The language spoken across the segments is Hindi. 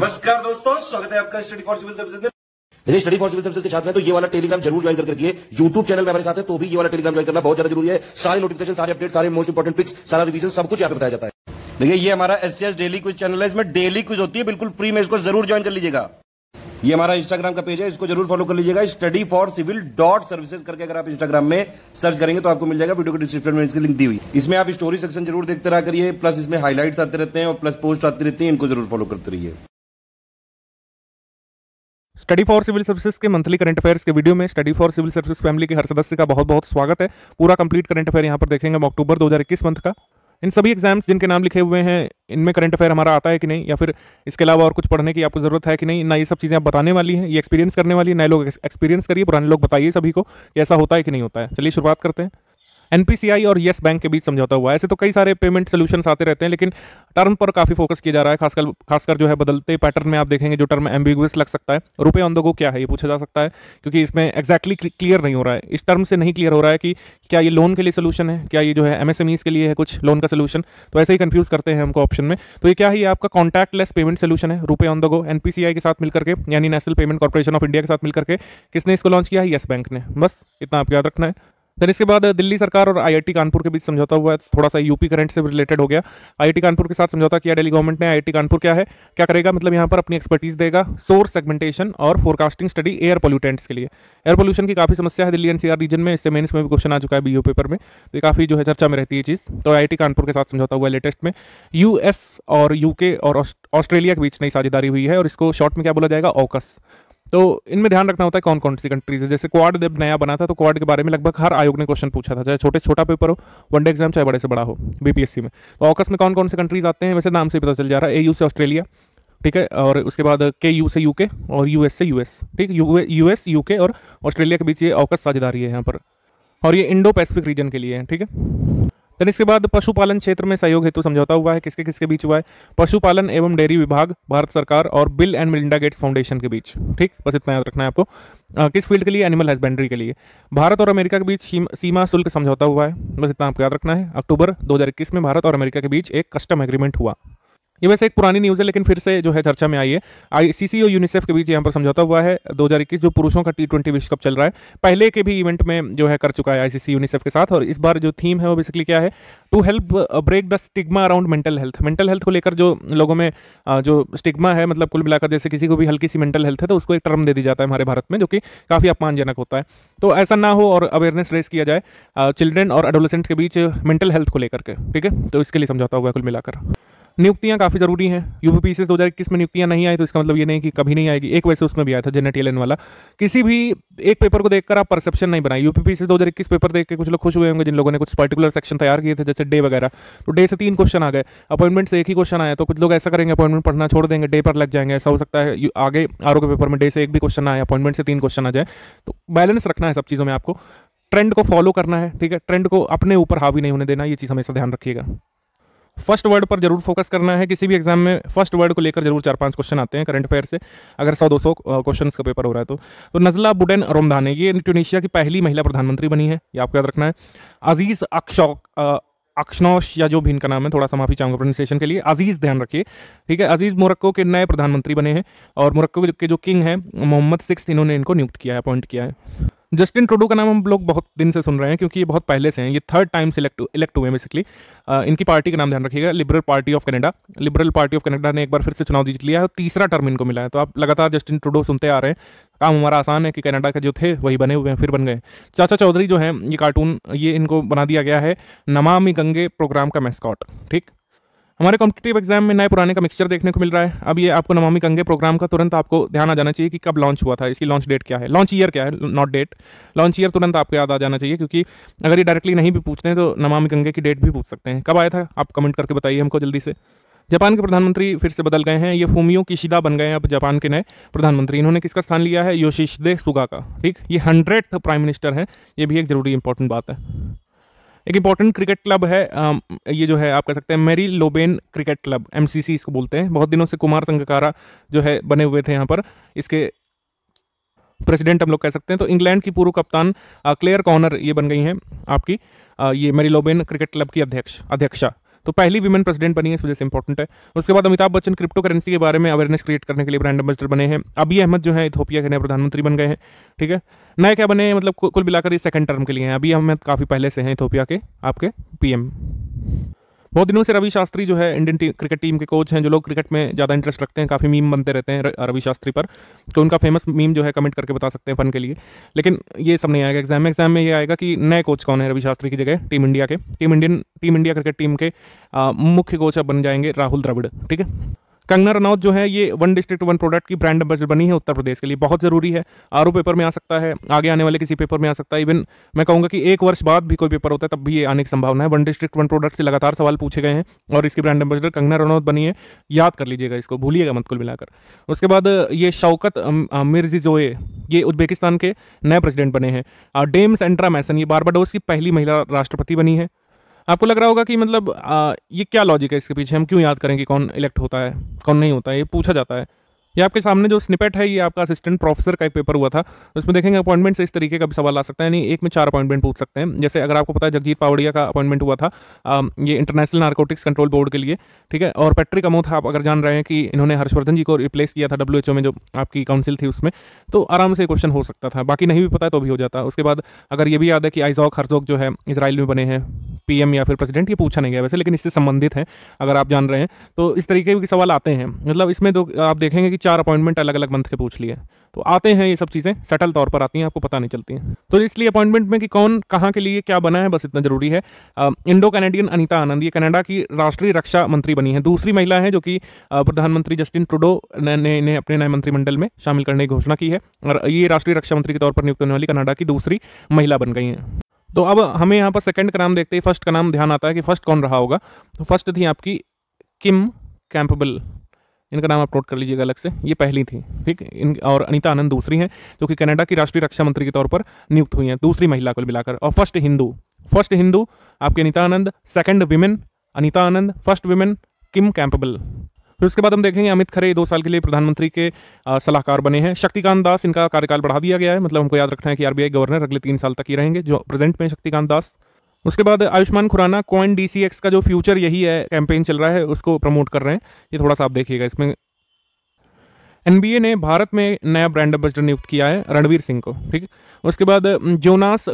नमस्कार दोस्तों, स्वागत है आपका स्टडी फॉर सिविल सर्विसेज में। देखिए, स्टडी फॉर सिविल सर्विसेज के छात्र हैं तो ये वाला टेलीग्राम जरूर ज्वाइन करके रखिए। यूट्यूब चैनल में हमारे साथ है तो भी ये वाला टेलीग्राम ज्वाइन करना बहुत ज्यादा जरूरी है। सारे नोटिफिकेशन, सारे अपडेट, सारे मोस्ट इंपोर्टेंट पिक्स, सारा रिवीजन, सब कुछ यहाँ पे बताया जाता है। देखिए, ये हमारा एससीएस डेली क्विज चैनल है, इसमें डेली क्विज होती है, बिल्कुल फ्री में, इसको जरूर ज्वाइन कर लीजिएगा। ये हमारा इंस्टाग्राम का पेज है, इसको जरूर फॉलो कर लीजिएगा। स्टडी फॉर सिविल .सर्विसेज करके अगर आप इंस्टाग्राम में सर्च करेंगे तो आपको मिल जाएगा। वीडियो के डिस्क्रिप्शन में इसकी लिंक दी हुई। इसमें आप स्टोरी सेक्शन जरूर देखते रहा करिए, प्लस इसमें हाईलाइट्स आते रहते हैं और प्लस पोस्ट आती रहती है, इनको जरूर फॉलो करते रहिए। स्टडी फॉर सिविल सर्विसेज के मंथली करंट अफेयर्स के वीडियो में study for civil services family के हर सदस्य का बहुत बहुत स्वागत है। पूरा कंप्लीट करंट अफेयर यहाँ पर देखेंगे हम अक्टूबर 2021 मंथ का। इन सभी एग्जाम्स जिनके नाम लिखे हुए हैं, इनमें करंट अफेयर हमारा आता है कि नहीं, या फिर इसके अलावा और कुछ पढ़ने की आपको जरूरत है कि नहीं, ना ये सब चीज़ें आप बताने वाली हैं, ये एक्सपीरियंस करने वाली है। नए लोग एक्सपीरियंस करिए, पुराने लोग बताइए सभी को कि ऐसा होता है कि नहीं होता है। चलिए शुरुआत करते हैं। एनपीसीआई और येस बैंक के बीच समझौता हुआ है। ऐसे तो कई सारे पेमेंट सोल्यूशंस आते रहते हैं, लेकिन टर्म पर काफ़ी फोकस किया जा रहा है। खासकर जो है बदलते पैटर्न में आप देखेंगे जो टर्म एम्बिगुअस लग सकता है। रुपए ऑन द गो क्या है ये पूछा जा सकता है, क्योंकि इसमें एक्जैक्टली क्लियर नहीं हो रहा है। इस टर्म से नहीं क्लियर हो रहा है कि क्या ये लोन के लिए सोल्यूशन है, क्या ये जो है एमएसएमईज के लिए है कुछ लोन का सोल्यूशन। तो ऐसे ही कंफ्यूज करते हैं हमको ऑप्शन में। तो ये क्या है, ये आपका कॉन्टैक्टलेस पेमेंट सोल्यूशन है, रुपए ऑन द गो। एनपीसीआई के साथ मिलकर के, यानी national payment corporation of India के साथ मिलकर के किसने इसको लॉन्च किया है? येस बैंक ने। बस इतना आपको याद रखना है। फिर इसके बाद दिल्ली सरकार और आईआईटी कानपुर के बीच समझौता हुआ है। थोड़ा सा यूपी करंट से रिलेटेड हो गया। आईआईटी कानपुर के साथ समझौता किया दिल्ली गवर्नमेंट ने। आईआईटी कानपुर क्या करेगा, मतलब यहाँ पर अपनी एक्सपर्टीज देगा सोर्स सेगमेंटेशन और फोरकास्टिंग स्टडी एयर पोल्यूटेंट्स के लिए। एयर पोल्यूशन की काफ़ी समस्या है दिल्ली एनसीआर रीजन में, इससे मेंस में भी क्वेश्चन आ चुका है बीओ पेपर में, तो ये काफ़ी जो है चर्चा में रहती है चीज़। तो आईआईटी कानपुर के साथ समझौता हुआ है लेटेस्ट में। यूएस और यूके और ऑस्ट्रेलिया के बीच नई साझेदारी हुई है, और इसको शॉर्ट में क्या बोला जाएगा? ऑकस। तो इनमें ध्यान रखना होता है कौन कौन सी कंट्रीज है। जैसे क्वाड जब नया बना था तो क्वाड के बारे में लगभग हर आयोग ने क्वेश्चन पूछा था, चाहे छोटा पेपर हो, वनडे एग्जाम, चाहे बड़े से बड़ा हो बीपीएससी में। तो ऑकस में कौन कौन से कंट्रीज आते हैं, वैसे नाम से पता चल जा रहा है। एयू से ऑस्ट्रेलिया, ठीक है, और उसके बाद केयू से यूके और यूएस से यूएस, ठीक। यूएस, यूके और ऑस्ट्रेलिया के बीच ये ऑकस साझेदारी है यहाँ पर, और ये इंडो पैसिफिक रीजन के लिए है, ठीक है। फिर इसके बाद पशुपालन क्षेत्र में सहयोग हेतु समझौता हुआ है। किसके किसके बीच हुआ है? पशुपालन एवं डेयरी विभाग, भारत सरकार और bill and Melinda Gates foundation के बीच, ठीक। बस इतना याद रखना है आपको। किस फील्ड के लिए? एनिमल हस्बेंड्री के लिए। भारत और अमेरिका के बीच सीमा शुल्क समझौता हुआ है। बस इतना आपको याद रखना है। अक्टूबर 2021 में भारत और अमेरिका के बीच एक कस्टम एग्रीमेंट हुआ। ये वैसे एक पुरानी न्यूज़ है, लेकिन फिर से जो है चर्चा में आई है। आईसीसी और यूनिसेफ के बीच यहाँ पर समझौता हुआ है। 2021 जो पुरुषों का T20 विश्व कप चल रहा है, पहले के भी इवेंट में जो है कर चुका है आईसीसी यूनिसेफ के साथ, और इस बार जो थीम है वो बेसिकली क्या है? To help break the stigma around mental health. Mental health को लेकर जो लोगों में जो स्टिग्मा है, मतलब कुल मिलाकर जैसे किसी को भी हल्की सी मेंटल हेल्थ है तो उसको एक टर्म दे दी जाता है हमारे भारत में, जो कि काफ़ी अपमानजनक होता है। तो ऐसा ना हो और अवेयरनेस रेस किया जाए चिल्ड्रेन और एडोलेसेंट के बीच मेंटल हेल्थ को लेकर के, ठीक है। तो इसके लिए समझौता हुआ है कुल मिलाकर। नियुक्तियां काफ़ी ज़रूरी हैं। यूपीपीसीएस 2021 में नियुक्तियां नहीं आई तो इसका मतलब ये नहीं कि कभी नहीं आएगी। एक वैसे उसमें भी आया था जेनेट एलन वाला। किसी भी एक पेपर को देखकर आप परसेप्शन नहीं बनाए। यूपीपीसीएस 2021 पेपर देख के कुछ लोग खुश हुए होंगे जिन लोगों ने कुछ पर्टिकुलर सेक्शन तैयार किए थे, जैसे डे वगैरह। तो डे से 3 क्वेश्चन आ गए, अपॉइंटमेंट से एक ही क्वेश्चन आया। तो कुछ लोग ऐसा करेंगे, अपॉइंटमेंट पढ़ना छोड़ देंगे, डे पर लग जाएंगे। ऐसा हो सकता है आगे आरओ के पेपर में डे से एक भी क्वेश्चन ना आए, अपॉइंटमेंट से 3 क्वेश्चन आ जाए। तो बैलेंस रखना है सब चीज़ों में आपको। ट्रेंड को फॉलो करना है, ठीक है। ट्रेंड को अपने ऊपर हावी नहीं होने देना, ये चीज़ हमेशा ध्यान रखिएगा। फर्स्ट वर्ड पर जरूर फोकस करना है। किसी भी एग्जाम में फर्स्ट वर्ड को लेकर जरूर 4-5 क्वेश्चन आते हैं करंट अफेयर से, अगर 100-200 क्वेश्चन का पेपर हो रहा है तो नजला बुडेन रोमदाने, ये ट्यूनीशिया की पहली महिला प्रधानमंत्री बनी है, ये आपको याद रखना है। अजीज अक्शनौश, या जो भी इनका नाम है, थोड़ा सा माफी चाहूंगा प्रोनाउंसिएशन के लिए। अजीज ध्यान रखिए, ठीक है। अजीज मोरक्को के नए प्रधानमंत्री बने हैं, और मोरक्को के जो किंग हैं मोहम्मद 6 इन्होंने इनको नियुक्त किया है, अपॉइंट किया है। जस्टिन ट्रूडो का नाम हम लोग बहुत दिन से सुन रहे हैं, क्योंकि ये बहुत पहले से हैं। ये 3rd टाइम से इलेक्ट हुए हैं बेसिकली। इनकी पार्टी का नाम ध्यान रखिएगा, liberal party of Canada. Liberal party of Canada ने एक बार फिर से चुनाव जीत लिया है, और तीसरा टर्म इनको मिला है। तो आप लगातार जस्टिन ट्रूडो सुनते आ रहे हैं। काम हमारा आसान है कि कनाडा के जो थे वही बने हुए हैं, फिर बन गए। चाचा चौधरी जो है, ये कार्टून, ये इनको बना दिया गया है नमामि गंगे प्रोग्राम का मैस्कॉट, ठीक। हमारे कॉम्पिटिटिव एग्जाम में नए पुराने का मिक्सचर देखने को मिल रहा है। अब ये आपको नमामि गंगे प्रोग्राम का तुरंत आपको ध्यान आ जाना चाहिए कि कब लॉन्च हुआ था, इसकी लॉन्च डेट क्या है, लॉन्च ईयर क्या है, नॉट डेट, लॉन्च ईयर तुरंत आपको याद आ जाना चाहिए। क्योंकि अगर ये डायरेक्टली नहीं भी पूछते हैं तो नमामि गंगे की डेट भी पूछ सकते हैं। कब आया था आप कमेंट करके बताइए हमको जल्दी से। जापान के प्रधानमंत्री फिर से बदल गए हैं, ये फूमियो किशिदा बन गए हैं अब जापान के नए प्रधानमंत्री। इन्होंने किसका स्थान लिया है? योशिहिदे सुगा का, ठीक। ये 100th प्राइम मिनिस्टर हैं, ये भी एक जरूरी इंपॉर्टेंट बात है। एक इंपॉर्टेंट क्रिकेट क्लब है, ये जो है आप कह सकते हैं मैरी लोबेन क्रिकेट क्लब, MCC इसको बोलते हैं। बहुत दिनों से कुमार संगकारा जो है बने हुए थे यहाँ पर, इसके प्रेसिडेंट हम लोग कह सकते हैं। तो इंग्लैंड की पूर्व कप्तान क्लेयर कॉर्नर ये बन गई हैं आपकी ये मैरी लोबेन क्रिकेट क्लब की अध्यक्षा। तो पहली विमेन प्रेसिडेंट बनी है, इस वजह से इंपॉर्टेंट है। उसके बाद अमिताभ बच्चन क्रिप्टो करेंसी के बारे में अवेयरनेस क्रिएट करने के लिए ब्रांड एम्बेसडर बने हैं। अबी अहमद जो है इथियोपिया के नए प्रधानमंत्री बन गए हैं, ठीक है। नए क्या बने हैं, मतलब कुल मिलाकर ये सेकंड टर्म के लिए हैं। अबी अहमद काफ़ी पहले से हैं इथियोपिया के आपके पीएम। बहुत दिनों से रवि शास्त्री जो है इंडियन क्रिकेट टीम के कोच हैं। जो लोग क्रिकेट में ज़्यादा इंटरेस्ट रखते हैं, काफ़ी मीम बनते रहते हैं रवि शास्त्री पर, तो उनका फेमस मीम जो है कमेंट करके बता सकते हैं फन के लिए। लेकिन ये सब नहीं आएगा एग्जाम में ये आएगा कि नए कोच कौन है रवि शास्त्री की जगह टीम इंडिया के। टीम इंडिया क्रिकेट टीम के मुख्य कोच अब बन जाएंगे राहुल द्रविड़, ठीक है। कंगना रनौत जो है ये वन डिस्ट्रिक्ट वन प्रोडक्ट की ब्रांड एम्बेसडर बनी है उत्तर प्रदेश के लिए। बहुत ज़रूरी है, आरओ पेपर में आ सकता है, आगे आने वाले किसी पेपर में आ सकता है। इवन मैं कहूँगा कि 1 वर्ष बाद भी कोई पेपर होता है तब भी ये आने की संभावना है। वन डिस्ट्रिक्ट वन प्रोडक्ट से लगातार सवाल पूछे गए हैं और इसकी ब्रांड एम्बेसडर कंगना रनौत बनी है। याद कर लीजिएगा, इसको भूलिएगा मत कुल मिलाकर। उसके बाद ये शौकत मिर्जियोये ये उज्बेकिस्तान के नए प्रेसिडेंट बने हैं। डेम सेंड्रा मैसन ये बारबाडोस की पहली महिला राष्ट्रपति बनी है। आपको लग रहा होगा कि मतलब ये क्या लॉजिक है इसके पीछे, हम क्यों याद करें कि कौन इलेक्ट होता है कौन नहीं होता है, ये पूछा जाता है। ये आपके सामने जो स्निपेट है ये आपका असिस्टेंट प्रोफेसर का एक पेपर हुआ था, उसमें देखेंगे अपॉइंटमेंट से इस तरीके का भी सवाल आ सकता है, यानी एक में 4 अपॉइंटमेंट पूछ सकते हैं। जैसे अगर आपको पता है जगजीत पावड़िया का अपॉइंटमेंट हुआ था ये इंटरनेशनल नारकोटिक्स कंट्रोल बोर्ड के लिए, ठीक है। और पैट्रिक अमोथ आप अगर जान रहे हैं कि इन्होंने हर्षवर्धन जी को रिप्लेस किया था WHO में जो आपकी काउंसिल थी उसमें, तो आराम से क्वेश्चन हो सकता था। बाकी नहीं भी पता है तो भी हो जाता। उसके बाद अगर ये भी याद है कि आइजॉक हर्जोग जो है इसराइल में बने हैं PM या फिर प्रेसिडेंट, ये पूछा नहीं गया वैसे, लेकिन इससे संबंधित है अगर आप जान रहे हैं तो इस तरीके के सवाल आते हैं। मतलब इसमें तो आप देखेंगे कि 4 अपॉइंटमेंट अलग अलग मंथ के पूछ लिए, तो आते हैं ये सब चीज़ें सटल तौर पर आती हैं, आपको पता नहीं चलती हैं। तो इसलिए अपॉइंटमेंट में कि कौन कहाँ के लिए क्या बना है बस इतना जरूरी है। इंडो कैनेडियन अनीता आनंद ये कनाडा की राष्ट्रीय रक्षा मंत्री बनी है, दूसरी महिला है जो कि प्रधानमंत्री जस्टिन ट्रूडो ने अपने नए मंत्रिमंडल में शामिल करने की घोषणा की है और ये राष्ट्रीय रक्षा मंत्री के तौर पर नियुक्त होने वाली कनाडा की दूसरी महिला बन गई हैं। तो अब हमें यहाँ पर सेकंड का नाम देखते ही फर्स्ट का नाम ध्यान आता है कि फर्स्ट कौन रहा होगा। तो फर्स्ट थी आपकी किम कैम्पबेल, इनका नाम आप नोट कर लीजिएगा अलग से, ये पहली थी, ठीक। और अनीता आनंद दूसरी हैं जो कि कनाडा की राष्ट्रीय रक्षा मंत्री के तौर पर नियुक्त हुई हैं, दूसरी महिला को मिलाकर। और फर्स्ट हिंदू आपकी अनीता आनंद, सेकंड विमेन अनीता आनंद, फर्स्ट विमेन किम कैम्पबेल। फिर उसके बाद हम देखेंगे अमित खरे 2 साल के लिए प्रधानमंत्री के सलाहकार बने हैं। शक्तिकांत दास इनका कार्यकाल बढ़ा दिया गया है, मतलब हमको याद रखना है कि RBI गवर्नर अगले 3 साल तक ही रहेंगे, जो प्रेजेंट में शक्तिकांत दास। उसके बाद आयुष्मान खुराना कॉइन DCX का जो फ्यूचर यही है कैंपेन चल रहा है उसको प्रमोट कर रहे हैं, ये थोड़ा सा आप देखिएगा इसमें। NBA ने भारत में नया ब्रांड एम्बेसडर नियुक्त किया है रणवीर सिंह को, ठीक। उसके बाद जोनास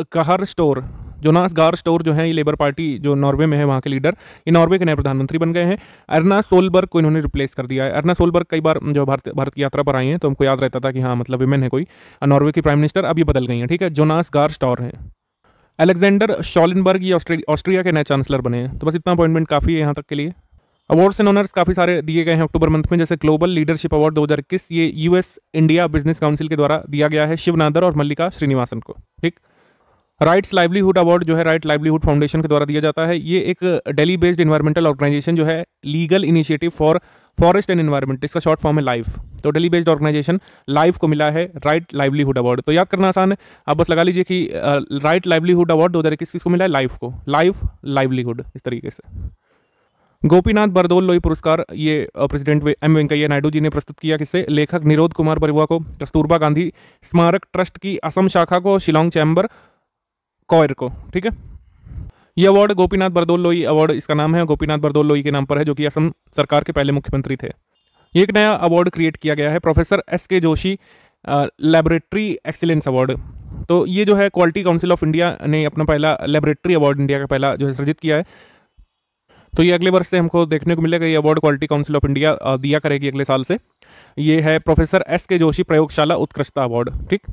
गार स्टोर जो है ये लेबर पार्टी जो नॉर्वे में है वहाँ के लीडर, ये नॉर्वे के नए प्रधानमंत्री बन गए हैं। एर्ना सोलबर्ग को इन्होंने रिप्लेस कर दिया है। एर्ना सोलबर्ग कई बार जो भारत की यात्रा पर आई हैं तो हमको याद रहता था कि हाँ मतलब विमेन है कोई नॉर्वे की प्राइम मिनिस्टर, अब ये बदल गई हैं, ठीक है। जोनास गार स्टोर हैं। अलेक्जेंडर शॉलिनबर्ग ये ऑस्ट्रिया के नए चांसलर बने हैं। तो बस इतना अपॉइंटमेंट काफ़ी है यहाँ तक के लिए। अवार्ड्स एंड ऑनर्स काफ़ी सारे दिए गए हैं अक्टूबर मंथ में, जैसे ग्लोबल लीडरशिप अवार्ड 2021 ये US इंडिया बिजनेस काउंसिल के द्वारा दिया गया है शिव नादर और मल्लिका श्रीनिवासन को, ठीक। राइट्स लाइवलीहुड अवार्ड जो है राइट लाइवलीहुड फाउंडेशन के द्वारा दिया जाता है। ये एक दिल्ली बेस्ड इन्वायरमेंटल ऑर्गेनाइजेशन जो है legal initiative for forest and environment, इसका शॉर्ट फॉर्म है लाइफ। तो दिल्ली बेस्ड ऑर्गेनाइजेशन लाइफ को मिला है राइट लाइवलीहुड अवार्ड। तो याद करना आसान है, आप बस लगा लीजिए कि राइट लाइवलीहुड अवार्ड 2021 किसको मिला है, लाइफ को, लाइफ लाइवलीहुड इस तरीके से। गोपीनाथ बरदोल लोई पुरस्कार ये प्रेसिडेंट M वेंकैया नायडू जी ने प्रस्तुत किया, किससे, लेखक निरोध कुमार बरुआ को, कस्तूरबा गांधी स्मारक ट्रस्ट की असम शाखा को, शिलोंग चैम्बर कॉयर को, ठीक है। ये अवार्ड गोपीनाथ बरदोल लोई अवार्ड इसका नाम है, गोपीनाथ बरदोल लोई के नाम पर है, जो कि असम सरकार के पहले मुख्यमंत्री थे। ये एक नया अवार्ड क्रिएट किया गया है, professor SK Joshi laboratory excellence award. तो ये जो है क्वालिटी काउंसिल ऑफ इंडिया ने अपना पहला लैबोरेटरी अवार्ड इंडिया का पहला जो है सृजित किया है। तो ये अगले वर्ष से हमको देखने को मिलेगा, ये award quality council of India दिया करेगी अगले साल से। ये है प्रोफेसर SK जोशी प्रयोगशाला उत्कृष्टता अवार्ड, ठीक।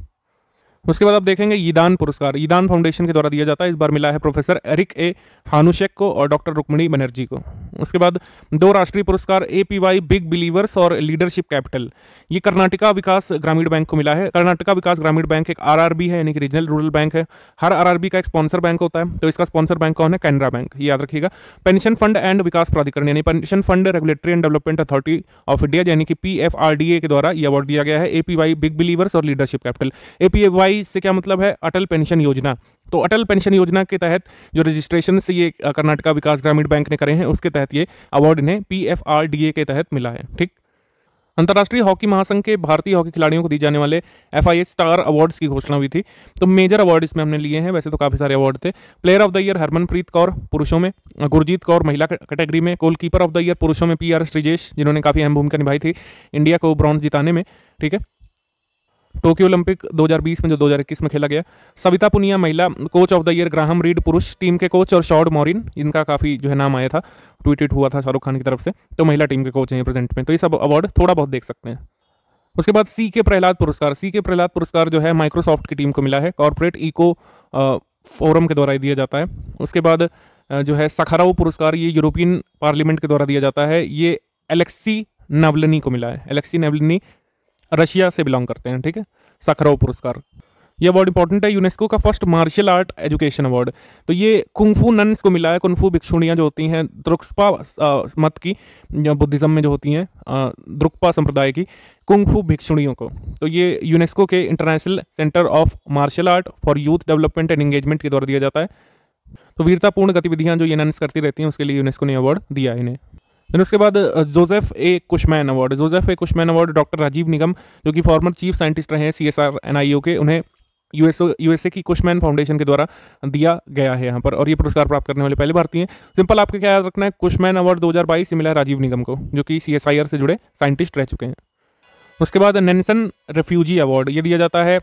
उसके बाद आप देखेंगे ईदान पुरस्कार ईदान फाउंडेशन के द्वारा दिया जाता है, इस बार मिला है प्रोफेसर एरिक A हानुशेक को और डॉक्टर रुक्मिणी बनर्जी को। उसके बाद 2 राष्ट्रीय पुरस्कार APY बिग बिलीवर्स और लीडरशिप कैपिटल, ये कर्नाटका विकास ग्रामीण बैंक को मिला है। कर्नाटका विकास ग्रामीण बैंक एक RRB है, यानी कि रीजनल रूरल बैंक है। हर RRB का एक स्पॉन्सर बैंक होता है, तो इसका स्पॉन्सर बैंक कौन है, कैनरा बैंक, ये याद रखिएगा। पेंशन फंड एंड विकास प्राधिकरण यानी pension fund regulatory and development authority of India यानी कि PFRDA के द्वारा ये अवार्ड दिया गया है APY बिग बिलीवर्स और लीडरशिप कैपिटल। APY से क्या मतलब है, अटल पेंशन योजना। तो अटल पेंशन योजना के तहत जो रजिस्ट्रेशन से ये कर्नाटका विकास ग्रामीण बैंक ने करे हैं उसके तहत ये अवार्ड इन्हें PFRDA के तहत मिला है, ठीक। अंतर्राष्ट्रीय हॉकी महासंघ के भारतीय हॉकी खिलाड़ियों को दी जाने वाले FIA स्टार अवार्ड्स की घोषणा हुई थी। तो मेजर अवार्ड इसमें हमने लिए हैं, वैसे तो काफ़ी सारे अवार्ड थे। Player of the year Harmanpreet Kaur पुरुषों में, गुरजीत कौर महिला कैटेगरी में, गोलकीपर ऑफ द ईयर पुरुषों में PR श्रीजेश, जिन्होंने काफ़ी अहम भूमिका निभाई थी इंडिया को ब्रॉन्ज जिताने में, ठीक है, टोक्यो ओलंपिक 2020 में जो 2021 में खेला गया। सविता पुनिया महिला coach of the year, Graham read पुरुष टीम के कोच, और शॉर्ड मॉरिन, इनका काफ़ी जो है नाम आया था, ट्वीटेड हुआ था शाहरुख खान की तरफ से, तो महिला टीम के कोच हैं प्रेजेंट में। तो ये सब अवार्ड थोड़ा बहुत देख सकते हैं। उसके बाद CK प्रहलाद पुरस्कार। CK प्रहलाद पुरस्कार जो है माइक्रोसॉफ्ट की टीम को मिला है, कॉर्पोरेट इको फोरम के द्वारा दिया जाता है। उसके बाद जो है सखारोव पुरस्कार, ये यूरोपियन पार्लियामेंट के द्वारा दिया जाता है, ये एलेक्सी नावलनी को मिला है। एलेक्सी नावलनी रशिया से बिलोंग करते हैं, ठीक है। सखारोव पुरस्कार, ये अवार्ड इंपॉर्टेंट है। यूनेस्को का first martial art education award, तो ये कुंफू नन्स को मिला है। कुंफू भिक्षुणियाँ जो होती हैं द्रुक्पा मत की, बुद्धिज्म में जो होती हैं, द्रुक्पा संप्रदाय की कुंफू भिक्षुणियों को, तो ये यूनेस्को के international centre of martial art for youth development and engagement के द्वारा दिया जाता है। तो वीरतापूर्ण गतिविधियाँ जो ये नन्स करती रहती हैं, उसके लिए यूनेस्को ने अवार्ड दिया है इन्हें। फिर उसके बाद जोसेफ ए कुशमैन अवार्ड। जोसेफ ए कुशमैन अवार्ड डॉक्टर राजीव निगम, जो कि फॉर्मर चीफ साइंटिस्ट रहे हैं CSR NIO के, उन्हें USA की कुशमैन फाउंडेशन के द्वारा दिया गया है यहाँ पर, और ये पुरस्कार प्राप्त करने वाले पहले भारतीय हैं। सिंपल आपको क्या याद रखना है, कुशमैन अवार्ड 2022 मिला है राजीव निगम को, जो कि CSIR से जुड़े साइंटिस्ट रह चुके हैं। उसके बाद नेल्सन रेफ्यूजी अवार्ड, ये दिया जाता है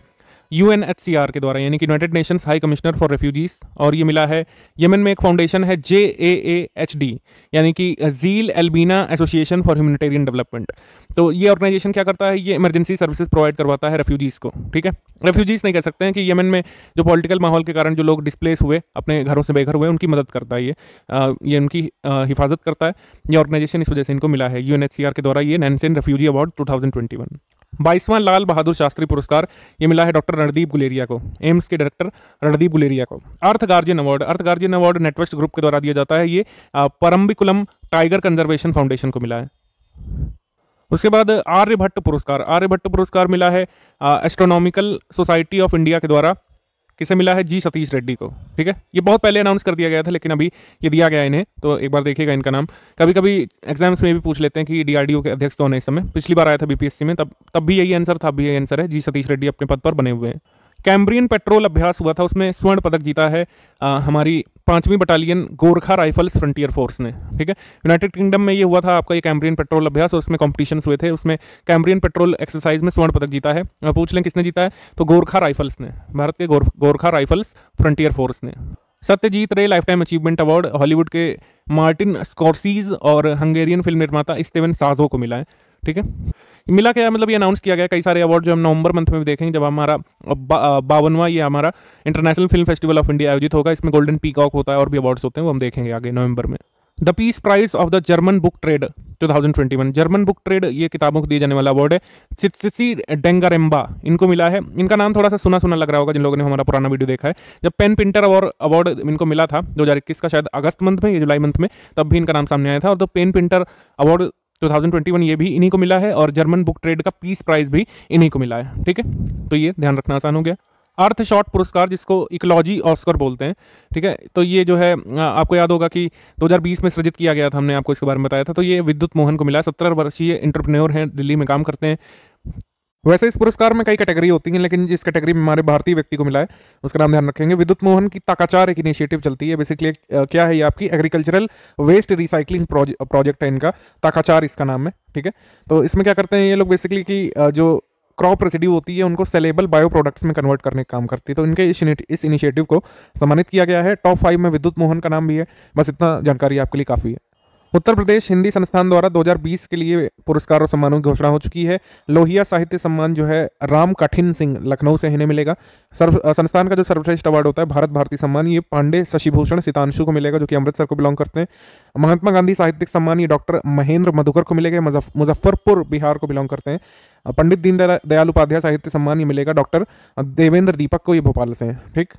UNHCR के द्वारा, यानी कि United Nations high commissioner for refugees, और ये मिला है यमन में एक फाउंडेशन है JAAHD, यानी कि जील एल्बीना एसोसिएशन फॉर ह्यूमैनिटेरियन डेवलपमेंट। तो ये ऑर्गेनाइजेशन क्या करता है, ये इमरजेंसी सर्विसेज प्रोवाइड करवाता है रेफ्यूजीज़ को, ठीक है। रेफ्यूजीज़ नहीं कह सकते हैं कि यमन में जो पॉलिटिकल माहौल के कारण जो लोग डिस्प्लेस हुए, अपने घरों से बेघर हुए, उनकी मदद करता है ये उनकी हिफाजत करता है ये ऑर्गेनाइजेशन, इस वजह से इनको मिला है UNHCR के द्वारा ये Nelson refugee award 2021। 22वां Lal Bahadur Shastri पुरस्कार, ये मिला है डॉक्टर रणदीप गुलेरिया को, एम्स के डायरेक्टर रणदीप गुलेरिया को। अर्थ गार्जियन अवार्ड, अर्थ गार्जियन अवार्ड नेटवेस्ट ग्रुप के द्वारा दिया जाता है, ये परम्बिकुलम टाइगर कंजर्वेशन फाउंडेशन को मिला है। उसके बाद आर्यभट्ट पुरस्कार, आर्यभट्ट पुरस्कार मिला है एस्ट्रोनॉमिकल सोसाइटी ऑफ इंडिया के द्वारा, किसे मिला है, G सतीश रेड्डी को, ठीक है। ये बहुत पहले अनाउंस कर दिया गया था, लेकिन अभी ये दिया गया इन्हें, तो एक बार देखिएगा इनका नाम। कभी कभी एग्जाम्स में भी पूछ लेते हैं कि DRDO के अध्यक्ष कौन है इस समय, पिछली बार आया था BPSC में, तब भी यही आंसर था, अभी यही आंसर है, G सतीश रेड्डी अपने पद पर बने हुए हैं। कैम्ब्रियन पेट्रोल अभ्यास हुआ था, उसमें स्वर्ण पदक जीता है हमारी 5वीं battalion Gorkha rifles frontier force ने, ठीक है। यूनाइटेड किंगडम में ये हुआ था आपका ये कैम्ब्रियन पेट्रोल अभ्यास, और उसमें कॉम्पिटिशन्स हुए थे, उसमें कैम्ब्रियन पेट्रोल एक्सरसाइज में स्वर्ण पदक जीता है। पूछ लें किसने जीता है, तो गोरखा राइफल्स ने, भारत के गोरखा राइफल्स फ्रंटियर फोर्स ने। सत्यजीत रे life time achievement award Hollywood के मार्टिन स्कॉर्सीज और हंगेरियन फिल्म निर्माता स्टीवन साजो को मिला है, ठीक है। मिला क्या, मतलब ये अनाउंस किया गया कई सारे अवार्ड जो हम नवंबर मंथ में भी देखेंगे, जब हमारा 52वां ये हमारा international film festival of India आयोजित होगा, इसमें गोल्डन पीकॉक होता है और भी अवार्ड्स होते हैं, वो हम देखेंगे आगे नवंबर में। The peace prize of the German book trade 2021, German book trade ये किताबों को दिए जाने वाला अवार्ड है। चित्सिसी डेंगारेम्बा इनको मिला है, इनका नाम थोड़ा सा सुना सुना लग रहा होगा जिन लोगों ने हमारा पुराना वीडियो देखा है। जब पेन पिंटर अवार्ड इनको मिला था 2021 का, शायद अगस्त मंथ में या जुलाई मंथ में, तब भी इनका नाम सामने आया था। और तो पेन पिंटर अवार्ड 2021 ये भी इन्हीं को मिला है, और जर्मन बुक ट्रेड का पीस प्राइज भी इन्हीं को मिला है, ठीक है। तो ये ध्यान रखना आसान हो गया। अर्थ शॉट पुरस्कार, जिसको इकोलॉजी ऑस्कर बोलते हैं, ठीक है। तो ये जो है आपको याद होगा कि 2020 में सृजित किया गया था, हमने आपको इसके बारे में बताया था। तो ये विद्युत मोहन को मिला, 17 वर्षीय एंटरप्रेन्योर हैं, दिल्ली में काम करते हैं। वैसे इस पुरस्कार में कई कैटेगरी होती हैं, लेकिन जिस कैटेगरी में हमारे भारतीय व्यक्ति को मिला है उसका नाम ध्यान रखेंगे। विद्युत मोहन की ताकाचार एक इनिशिएटिव चलती है, बेसिकली क्या है ये आपकी एग्रीकल्चरल वेस्ट रिसाइकलिंग प्रोजेक्ट है इनका, ताकाचार इसका नाम है, ठीक है। तो इसमें क्या करते हैं ये लोग, बेसिकली कि जो क्रॉप रेसिड्यू होती है उनको सेलेबल बायो प्रोडक्ट्स में कन्वर्ट करने का काम करती है। तो इनके इस इनिशिएटिव को सम्मानित किया गया है। टॉप 5 में विद्युत मोहन का नाम भी है। बस इतना जानकारी आपके लिए काफ़ी है। उत्तर प्रदेश हिंदी संस्थान द्वारा 2020 के लिए पुरस्कार और सम्मानों की घोषणा हो चुकी है। लोहिया साहित्य सम्मान जो है राम कठिन सिंह लखनऊ से इन्हें मिलेगा। संस्थान का जो सर्वश्रेष्ठ अवार्ड होता है भारत भारती सम्मान, ये पांडे शशिभूषण सितांशु को मिलेगा, जो कि अमृतसर को बिलोंग करते हैं। महात्मा गांधी साहित्यिक सम्मान ये डॉक्टर महेंद्र मधुकर को मिलेगा, मुजफ्फरपुर बिहार को बिलोंग करते हैं। पंडित दीनदयाल उपाध्याय साहित्य सम्मान ये मिलेगा डॉक्टर देवेंद्र दीपक को, ये भोपाल से हैं, ठीक।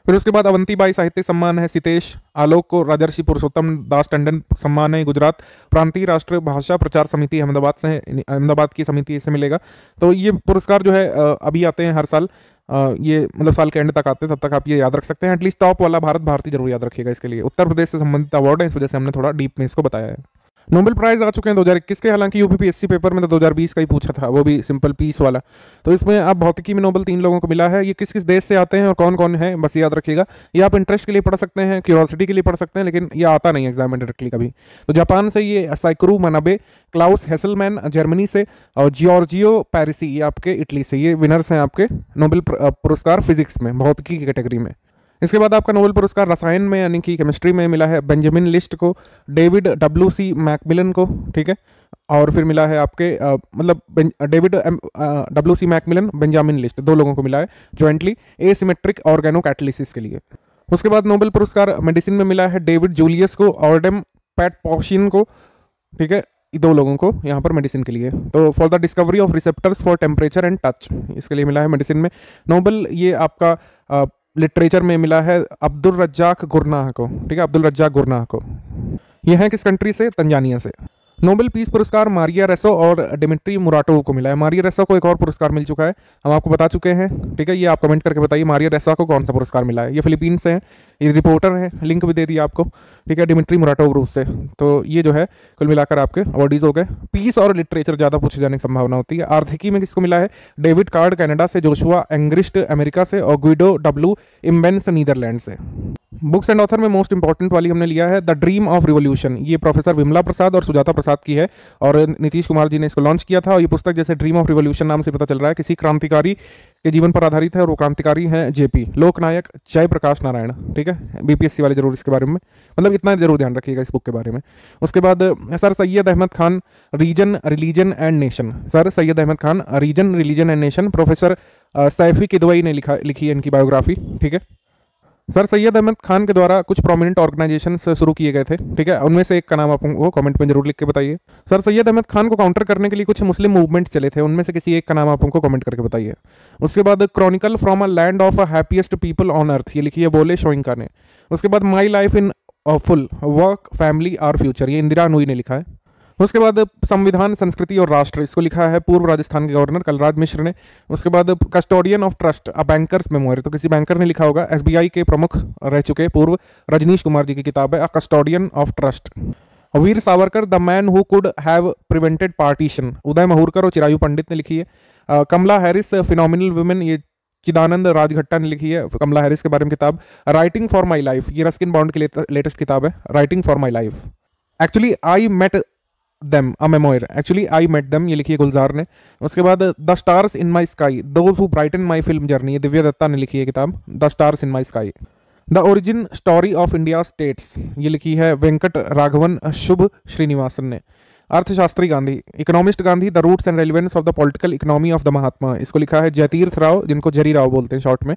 फिर उसके बाद अवंतीबाई साहित्य सम्मान है सितेश आलोक को। राजर्षि पुरुषोत्तम दास टंडन सम्मान है गुजरात। प्रांतीय राष्ट्रीय भाषा प्रचार समिति अहमदाबाद से है, अहमदाबाद की समिति से मिलेगा। तो ये पुरस्कार जो है अभी आते हैं हर साल, ये मतलब साल के एंड तक आते हैं, तब तक आप ये याद रख सकते हैं। एटलीस्ट टॉप वाला भारत भारती जरूर याद रखिएगा इसके लिए। उत्तर प्रदेश से संबंधित अवार्ड है, इस वजह से हमने थोड़ा डीप में इसको बताया है। नोबेल प्राइज आ चुके हैं 2021 के, हालांकि यूपीपीएससी पेपर में तो 2020 का ही पूछा था, वो भी सिंपल पीस वाला। तो इसमें आप भौतिकी में नोबेल 3 लोगों को मिला है। ये किस किस देश से आते हैं और कौन कौन है बस याद रखिएगा। ये आप इंटरेस्ट के लिए पढ़ सकते हैं, क्यूरियोसिटी के लिए पढ़ सकते हैं, लेकिन ये आता नहीं एग्जाम में डायरेक्टली कभी। तो जापान से ये साइकरू मनाबे, क्लाउस हेसलमैन जर्मनी से, और जियोर्जियो पैरिसी ये आपके इटली से। ये विनर्स हैं आपके नोबेल पुरस्कार फिजिक्स में, भौतिकी की कैटेगरी में। इसके बाद आपका नोबेल पुरस्कार रसायन में यानी कि केमिस्ट्री में मिला है बेंजामिन लिस्ट को, डेविड डब्ल्यू.सी. मैकमिलन को, ठीक है। और फिर मिला है आपके मतलब डेविड डब्ल्यू.सी. मैकमिलन, बेंजामिन लिस्ट, 2 लोगों को मिला है ज्वाइंटली एसिमेट्रिक ऑर्गेनो कैटलिसिस के लिए। उसके बाद नोबेल पुरस्कार मेडिसिन में मिला है डेविड जूलियस को, ऑर्डेम पैटपोशिन को, ठीक है, 2 लोगों को यहाँ पर मेडिसिन के लिए। तो for the discovery of receptors for temperature and touch, इसके लिए मिला है मेडिसिन में नोबेल। ये आपका लिटरेचर में मिला है अब्दुल रज्जाक गुरनाह को, ठीक है, अब्दुल रज्जाक गुरनाह को। ये है किस कंट्री से? तंजानिया से। नोबेल पीस पुरस्कार मारिया रेसो और डिमिट्री मुराटोव को मिला है। मारिया रेसो को एक और पुरस्कार मिल चुका है, हम आपको बता चुके हैं, ठीक है। ये आप कमेंट करके बताइए मारिया रेसो को कौन सा पुरस्कार मिला है। ये फिलीपींस से हैं, ये रिपोर्टर हैं, लिंक भी दे दिया आपको, ठीक है। डिमिट्री मुराटोव रूस से। तो ये जो है कुल मिलाकर आपके अवार्डीज हो गए। पीस और लिटरेचर ज़्यादा पूछे जाने की संभावना होती है। आर्थिकी में किसको मिला है? डेविड कार्ड कनाडा से, जोशुआ एंग्रिस्ट अमेरिका से, और गुइडो डब्ल्यू इम्बेंस नीदरलैंड से। बुक्स एंड ऑथर में मोस्ट इंपॉर्टेंट वाली हमने लिया है द ड्रीम ऑफ रिवॉल्यूशन। ये प्रोफेसर विमला प्रसाद और सुजाता प्रसाद की है, और नीतीश कुमार जी ने इसको लॉन्च किया था। और ये पुस्तक जैसे ड्रीम ऑफ रिवॉल्यूशन नाम से पता चल रहा है किसी क्रांतिकारी के जीवन पर आधारित है, और वो क्रांतिकारी हैं जेपी लोकनायक जयप्रकाश नारायण, ठीक है। बीपीएससी वाले जरूर इसके बारे में, मतलब इतना जरूर ध्यान रखिएगा इस बुक के बारे में। उसके बाद sir Syed Ahmad Khan, reason religion and nation. Sir Syed Ahmad Khan, reason religion and nation. Professor Saifi Kidwai ने लिखी है इनकी बायोग्राफी, ठीक है। सर सैयद अहमद खान के द्वारा कुछ प्रोमिनेंट ऑर्गेनाइजेशन शुरू किए गए थे, ठीक है। उनमें से एक का नाम आप वो कमेंट में जरूर लिख के बताइए। सर सैयद अहमद खान को काउंटर करने के लिए कुछ मुस्लिम मूवमेंट चले थे, उनमें से किसी एक का नाम आप उनको कमेंट करके बताइए। उसके बाद chronicle from a land of a happiest people on earth, ये लिखी है बोले शोइंका ने। उसके बाद my life in full work family our future, ये इंदिरा नूई ने लिखा है। उसके बाद संविधान संस्कृति और राष्ट्र, इसको लिखा है पूर्व राजस्थान के गवर्नर कलराज मिश्र ने। उसके बाद custodian of trust a bankers memory, तो किसी बैंकर ने लिखा होगा। एसबीआई के प्रमुख रह चुके पूर्व रजनीश कुमार जी की किताब है a custodian of trust. Veer Savarkar the man who could have prevented partition, Uday Mahurkar और चिरायु पंडित ने लिखी है। कमला हैरिस फिनोमिनल वुमेन, ये चिदानंद राजघट्टा ने लिखी है कमला हैरिस के बारे में किताब। राइटिंग फॉर माई लाइफ, ये रस्किन बॉन्ड की लेटेस्ट किताब है, writing for my life. Actually I met them a memoir, actually I met them, ये लिखी है गुलजार ने। उसके बाद the stars in my sky, those who brighten my film journey, ये दिव्या दत्ता ने लिखी है किताब the stars in my sky. The origin story of India states, ये लिखी है वेंकट राघवन शुभ श्रीनिवासन ने। अर्थशास्त्री Gandhi, economist Gandhi, the roots and relevance of the political economy of the Mahatma, इसको लिखा है जयतीर्थ राव, जिनको जरी राव बोलते हैं शॉर्ट में।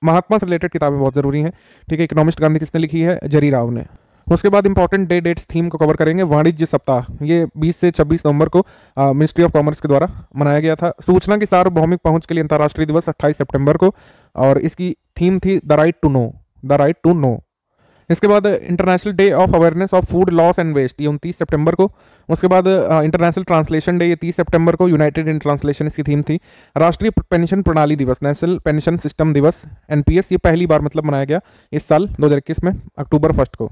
महात्मा से रिलेटेड किताबें बहुत जरूरी हैं, ठीक है। इकोनॉमिस्ट गांधी किसने लिखी है? जरी राव ने। उसके बाद इंपॉर्टेंट डेट्स थीम को कवर करेंगे। वाणिज्य सप्ताह, ये 20 से 26 नवंबर को मिनिस्ट्री ऑफ कॉमर्स के द्वारा मनाया गया था। सूचना की सार्वभौमिक पहुंच के लिए अंतर्राष्ट्रीय दिवस 28 सितंबर को, और इसकी थीम थी the right to know, the right to know. इसके बाद international day of awareness of food loss and waste, ये 29 सितंबर को। उसके बाद इंटरनेशनल ट्रांसलेशन डे, ये 30 सितंबर को, यूनाइटेड इन ट्रांसलेशन इसकी थीम थी। राष्ट्रीय पेंशन प्रणाली दिवस, नेशनल पेंशन सिस्टम दिवस, एनपीएस, ये पहली बार मतलब मनाया गया इस साल 2021 में, अक्टूबर 1 को।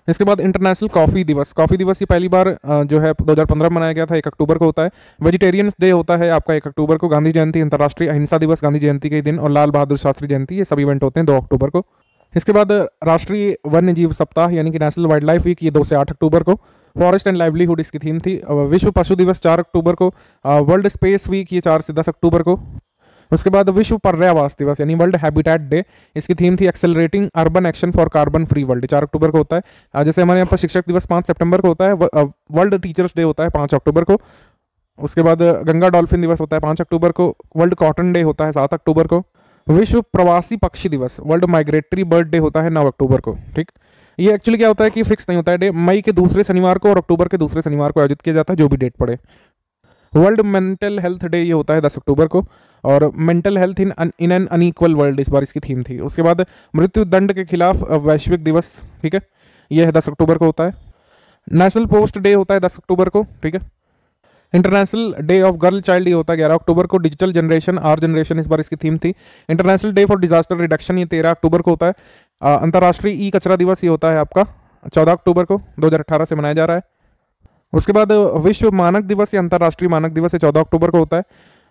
इसके बाद इंटरनेशनल कॉफ़ी दिवस, कॉफ़ी दिवस ये पहली बार जो है 2015 में मनाया गया था, 1 अक्टूबर को होता है। वेजिटेरियंस डे होता है आपका 1 अक्टूबर को। गांधी जयंती, अंतर्राष्ट्रीय अहिंसा दिवस गांधी जयंती के दिन, और लाल बहादुर शास्त्री जयंती, ये सब इवेंट होते हैं 2 अक्टूबर को। इसके बाद राष्ट्रीय वन्य जीव सप्ताह यानी कि नेशनल वाइल्ड लाइफ वीक, ये 2 से 8 अक्टूबर को। फॉरेस्ट एंड लाइवलीहुड इसकी थीम थी। विश्व पशु दिवस 4 अक्टूबर को। वर्ल्ड स्पेस वीक, ये 4 से 10 अक्टूबर को। उसके बाद विश्व पर्यावास दिवस यानी वर्ल्ड हैबिटेट डे, इसकी थीम थी accelerating urban action for carbon free world, 4 अक्टूबर को होता है। जैसे हमारे यहाँ पर शिक्षक दिवस 5 सितंबर को होता है। वर्ल्ड टीचर्स डे होता है 5 अक्टूबर को। उसके बाद गंगा डॉल्फिन दिवस होता है 5 अक्टूबर को। वर्ल्ड कॉटन डे होता है 7 अक्टूबर को। विश्व प्रवासी पक्षी दिवस, वर्ल्ड माइग्रेटरी बर्ड डे होता है 9 अक्टूबर को, ठीक। ये एक्चुअली क्या होता है कि फिक्स नहीं होता है डे, मई के दूसरे शनिवार को और अक्टूबर के दूसरे शनिवार को आयोजित किया जाता है, जो भी डेट पड़े। वर्ल्ड मेंटल हेल्थ डे ये होता है 10 अक्टूबर को, और mental health in an unequal world इस बार इसकी थीम थी। उसके बाद मृत्यु दंड के खिलाफ वैश्विक दिवस, ठीक है, ये है 10 अक्टूबर को होता है। नेशनल पोस्ट डे होता है 10 अक्टूबर को, ठीक है। International day of girl child ये होता है 11 अक्टूबर को। डिजिटल जनरेशन आर जनरेशन इस बार इसकी थीम थी। International day for disaster reduction ये 13 अक्टूबर को होता है। अंतर्राष्ट्रीय ई कचरा दिवस ये होता है आपका 14 अक्टूबर को, 2018 से मनाया जा रहा है। उसके बाद विश्व मानक दिवस या अंतर्राष्ट्रीय मानक दिवस 14 अक्टूबर को होता है,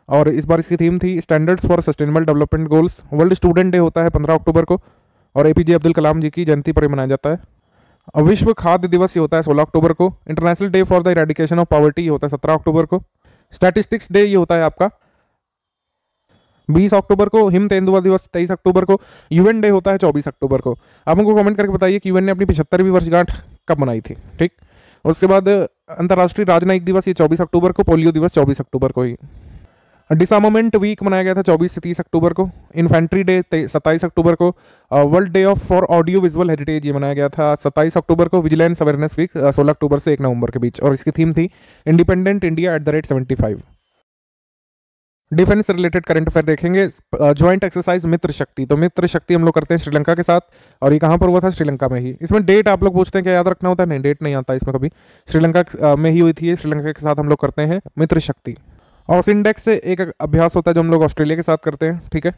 और इस बार इसकी थीम थी standards for sustainable development goals. World student day होता है 15 अक्टूबर को, और एपीजे अब्दुल कलाम जी की जयंती पर मनाया जाता है। विश्व खाद्य दिवस ये होता है 16 अक्टूबर को। International day for the eradication of poverty ये होता है 17 अक्टूबर को। स्टैटिस्टिक्स डे ये होता है आपका 20 अक्टूबर को। हिम तेंदुआ दिवस 23 अक्टूबर को। यूएन डे होता है 24 अक्टूबर को। आप हमको कमेंट करके बताइए कि यूएन ने अपनी 75वीं वर्षगांठ कब मनाई थी। ठीक, उसके बाद अंतर्राष्ट्रीय राजनयिक दिवस ये 24 अक्टूबर को। पोलियो दिवस 24 अक्टूबर को ही। डिसआर्मामेंट वीक मनाया गया था 24 से 30 अक्टूबर को। इन्फेंट्री डे 27 अक्टूबर को। World day of for audio visual heritage ये मनाया गया था 27 अक्टूबर को। विजिलेंस अवेयरनेस वीक 16 अक्टूबर से 1 नवंबर के बीच, और इसकी थीम थी independent India @75। Defence related current affair देखेंगे। ज्वाइंट एक्सरसाइज मित्र शक्ति, तो मित्र शक्ति हम लोग करते हैं श्रीलंका के साथ, और ये कहाँ पर हुआ था? श्रीलंका में ही। इसमें डेट आप लोग पूछते हैं क्या याद रखना होता है? नहीं, डेट नहीं आता इसमें कभी। श्रीलंका में ही हुई थी, श्रीलंका के साथ हम लोग करते हैं मित्र शक्ति। और इंडेक्स से एक अभ्यास होता है जो हम लोग ऑस्ट्रेलिया के साथ करते हैं, ठीक है,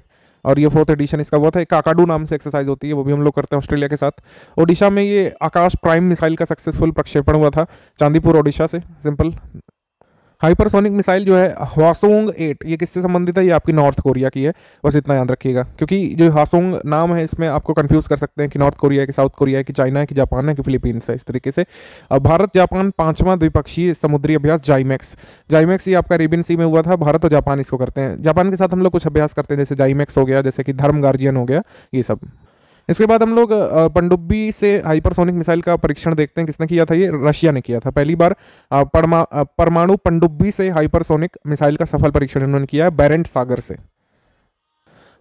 और ये 4th एडिशन इसका हुआ था। एक काकाडू नाम से एक्सरसाइज होती है, वो भी हम लोग करते हैं ऑस्ट्रेलिया के साथ। ओडिशा में ये आकाश प्राइम मिसाइल का सक्सेसफुल प्रक्षेपण हुआ था चांदीपुर ओडिशा से। सिंपल। हाइपरसोनिक मिसाइल जो है हासोंग 8, ये किससे संबंधित है? ये आपकी नॉर्थ कोरिया की है, बस इतना याद रखिएगा, क्योंकि जो हासोंग नाम है इसमें आपको कंफ्यूज कर सकते हैं कि नॉर्थ कोरिया है कि साउथ कोरिया है कि चाइना है कि जापान है कि फिलीपींस है, इस तरीके से। अब भारत जापान 5वां द्विपक्षीय समुद्री अभ्यास जाइमेक्स ये आपका अरेबियन सी में हुआ था। भारत और जापान इसको करते हैं। जापान के साथ हम लोग कुछ अभ्यास करते हैं, जैसे जाइमेक्स हो गया, जैसे कि धर्म गार्जियन हो गया, ये सब। इसके बाद हम लोग पनडुब्बी से हाइपरसोनिक मिसाइल का परीक्षण देखते हैं। किसने किया था? ये रशिया ने किया था। पहली बार परमाणु पनडुब्बी से हाइपरसोनिक मिसाइल का सफल परीक्षण उन्होंने किया है बैरेंट सागर से।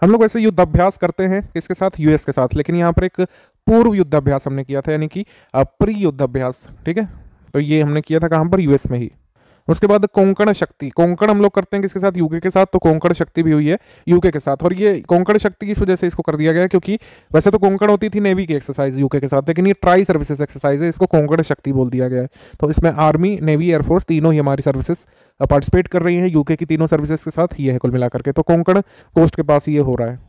हम लोग वैसे युद्धाभ्यास करते हैं किसके साथ? यूएस के साथ, लेकिन यहाँ पर एक पूर्व युद्धाभ्यास हमने किया था, यानी कि प्री युद्धाभ्यास, ठीक है। तो ये हमने किया था कहाँ पर? यूएस में ही। उसके बाद कोंकण शक्ति, कोंकण हम लोग करते हैं किसके साथ? यूके के साथ। तो कोंकण शक्ति भी हुई है यूके के साथ, और ये कोंकण शक्ति की इस वजह से इसको कर दिया गया क्योंकि वैसे तो कोंकण होती थी नेवी की एक्सरसाइज यूके के साथ, लेकिन ये ट्राई सर्विसेज एक्सरसाइज है, इसको कोंकण शक्ति बोल दिया गया है। तो इसमें आर्मी, नेवी, एयरफोर्स तीनों ही हमारी सर्विसेज पार्टिसिपेट कर रही हैं यूके की तीनों सर्विसेज के साथ। ये है कुल मिलाकर के। तो कोंकण कोस्ट के पास ये हो रहा है।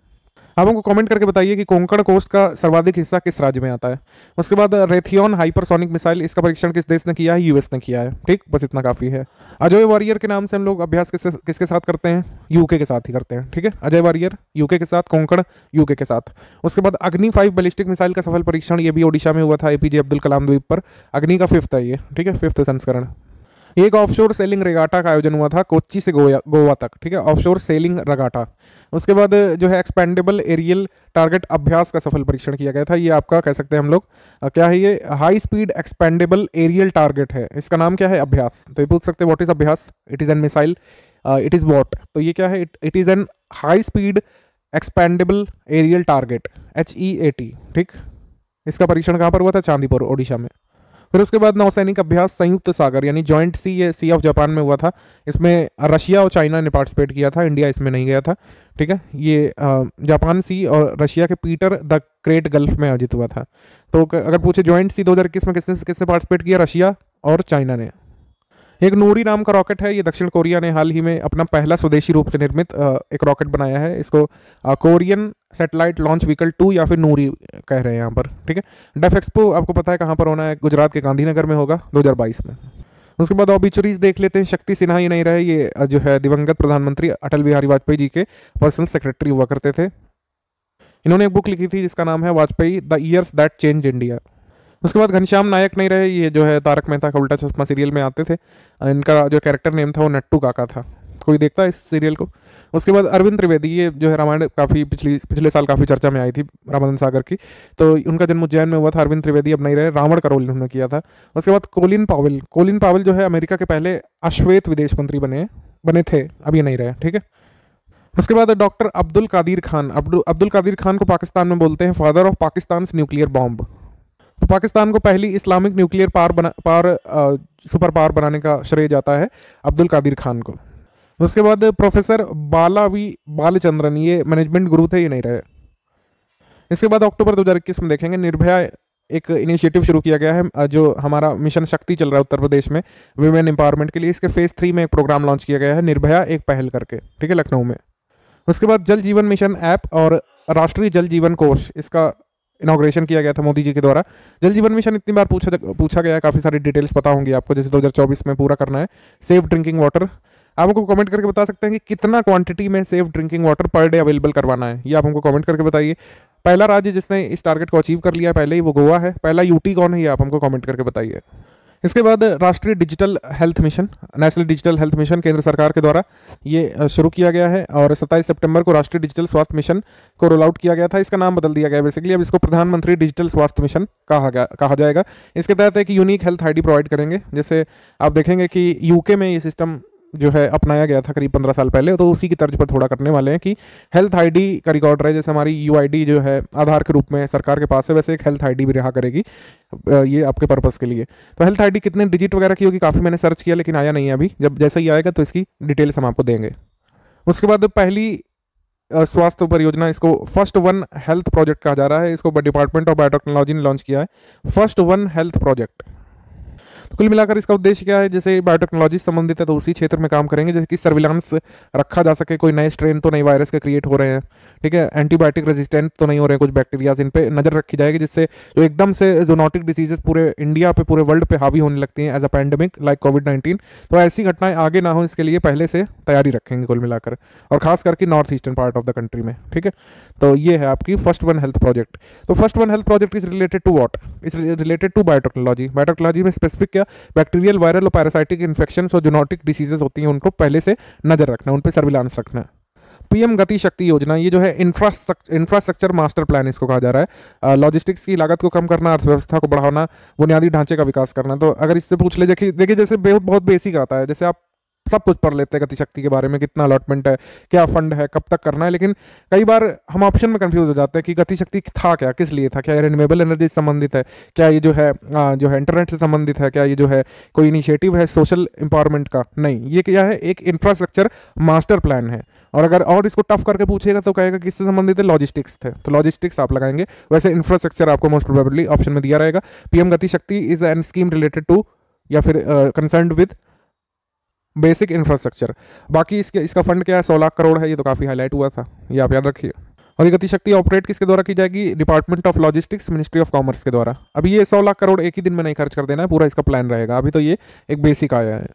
आप हमको कमेंट करके बताइए कि कोंकण कोस्ट का सर्वाधिक हिस्सा किस राज्य में आता है। उसके बाद रेथियन हाइपरसोनिक मिसाइल, इसका परीक्षण किस देश ने किया है? यूएस ने किया है। ठीक, बस इतना काफी है। अजय वॉरियर के नाम से हम लोग अभ्यास किसके साथ करते हैं? यूके के साथ ही करते हैं, ठीक है। अजय वॉरियर यूके के साथ, कोंकण यूके के साथ। उसके बाद अग्नि 5 बैलिस्टिक मिसाइल का सफल परीक्षण, ये भी ओडिशा में हुआ था, एपीजे अब्दुल कलाम द्वीप पर। अग्नि का 5th है ये, ठीक है, 5th संस्करण। एक ऑफशोर सेलिंग रेगाटा का आयोजन हुआ था कोच्चि से गोवा तक, ठीक है, ऑफशोर सेलिंग रेगाटा। उसके बाद जो है एक्सपेंडेबल एरियल टारगेट अभ्यास का सफल परीक्षण किया गया था। ये आपका कह सकते हैं हम लोग क्या है? ये high speed expendable aerial target है। इसका नाम क्या है? अभ्यास। तो ये पूछ सकते हैं what is Abhyas? It is an missile, it is what? तो ये क्या है? It is an high speed expendable aerial target, HEAT, ठीक। इसका परीक्षण कहाँ पर हुआ था? चांदीपुर ओडिशा में। फिर उसके बाद नौसैनिक अभ्यास संयुक्त सागर यानी जॉइंट सी, ये सी ऑफ जापान में हुआ था। इसमें रशिया और चाइना ने पार्टिसिपेट किया था, इंडिया इसमें नहीं गया था, ठीक है। ये जापान सी और रशिया के पीटर द ग्रेट गल्फ में आयोजित हुआ था। तो अगर पूछे जॉइंट सी 2021 में किसने पार्टिसिपेट किया? रशिया और चाइना ने। एक नूरी नाम का रॉकेट है, ये दक्षिण कोरिया ने हाल ही में अपना पहला स्वदेशी रूप से निर्मित एक रॉकेट बनाया है। इसको कोरियन सैटेलाइट लॉन्च व्हीकल 2 या फिर नूरी कह रहे हैं यहाँ पर, ठीक है। डेफ एक्सपो आपको पता है कहाँ पर होना है? गुजरात के गांधीनगर में होगा 2022 में। उसके बाद ऑबिचुरीज देख लेते हैं। शक्ति सिन्हा ही नहीं रहे, ये जो है दिवंगत प्रधानमंत्री अटल बिहारी वाजपेयी जी के पर्सनल सेक्रेटरी हुआ करते थे। इन्होंने एक बुक लिखी थी जिसका नाम है Vajpayee the years that change India. उसके बाद घनश्याम नायक नहीं रहे, ये जो है तारक मेहता का उल्टा चश्मा सीरियल में आते थे। इनका जो कैरेक्टर नेम था वो नट्टू काका था। कोई देखता है इस सीरियल को? उसके बाद अरविंद त्रिवेदी, ये जो है रामायण काफ़ी पिछले साल काफ़ी चर्चा में आई थी रामानंद सागर की, तो उनका जन्म उज्जैन में हुआ था। अरविंद त्रिवेदी अब नहीं रहे, रावण का रोल इन्होंने किया था। उसके बाद कोलिन पावेल जो है अमेरिका के पहले अश्वेत विदेश मंत्री बने थे, अब ये नहीं रहे, ठीक है। उसके बाद डॉक्टर अब्दुल कादिर खान को पाकिस्तान में बोलते हैं father of Pakistan nuclear bomb. तो पाकिस्तान को पहली इस्लामिक न्यूक्लियर सुपर पावर बनाने का श्रेय जाता है अब्दुल कादिर खान को। उसके बाद प्रोफेसर बालचंद्रन, ये मैनेजमेंट गुरु थे, ये नहीं रहे। इसके बाद अक्टूबर 2021 में देखेंगे निर्भया एक इनिशिएटिव शुरू किया गया है, जो हमारा मिशन शक्ति चल रहा है उत्तर प्रदेश में विमेन एम्पावरमेंट के लिए। इसके फेज 3 में एक प्रोग्राम लॉन्च किया गया है, निर्भया एक पहल करके, ठीक है, लखनऊ में। उसके बाद जल जीवन मिशन ऐप और राष्ट्रीय जल जीवन कोष, इसका इनॉग्रेशन किया गया था मोदी जी के द्वारा। जल जीवन मिशन इतनी बार पूछा गया है, काफ़ी सारी डिटेल्स पता होंगी आपको, जैसे 2024 में पूरा करना है। सेफ ड्रिंकिंग वाटर, आप हमको कमेंट करके बता सकते हैं कि कितना क्वांटिटी में safe drinking water per day available करवाना है, ये आप हमको कमेंट करके बताइए। पहला राज्य जिसने इस टारगेट को अचीव कर लिया है पहले ही, वो गोवा है। पहला यूटी कौन है, ये आप हमको कमेंट करके बताइए। इसके बाद राष्ट्रीय digital health mission, national digital health mission केंद्र सरकार के द्वारा ये शुरू किया गया है और 27 सितंबर को राष्ट्रीय डिजिटल स्वास्थ्य मिशन को रोल आउट किया गया था। इसका नाम बदल दिया गया बेसिकली, अब इसको प्रधानमंत्री डिजिटल स्वास्थ्य मिशन कहा जाएगा। इसके तहत एक यूनिक हेल्थ आईडी प्रोवाइड करेंगे। जैसे आप देखेंगे कि यूके में ये सिस्टम जो है अपनाया गया था करीब 15 साल पहले, तो उसी की तर्ज पर थोड़ा करने वाले हैं कि हेल्थ आईडी का रिकॉर्ड रहे। जैसे हमारी यूआईडी जो है आधार के रूप में सरकार के पास है, वैसे एक हेल्थ आईडी भी रहा करेगी ये आपके पर्पस के लिए। तो हेल्थ आईडी कितने डिजिट वगैरह की होगी, काफ़ी मैंने सर्च किया लेकिन आया नहीं है अभी, जब जैसे ही आएगा तो इसकी डिटेल्स हम आपको देंगे। उसके बाद पहली स्वास्थ्य परियोजना, इसको फर्स्ट वन हेल्थ प्रोजेक्ट कहा जा रहा है। इसको डिपार्टमेंट ऑफ बायोटेक्नोलॉजी ने लॉन्च किया है, फर्स्ट वन हेल्थ प्रोजेक्ट। तो कुल मिलाकर इसका उद्देश्य क्या है, जैसे बायोटेक्नोलॉजी से संबंधित है तो उसी क्षेत्र में काम करेंगे, जैसे कि सर्विलांस रखा जा सके, कोई नए स्ट्रेन तो नए वायरस के क्रिएट हो रहे हैं, ठीक है, एंटीबायोटिक रेजिस्टेंट तो नहीं हो रहे हैं कुछ बैक्टीरियाज, इन पे नजर रखी जाएगी, जिससे जो एकदम से जूनोटिक डिसीजेस पूरे इंडिया पे पूरे वर्ल्ड पे हावी होने लगती हैं एज अ पैंडेमिक लाइक कोविड-19, तो ऐसी घटनाएं आगे ना हो इसके लिए पहले से तैयारी रखेंगे कुल मिलाकर, और खास करके north eastern part of the country में, ठीक है। तो ये है आपकी फर्स्ट वन हेल्थ प्रोजेक्ट। तो first one health project is related to what, is related to biotechnology. Biotechnology में स्पेसिफिक क्या, बैक्टीरियल, वायरल और पैरासाइटिक इन्फेक्शंस और जूनोटिक डिसीजेस होती हैं, उनको पहले से नजर रखना, उन पर सर्विलांस रखना। पीएम गति शक्ति योजना, ये जो है इंफ्रास्ट्रक्चर मास्टर प्लान इसको कहा जा रहा है। लॉजिस्टिक्स की लागत को कम करना, अर्थव्यवस्था को बढ़ाना, बुनियादी ढांचे का विकास करना। तो अगर इससे पूछ ले, देखिए जैसे बहुत बेसिक आता है, जैसे आप सब कुछ पढ़ लेते हैं गति शक्ति के बारे में, कितना अलॉटमेंट है, क्या फंड है, कब तक करना है, लेकिन कई बार हम ऑप्शन में कंफ्यूज हो जाते हैं कि गति शक्ति था क्या, किस लिए था, क्या ये रिन्यूएबल एनर्जी से संबंधित है, क्या ये जो है इंटरनेट से संबंधित है, क्या ये जो है कोई इनिशिएटिव है सोशल एम्पावरमेंट का, नहीं, ये क्या है, एक इंफ्रास्ट्रक्चर मास्टर प्लान है। और अगर और इसको टफ करके पूछेगा तो कहेगा किससे संबंधित है, लॉजिस्टिक्स थे, तो लॉजिस्टिक्स आप लगाएंगे। वैसे इंफ्रास्ट्रक्चर आपको मोस्ट प्रोबेबली ऑप्शन में दिया रहेगा। PM Gati Shakti is an scheme related to या फिर कंसर्न्ड विद बेसिक इंफ्रास्ट्रक्चर। बाकी इसका फंड क्या है, 100 लाख करोड़ है, ये तो काफ़ी हाईलाइट हुआ था, ये आप याद रखिए। और ये गति शक्ति ऑपरेट किसके द्वारा की जाएगी, department of logistics, ministry of commerce के द्वारा। अभी ये 100 लाख करोड़ एक ही दिन में नहीं खर्च कर देना है, पूरा इसका प्लान रहेगा, अभी तो ये एक बेसिक आया है।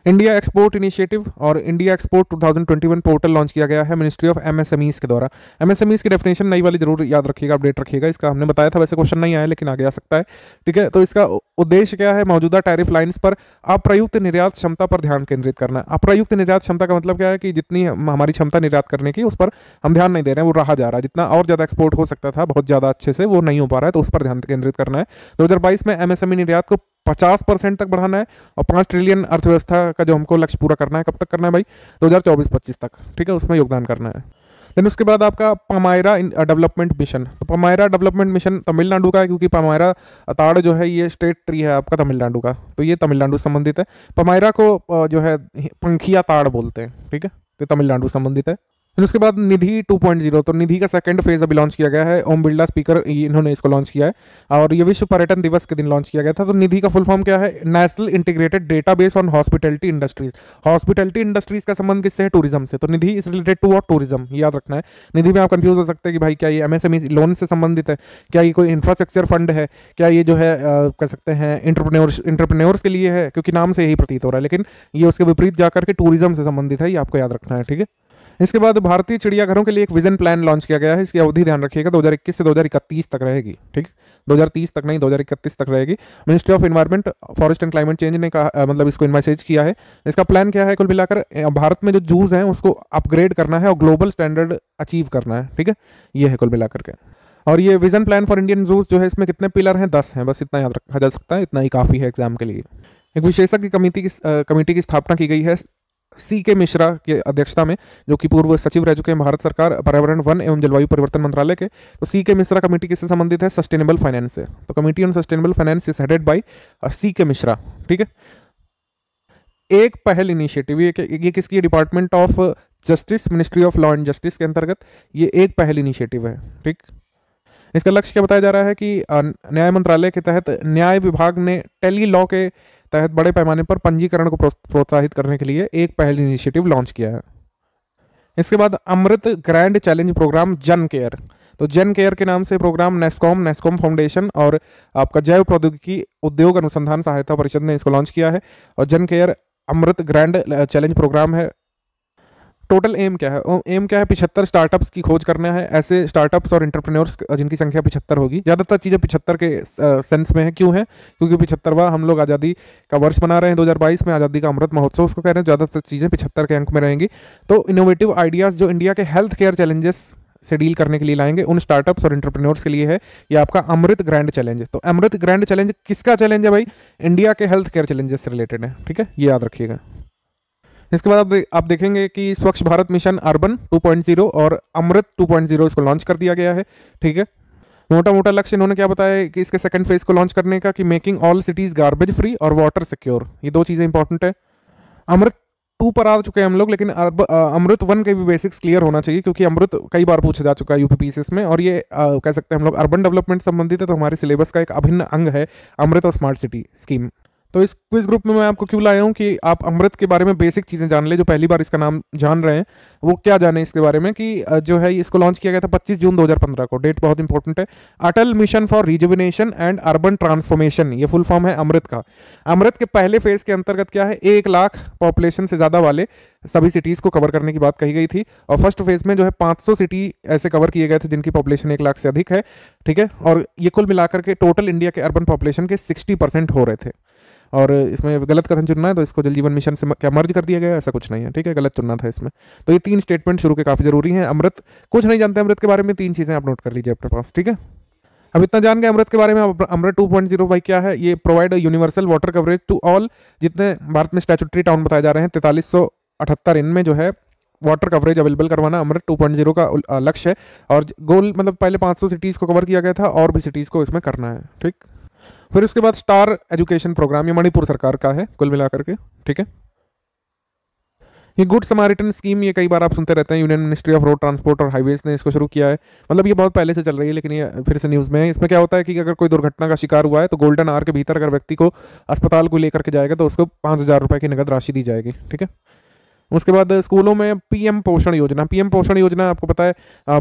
इंडिया एक्सपोर्ट इनिशिएटिव और इंडिया एक्सपोर्ट 2021 पोर्टल लॉन्च किया गया है मिनिस्ट्री ऑफ एमएसएमईज के द्वारा। एमएसएमईज की डेफिनेशन नई वाली जरूर याद रखिएगा, अपडेट रखिएगा, इसका हमने बताया था, वैसे क्वेश्चन नहीं आया लेकिन आगे आ सकता है, ठीक है। तो इसका उद्देश्य क्या है, मौजूदा टैरिफ लाइन्स पर अप्रयुक्त निर्यात क्षमता पर ध्यान केंद्रित करना। अप्रयुक्त निर्यात क्षमता का मतलब क्या है कि जितनी हमारी क्षमता निर्यात करने की उस पर हम ध्यान नहीं दे रहे हैं, वो रहा जा रहा है, जितना और ज़्यादा एक्सपोर्ट हो सकता था बहुत ज़्यादा अच्छे से, वो नहीं हो पा रहा है, तो उस पर ध्यान केंद्रित करना है। 2022 में एमएसएमई निर्यात को 50% तक बढ़ाना है और 5 ट्रिलियन अर्थव्यवस्था का जो हमको लक्ष्य पूरा करना है, कब तक करना है भाई, 2024-25 तक, ठीक है, उसमें योगदान करना है। देन उसके बाद आपका पमायरा डेवलपमेंट मिशन। तो पमायरा डेवलपमेंट मिशन तमिलनाडु का है, क्योंकि पमायरा ताड़ जो है ये स्टेट ट्री है आपका तमिलनाडु का, तो ये तमिलनाडु संबंधित है। पमायरा को जो है पंखिया ताड़ बोलते हैं, ठीक है, तो तमिलनाडु संबंधित है। फिर उसके बाद निधि 2.0, तो निधि का सेकंड फेज अभी लॉन्च किया गया है। ओम बिरला स्पीकर इन्होंने इसको लॉन्च किया है और ये विश्व पर्यटन दिवस के दिन लॉन्च किया गया था। तो निधि का फुल फॉर्म क्या है, national integrated database on hospitality industries. Hospitality industries का संबंध किससे है, टूरिज्म से। तो Nidhi is related to what, tourism, याद रखना है। निधि में आप कंफ्यूज हो सकते हैं कि भाई क्या ये एमएसएमई लोन से संबंधित है, क्या ये कोई इंफ्रास्ट्रक्चर फंड है, क्या ये जो है कह सकते हैं इंटरप्रेन्योर्स के लिए है, क्योंकि नाम से यही प्रतीत हो रहा है, लेकिन ये उसके विपरीत जाकर के टूरिज्म से संबंधित है, ये आपको याद रखना है, ठीक है। इसके बाद भारतीय चिड़ियाघरों के लिए एक विजन प्लान लॉन्च किया गया है। इसकी अवधि ध्यान रखिएगा 2021 से 2031 तक रहेगी, ठीक, 2030 तक नहीं 2031 तक रहेगी। Ministry of environment, forest and climate change ने कहा, मतलब इसको मैसेज किया है। इसका प्लान क्या है, कुल मिलाकर भारत में जो जूस हैं उसको अपग्रेड करना है और ग्लोबल स्टैंडर्ड अचीव करना है, ठीक है, ये है कुल मिलाकर के। और ये vision plan for Indian juice जो है, इसमें कितने पिलर हैं, 10 हैं, बस इतना याद रखा जा सकता है, इतना ही काफ़ी है एग्जाम के लिए। एक विशेषज्ञ कमेटी की स्थापना की गई है CK मिश्रा की अध्यक्षता में, जो कि पूर्व सचिव रह चुके हैं भारत सरकार पर्यावरण, वन एवं जलवायु परिवर्तन मंत्रालय के। तो CK मिश्रा कमेटी किससे संबंधित है, सस्टेनेबल फाइनेंस से। तो committee on sustainable finance is headed by CK Mishra, ठीक है। एक पहल इनिशिएटिव, ये किसकी, department of justice, ministry of law and justice के अंतर्गत ये एक पहल इनिशिएटिव है, ठीक। इसका लक्ष्य क्या बताया जा रहा है कि न्याय मंत्रालय के तहत न्याय विभाग ने टेली लॉ के तहत बड़े पैमाने पर पंजीकरण को प्रोत्साहित करने के लिए एक पहल इनिशिएटिव लॉन्च किया है। इसके बाद अमृत ग्रैंड चैलेंज प्रोग्राम जन केयर। तो जेन केयर के नाम से प्रोग्राम नेस्कॉम फाउंडेशन और आपका जैव प्रौद्योगिकी उद्योग अनुसंधान सहायता परिषद ने इसको लॉन्च किया है। और जेन केयर अमृत ग्रैंड चैलेंज प्रोग्राम है। टोटल एम क्या है? एम क्या है? 75 स्टार्टअप्स की खोज करना है, ऐसे स्टार्टअप्स और एंटरप्रेन्योर्स जिनकी संख्या 75 होगी। ज़्यादातर चीज़ें 75 के सेंस में है। क्यों है? क्योंकि 75वां हम लोग आज़ादी का वर्ष मना रहे हैं 2022 में, आज़ादी का अमृत महोत्सव उसको कह रहे हैं। ज़्यादातर चीज़ें 75 के अंक में रहेंगी। तो इनोवेटिव आइडियाज़ जो इंडिया के हेल्थ केयर चैलेंजेस से डील करने के लिए लाएंगे, उन स्टार्टअप्स और एंटरप्रेन्योर्स के लिए है ये आपका अमृत ग्रैंड चैलेंज। तो अमृत ग्रैंड चैलेंज किसका चैलेंज है भाई? इंडिया के हेल्थ केयर चैलेंजेस से रिलेटेड है। ठीक है, ये याद रखिएगा। इसके बाद आप देखेंगे कि स्वच्छ भारत मिशन अर्बन 2.0 और अमृत 2.0 इसको लॉन्च कर दिया गया है। ठीक है, मोटा मोटा लक्ष्य इन्होंने क्या बताया है कि इसके सेकंड फेज को लॉन्च करने का, कि making all cities garbage free और वाटर सिक्योर। ये दो चीज़ें इंपॉर्टेंट है। अमृत 2 पर आ चुके हैं हम लोग, लेकिन अमृत 1 के भी बेसिक्स क्लियर होना चाहिए, क्योंकि अमृत कई बार पूछा जा चुका है यूपीपीसीएस में, और ये कह सकते हैं हम लोग अर्बन डेवलपमेंट संबंधित है, तो हमारे सिलेबस का एक अभिन्न अंग है अमृत और स्मार्ट सिटी स्कीम। तो इस क्विज ग्रुप में मैं आपको क्यों लाया हूँ कि आप अमृत के बारे में बेसिक चीज़ें जान ले। जो पहली बार इसका नाम जान रहे हैं वो क्या जाने इसके बारे में, कि जो है इसको लॉन्च किया गया था 25 जून 2015 को। डेट बहुत इंपॉर्टेंट है। Atal mission for rejuvenation and urban transformation, ये फुल फॉर्म है अमृत का। अमृत के पहले फेज के अंतर्गत क्या है, 1 लाख पॉपुलेशन से ज़्यादा वाले सभी सिटीज़ को कवर करने की बात कही गई थी। और फर्स्ट फेज में जो है 500 सिटी ऐसे कवर किए गए थे जिनकी पॉपुलेशन 1 लाख से अधिक है। ठीक है, और ये कुल मिलाकर के टोटल इंडिया के अर्बन पॉपुलेशन के 60% हो रहे थे। और इसमें गलत कथन चुनना है तो इसको जल जीवन मिशन से क्या मर्ज कर दिया गया, ऐसा कुछ नहीं है। ठीक है, गलत चुनना था इसमें। तो ये 3 स्टेटमेंट शुरू के काफ़ी जरूरी हैं। अमृत कुछ नहीं जानते अमृत के बारे में, 3 चीज़ें आप नोट कर लीजिए अपने पास। ठीक है, अब इतना जान गए अमृत के बारे में। अमृत 2.0 भाई क्या है? ये provide universal water coverage to all, जितने भारत में स्टैट्यूटरी टाउन बताए जा रहे हैं 4378 इनमें जो है वाटर कवरेज अवेलेबल करवाना अमृत 2.0 का लक्ष्य है। और गोल मतलब पहले 500 सिटीज़ को कवर किया गया था, और भी सिटीज़ को इसमें करना है। ठीक, फिर उसके बाद स्टार एजुकेशन प्रोग्राम, ये मणिपुर सरकार का है कुल मिलाकर के। ठीक है, ये गुड समारिटन स्कीम, ये कई बार आप सुनते रहते हैं, union ministry of road transport और हाईवेज ने इसको शुरू किया है। मतलब ये बहुत पहले से चल रही है, लेकिन ये फिर से न्यूज़ में है। इसमें क्या होता है कि अगर कोई दुर्घटना का शिकार हुआ है तो गोल्डन आवर के भीतर अगर व्यक्ति को अस्पताल को लेकर के जाएगा तो उसको 5000 रुपये की नगद राशि दी जाएगी। ठीक है, उसके बाद स्कूलों में पीएम पोषण योजना, पीएम पोषण योजना आपको पता है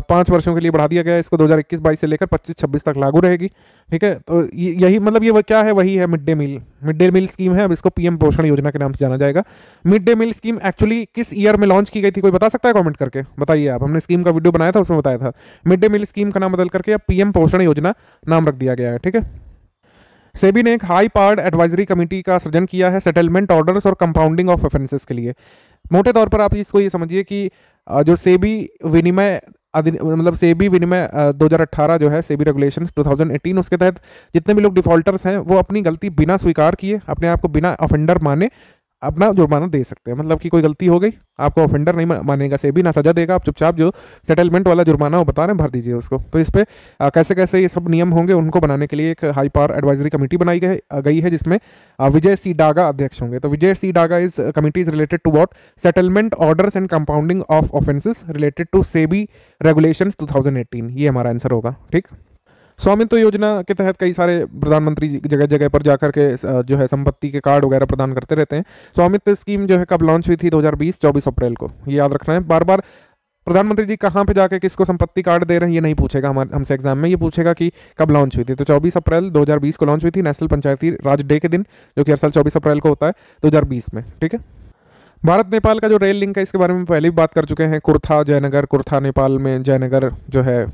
5 वर्षों के लिए बढ़ा दिया गया है। इसको 2021-22 से लेकर 25-26 तक लागू रहेगी। ठीक है, तो यही मतलब ये क्या है, वही है मिड डे मील स्कीम है। अब इसको पीएम पोषण योजना के नाम से जाना जाएगा। Mid day meal scheme actually किस ईयर में लॉन्च की गई थी, कोई बता सकता है? कमेंट करके बताइए आप। हमने स्कीम का वीडियो बनाया था, उसमें बताया था। मिड डे मील स्कीम का नाम बदल करके अब पीएम पोषण योजना नाम रख दिया गया है। ठीक है, सेबी ने एक हाई पावर्ड एडवाइजरी कमेटी का सृजन किया है सेटलमेंट ऑर्डर्स और कंपाउंडिंग ऑफ ऑफेंसेस के लिए। मोटे तौर पर आप इसको ये समझिए कि जो सेबी विनिमय 2018 जो है सेबी रेगुलेशन 2018, उसके तहत जितने भी लोग डिफॉल्टर्स हैं वो अपनी गलती बिना स्वीकार किए, अपने आप को बिना ऑफेंडर माने अपना जुर्माना दे सकते हैं। मतलब कि कोई गलती हो गई, आपको ऑफेंडर नहीं मानेगा सेबी, ना सजा देगा, आप चुपचाप जो सेटलमेंट वाला जुर्माना वो बता रहे हैं भर दीजिए उसको। तो इस पे कैसे कैसे ये सब नियम होंगे उनको बनाने के लिए एक हाई पावर एडवाइजरी कमेटी बनाई गई है, जिसमें विजय सी डागा अध्यक्ष होंगे। तो Vijay C Daga is committee is related to what? Settlement orders and compounding of offences related to SEBI regulations 2018, ये हमारा आंसर होगा। ठीक, स्वामित्व योजना के तहत कई सारे प्रधानमंत्री जगह जगह पर जाकर के जो है संपत्ति के कार्ड वगैरह प्रदान करते रहते हैं। स्वामित्व स्कीम जो है कब लॉन्च हुई थी? 2020 24 अप्रैल को। ये याद रखना है। बार बार प्रधानमंत्री जी कहाँ पे जाके किसको संपत्ति कार्ड दे रहे हैं ये नहीं पूछेगा हमसे एग्जाम में, ये पूछेगा कि कब लॉन्च हुई थी। तो 24 अप्रैल 2020 को लॉन्च हुई थी, नेशनल पंचायती राज डे के दिन, जो कि हर साल 24 अप्रैल को होता है 2020 में। ठीक है, भारत नेपाल का जो रेल लिंक है इसके बारे में पहले भी बात कर चुके हैं। कुर्था जयनगर, कुर्था नेपाल में, जयनगर जो है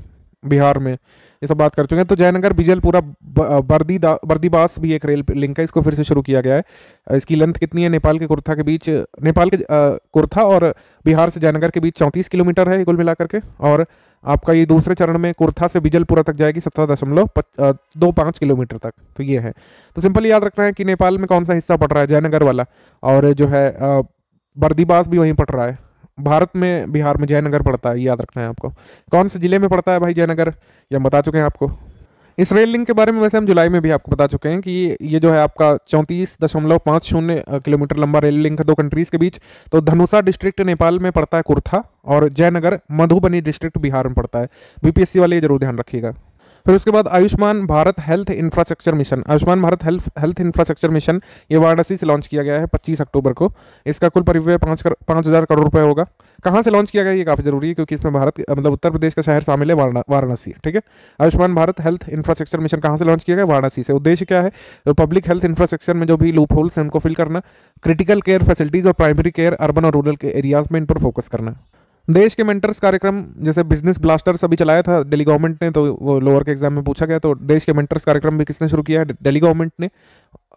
बिहार में, ये सब बात कर चुके हैं। तो जयनगर बिजलपुरा बर्दीबास भी एक रेल लिंक है, इसको फिर से शुरू किया गया है। इसकी लेंथ कितनी है? नेपाल के कुर्था के बीच, नेपाल के कुर्था और बिहार से जयनगर के बीच 34 किलोमीटर है कुल मिलाकर के। और आपका ये दूसरे चरण में कुर्था से बिजलपुरा तक जाएगी 17.25 किलोमीटर तक। तो ये है। तो सिंपल याद रखना है कि नेपाल में कौन सा हिस्सा पड़ रहा है, जयनगर वाला, और जो है बर्दीबास भी वहीं पड़ रहा है। भारत में बिहार में जयनगर पड़ता है, याद रखना है आपको। कौन से जिले में पड़ता है भाई जयनगर, ये हम बता चुके हैं आपको। इस रेल लिंक के बारे में वैसे हम जुलाई में भी आपको बता चुके हैं कि ये जो है आपका 34.50 किलोमीटर लंबा रेल लिंक है 2 कंट्रीज के बीच। तो धनुषा डिस्ट्रिक्ट नेपाल में पड़ता है कुर्था, और जयनगर मधुबनी डिस्ट्रिक्ट बिहार में पड़ता है। बीपीएससी वाले जरूर ध्यान रखिएगा। फिर उसके बाद Ayushman Bharat health infrastructure mission, Ayushman Bharat health infrastructure mission ये वाराणसी से लॉन्च किया गया है 25 अक्टूबर को। इसका कुल परिव्यय 5,000 करोड़ रुपए होगा। कहाँ से लॉन्च किया गया ये काफ़ी जरूरी है, क्योंकि इसमें भारत मतलब उत्तर प्रदेश का शहर शामिल है, वाराणसी। ठीक है, Ayushman Bharat health infrastructure mission कहाँ से लॉन्च किया गया? वाराणसी से। उद्देश्य क्या है? तो पब्लिक हेल्थ इंफ्रास्ट्रक्चर में जो भी लूप होल्स हैं उनको फिल करना, क्रिटिकल केयर फैसिलिटीज और प्राइमरी केयर अर्बन और रूरल के एरियाज में इन पर फोकस करना। देश के मेंटर्स कार्यक्रम जैसे बिजनेस ब्लास्टर्स अभी चलाया था दिल्ली गवर्नमेंट ने, तो वो लोअर के एग्जाम में पूछा गया, तो देश के मेंटर्स कार्यक्रम भी किसने शुरू किया है? दिल्ली गवर्नमेंट ने।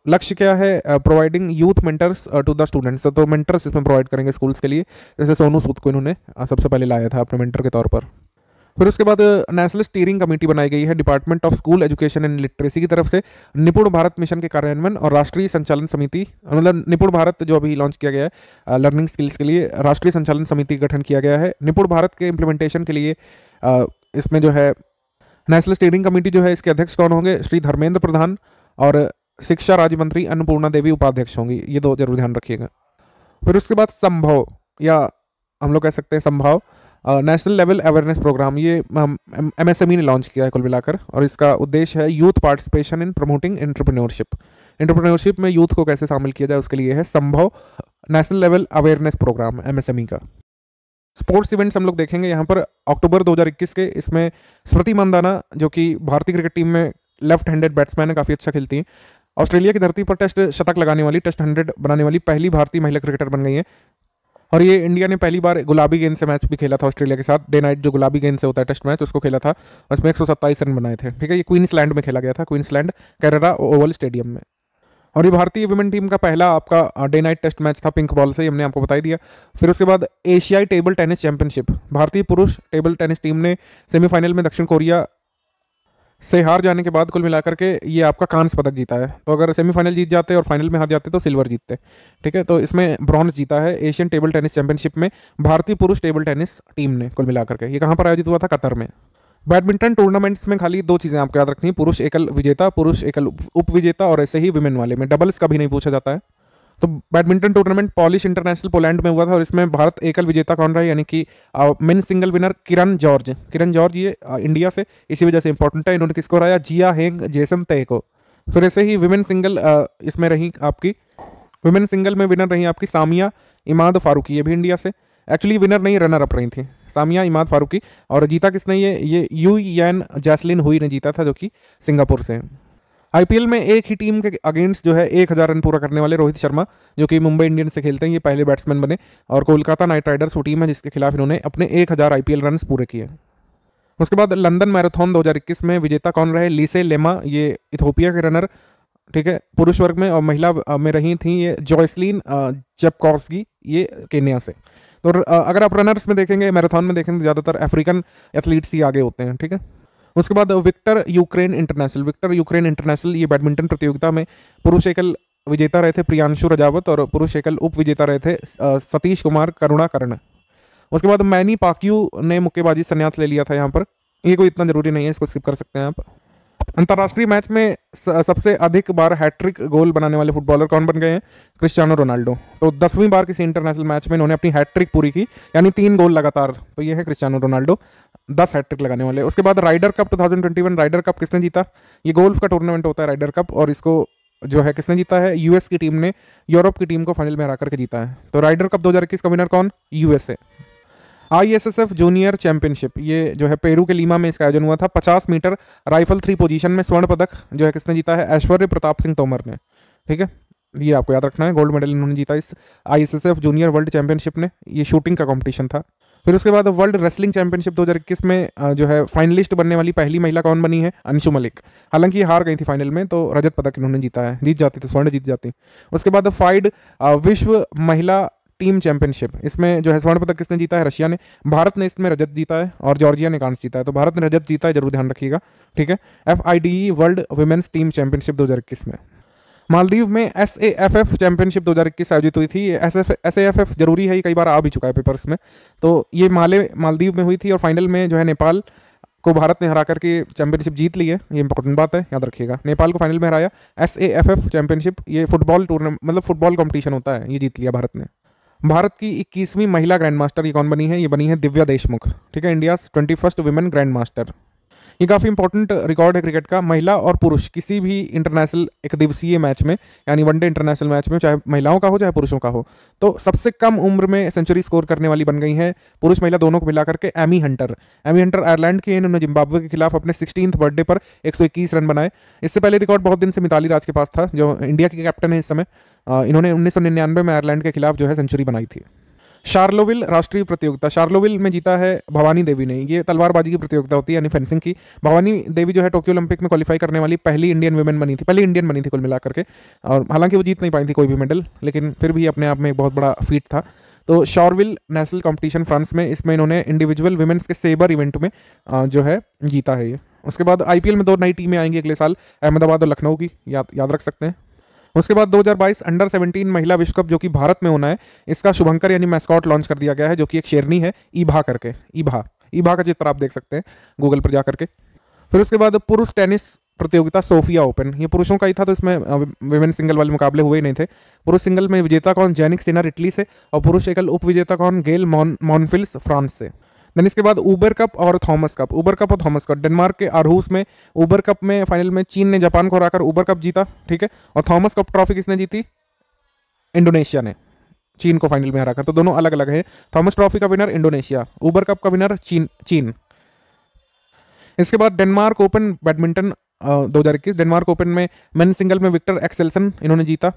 लक्ष्य क्या है? Providing youth mentors to the students, तो मेंटर्स इसमें प्रोवाइड करेंगे स्कूल्स के लिए। जैसे सोनू सूद को इन्होंने सबसे पहले लाया था अपने मेंटर के तौर पर। फिर उसके बाद नेशनल स्टीयरिंग कमेटी बनाई गई है department of school education and literacy की तरफ से निपुण भारत मिशन के कार्यान्वयन और राष्ट्रीय संचालन समिति, मतलब निपुण भारत जो अभी लॉन्च किया गया है लर्निंग स्किल्स के लिए, राष्ट्रीय संचालन समिति का गठन किया गया है। निपुण भारत के इम्प्लीमेंटेशन के लिए इसमें जो है नेशनल स्टीयरिंग कमेटी जो है इसके अध्यक्ष कौन होंगे? श्री धर्मेंद्र प्रधान, और शिक्षा राज्य मंत्री अन्नपूर्णा देवी उपाध्यक्ष होंगी। ये दो जरूर ध्यान रखिएगा। फिर उसके बाद संभव, या हम लोग कह सकते हैं Sambhav, national level awareness programme, ये MSME ने लॉन्च किया है कुल मिलाकर, और इसका उद्देश्य है youth participation in promoting entrepreneurship में यूथ को कैसे शामिल किया जाए उसके लिए है Sambhav national level awareness programme MSME का। स्पोर्ट्स इवेंट्स हम लोग देखेंगे यहाँ पर अक्टूबर 2021 के। इसमें स्मृति मंदाना जो कि भारतीय क्रिकेट टीम में लेफ्ट हैंडेड बैट्समैन है, काफ़ी अच्छा खेलती हैं, ऑस्ट्रेलिया की धरती पर टेस्ट शतक लगाने वाली, टेस्ट 100 बनाने वाली पहली भारतीय महिला क्रिकेटर बन गई है। और ये इंडिया ने पहली बार गुलाबी गेंद से मैच भी खेला था ऑस्ट्रेलिया के साथ। डे नाइट जो गुलाबी गेंद से होता है टेस्ट मैच, उसको खेला था, उसमें 127 रन बनाए थे। ठीक है, ये क्वींसलैंड में खेला गया था, क्वींसलैंड कैरेरा ओवल स्टेडियम में। और ये भारतीय वुमेन टीम का पहला आपका डे नाइट टेस्ट मैच था पिंक बॉल से, हमने आपको बता दिया। फिर उसके बाद एशियाई टेबल टेनिस चैंपियनशिप, भारतीय पुरुष टेबल टेनिस टीम ने सेमीफाइनल में दक्षिण कोरिया से हार जाने के बाद कुल मिलाकर के ये आपका कांस्य पदक जीता है। तो अगर सेमीफाइनल जीत जाते और फाइनल में हार जाते तो सिल्वर जीतते। ठीक है, तो इसमें ब्रॉन्ज जीता है एशियन टेबल टेनिस चैंपियनशिप में भारतीय पुरुष टेबल टेनिस टीम ने कुल मिलाकर के। ये कहाँ पर आयोजित हुआ था? कतर में। बैडमिंटन टूर्नामेंट्स में खाली दो चीज़ें आपको याद रखनी है, पुरुष एकल विजेता, पुरुष एकल उप विजेता, और ऐसे ही विमेन वाले में डबल्स कभी नहीं पूछा जाता है। तो badminton tournament polish international Poland में हुआ था, और इसमें भारत एकल विजेता कौन रहा है? यानी कि मेन सिंगल विनर किरण जॉर्ज ये इंडिया से, इसी वजह से इंपॉर्टेंट है। इन्होंने किसको हराया? जिया हेंग जेसन तय को। फिर ऐसे ही विमेन सिंगल इसमें रही आपकी, विमेन सिंगल में विनर रही आपकी सामिया इमाद फारूकी, ये भी इंडिया से। एक्चुअली विनर नहीं, रनर अप रही थी सामिया इमाद फारूकी। और जीता किसने? ये यू यान जैसलिन हुई ने जीता था, जो कि सिंगापुर से। IPL में एक ही टीम के अगेंस्ट जो है 1000 रन पूरा करने वाले रोहित शर्मा, जो कि मुंबई इंडियंस से खेलते हैं, ये पहले बैट्समैन बने। और कोलकाता नाइट राइडर्स वो टीम है जिसके खिलाफ इन्होंने अपने 1000 IPL रन पूरे किए। उसके बाद लंदन मैराथन 2021 में विजेता कौन रहे? लीसे लेमा, ये इथोपिया के रनर। ठीक है, पुरुष वर्ग में। और महिला में रही थी ये जॉयसलिन जेपकॉस्की, ये केन्या से। तो अगर आप रनर्स में देखेंगे, मैराथन में देखेंगे, ज़्यादातर अफ्रीकन एथलीट्स ही आगे होते हैं। ठीक है, उसके बाद विक्टर यूक्रेन इंटरनेशनल ये बैडमिंटन प्रतियोगिता में पुरुष एकल विजेता रहे थे प्रियांशु रजावत, और पुरुष एकल उप विजेता रहे थे सतीश कुमार करुणाकरण। उसके बाद मैनी पाक्यू ने मुक्केबाजी संन्यास ले लिया था यहाँ पर, ये कोई इतना जरूरी नहीं है, इसको स्किप कर सकते हैं आप। अंतर्राष्ट्रीय मैच में सबसे अधिक बार हैट्रिक गोल बनाने वाले फुटबॉलर कौन बन गए हैं? Cristiano Ronaldo. तो 10वीं बार किसी इंटरनेशनल मैच में इन्होंने अपनी हैट्रिक पूरी की, यानी 3 गोल लगातार। तो ये है क्रिस्टियानो रोनाल्डो, 10 हैट्रिक लगाने वाले। उसके बाद राइडर कप 2021, राइडर कप किसने जीता? ये गोल्फ का टूर्नामेंट होता है राइडर कप, और इसको जो है किसने जीता है? US की टीम ने यूरोप की टीम को फाइनल में हरा करके जीता है। तो राइडर कप 2021 का विनर कौन? USA। ISSF जूनियर चैंपियनशिप, ये जो है पेरू के लीमा में इसका आयोजन हुआ था। 50 मीटर राइफल 3 पोजीशन में स्वर्ण पदक जो है किसने जीता है? ऐश्वर्य प्रताप सिंह तोमर ने। ठीक है, ये आपको याद रखना है, गोल्ड मेडल इन्होंने जीता इस ISSF जूनियर वर्ल्ड चैंपियनशिप ने। ये शूटिंग का कॉम्पिटिशन था। फिर उसके बाद वर्ल्ड रेसलिंग चैंपियनशिप 2021 में जो है फाइनलिस्ट बनने वाली पहली महिला कौन बनी है? अंशु मलिक। हालांकि ये हार गई थी फाइनल में, तो रजत पदक इन्होंने जीता है, जीत जाती तो स्वर्ण जीत जाती। उसके बाद फाइड विश्व महिला टीम चैंपियनशिप, इसमें जो है स्वर्ण पदक किसने जीता है? रशिया ने। भारत ने इसमें रजत जीता है और जॉर्जिया ने कांस्य जीता है। तो भारत ने रजत जीता है, जरूर ध्यान रखिएगा। ठीक है, FIDE world women's team championship 2021 में। मालदीव में SAFF चैंपियनशिप 2021 आयोजित हुई थी। SAFF जरूरी है, ये कई बार आ भी चुका है पेपर्स में। तो ये मालदीव में हुई थी, और फाइनल में जो है नेपाल को भारत ने हरा करके चैंपियनशिप जीत ली है। ये इंपॉर्टेंट बात है, याद रखिएगा। नेपाल को फाइनल में हराया। SAFF चैंपियनशिप, ये फुटबॉल टूर्नामेंट, मतलब फुटबॉल कॉम्पिटिशन होता है, ये जीत लिया भारत ने। भारत की 21वीं महिला ग्रैंड मास्टर ये कौन बनी है? ये बनी है दिव्या देशमुख। ठीक है, India 21st women grand master. ये काफ़ी इंपॉर्टेंट रिकॉर्ड है क्रिकेट का। महिला और पुरुष किसी भी इंटरनेशनल एक दिवसीय मैच में, यानी वनडे इंटरनेशनल मैच में, चाहे महिलाओं का हो चाहे पुरुषों का हो, तो सबसे कम उम्र में सेंचुरी स्कोर करने वाली बन गई है पुरुष महिला दोनों को मिलाकर के Amy Hunter. Amy Hunter Ireland की, इन्होंने जिम्बाब्वे के खिलाफ अपने 16th बर्थडे पर 121 रन बनाए। इससे पहले रिकॉर्ड बहुत दिन से मिताली राज के पास था, जो इंडिया की कैप्टन है इस समय। इन्होंने 1999 में आयरलैंड के खिलाफ जो है सेंचुरी बनाई थी। शार्लोविल राष्ट्रीय प्रतियोगिता, शार्लोविल में जीता है भवानी देवी ने। ये तलवारबाजी की प्रतियोगिता होती है, यानी फेंसिंग की। भवानी देवी जो है टोक्यो ओलंपिक में क्वालिफाई करने वाली पहली इंडियन वुमेन बनी थी, पहली इंडियन बनी थी कुल मिलाकर के। और हालांकि वो जीत नहीं पाई थी कोई भी मेडल, लेकिन फिर भी अपने आप में एक बहुत बड़ा फीट था। तो शॉर्विल नेशनल कंपटीशन फ्रांस में, इसमें इन्होंने इंडिविजुअल वुमेन्स के सेबर इवेंट में जो है जीता है ये। उसके बाद आईपीएल में 2 नई टीमें आएंगी अगले साल, अहमदाबाद और लखनऊ की, याद रख सकते हैं। उसके बाद 2022 अंडर 17 महिला विश्व कप जो कि भारत में होना है, इसका शुभंकर यानी मैस्कॉट लॉन्च कर दिया गया है, जो कि एक शेरनी है, ईभा करके। ईभा का चित्र आप देख सकते हैं गूगल पर जा करके। फिर उसके बाद पुरुष टेनिस प्रतियोगिता सोफिया ओपन, ये पुरुषों का ही था, तो इसमें विमेन सिंगल वाले मुकाबले हुए ही नहीं थे। पुरुष सिंगल में विजेता कौन? जैनिक सिनर इटली से, और पुरुष एकल उप विजेता कौन? गेल मॉनफिल्स फ्रांस से। देन इसके बाद उबर कप और थॉमस कप, उबर कप और थॉमस कप। डेनमार्क के आरहूस में उबर कप में फाइनल में चीन ने जापान को हराकर उबर कप जीता, ठीक है। और थॉमस कप ट्रॉफी किसने जीती? इंडोनेशिया ने, चीन को फाइनल में हराकर। तो दोनों अलग अलग है। थॉमस ट्रॉफी का विनर इंडोनेशिया, उबर कप का विनर चीन। इसके बाद Denmark open badminton 2021, Denmark open में मेन सिंगल में विक्टर एक्सेल्सन इन्होंने जीता,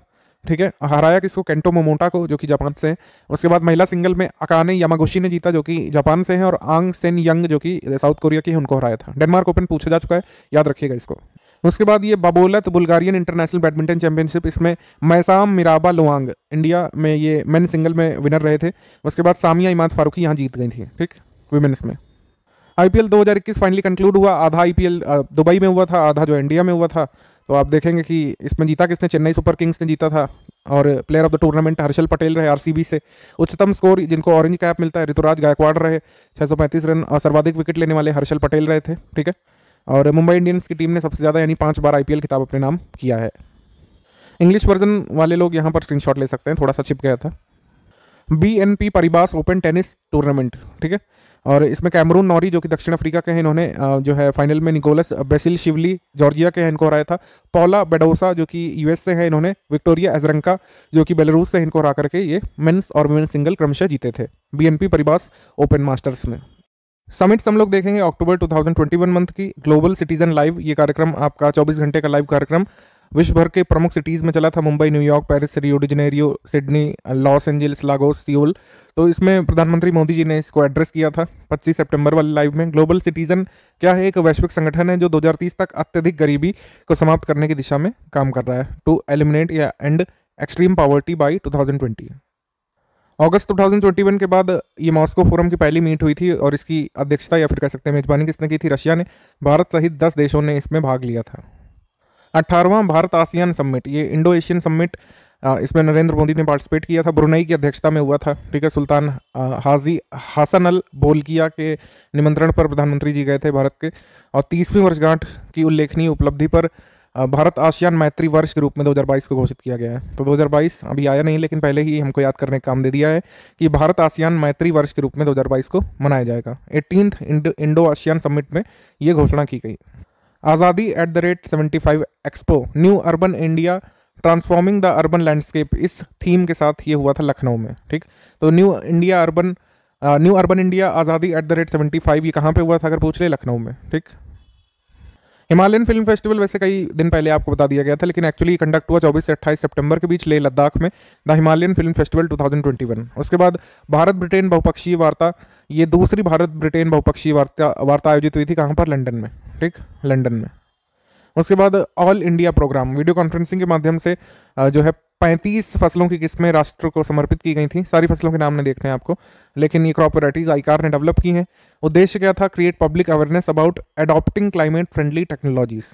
ठीक है। हराया किसको? केंटो मोमोटा को, जो कि जापान से है। उसके बाद महिला सिंगल में अकाने यामागुची ने जीता, जो कि जापान से है, और आंग सेन यंग जो कि साउथ कोरिया की है, उनको हराया था। डेनमार्क ओपन पूछा जा चुका है, याद रखिएगा इसको। उसके बाद ये बाबोलत बुल्गारियन इंटरनेशनल बैडमिंटन चैंपियनशिप, इसमें मैसाम मिराबा लोआंग इंडिया में ये मेन सिंगल में विनर रहे थे। उसके बाद सामिया इमाद फारूकी यहाँ जीत गई थी, ठीक, विमेन्स में। आईपीएल 2021 फाइनली कंक्लूड हुआ। आधा आईपीएल दुबई में हुआ था, आधा जो इंडिया में हुआ था। तो आप देखेंगे कि इसमें जीता किसने? चेन्नई सुपर किंग्स ने जीता था, और player of the tournament Harshal Patel रहे आरसीबी से। उच्चतम स्कोर जिनको ऑरेंज कैप मिलता है, ऋतुराज गायकवाड़ रहे 635 रन, और सर्वाधिक विकेट लेने वाले हर्षल पटेल रहे थे, ठीक है। और मुंबई इंडियंस की टीम ने सबसे ज़्यादा यानी 5 बार आईपीएल खिताब अपने नाम किया है। इंग्लिश वर्जन वाले लोग यहाँ पर स्क्रीनशॉट ले सकते हैं, थोड़ा सा छिप गया था। BNP Paribas open tennis tournament, ठीक है। और इसमें कैमरून नॉरी जो कि दक्षिण अफ्रीका के हैं, इन्होंने जो है फाइनल में निकोलस बेसिल शिवली जॉर्जिया के हैं, इनको हराया था। पौला बेडोसा जो कि यूएस से है, इन्होंने विक्टोरिया एजरंका जो कि बेलारूस से, इनको हरा करके ये मेंस और वुमेन्स सिंगल क्रमशः जीते थे BNP परिबास ओपन मास्टर्स में। समिट्स हम लोग देखेंगे अक्टूबर 2021 मंथ की। ग्लोबल सिटीजन लाइव, ये कार्यक्रम आपका 24 घंटे का लाइव कार्यक्रम विश्व भर के प्रमुख सिटीज़ में चला था, Mumbai, New York, Paris, Rio de Janeiro, Sydney, Los Angeles, Lagos, Seoul. तो इसमें प्रधानमंत्री मोदी जी ने इसको एड्रेस किया था 25 सितंबर वाले लाइव में। ग्लोबल सिटीजन क्या है? एक वैश्विक संगठन है जो 2030 तक अत्यधिक गरीबी को समाप्त करने की दिशा में काम कर रहा है, टू एलिमिनेट या एंड एक्सट्रीम पॉवर्टी बाई 2020। अगस्त 2021 के बाद ये मॉस्को फोरम की पहली मीट हुई थी, और इसकी अध्यक्षता या फिर कह सकते हैं मेजबानी किसने की थी? रशिया ने। भारत सहित 10 देशों ने इसमें भाग लिया था। 18वां भारत आसियान समिट, ये इंडो एशियन समिट, इसमें नरेंद्र मोदी ने पार्टिसिपेट किया था, ब्रुनई की अध्यक्षता में हुआ था, ठीक है। सुल्तान हाजी हसन अल बोलकिया के निमंत्रण पर प्रधानमंत्री जी गए थे भारत के। और 30वीं वर्षगांठ की उल्लेखनीय उपलब्धि पर भारत आसियान मैत्री वर्ष के रूप में 2022 को घोषित किया गया है। तो 2022 अभी आया नहीं, लेकिन पहले ही हमको याद करने का काम दे दिया है कि भारत आसियान मैत्री वर्ष के रूप में 2022 को मनाया जाएगा। 18th इंडो आसियान समिट में ये घोषणा की गई। आज़ादी @75 expo, new urban India transforming the urban landscape, इस थीम के साथ ये हुआ था लखनऊ में, ठीक। तो न्यू अर्बन इंडिया आज़ादी @75 ये कहाँ पे हुआ था अगर पूछ ले? लखनऊ में, ठीक। हिमालयन फिल्म फेस्टिवल वैसे कई दिन पहले आपको बता दिया गया था, लेकिन एक्चुअली कंडक्ट हुआ 24 से 28 सितंबर के बीच लेह लद्दाख में, द हिमालयन फिल्म फेस्टिवल 2021। उसके बाद भारत ब्रिटेन बहुपक्षीय वार्ता, ये दूसरी भारत ब्रिटेन बहुपक्षीय वार्ता आयोजित हुई थी, कहाँ पर? लंदन में, ठीक, लंदन में। उसके बाद all India programme, video conferencing के माध्यम से जो है 35 फसलों की किस्में राष्ट्र को समर्पित की गई थी। सारी फसलों के नाम नहीं देखने हैं आपको, लेकिन ये क्रॉप वैराइटीज आईकार ने डेवलप की हैं। उद्देश्य क्या था? Create public awareness about adopting climate friendly technologies.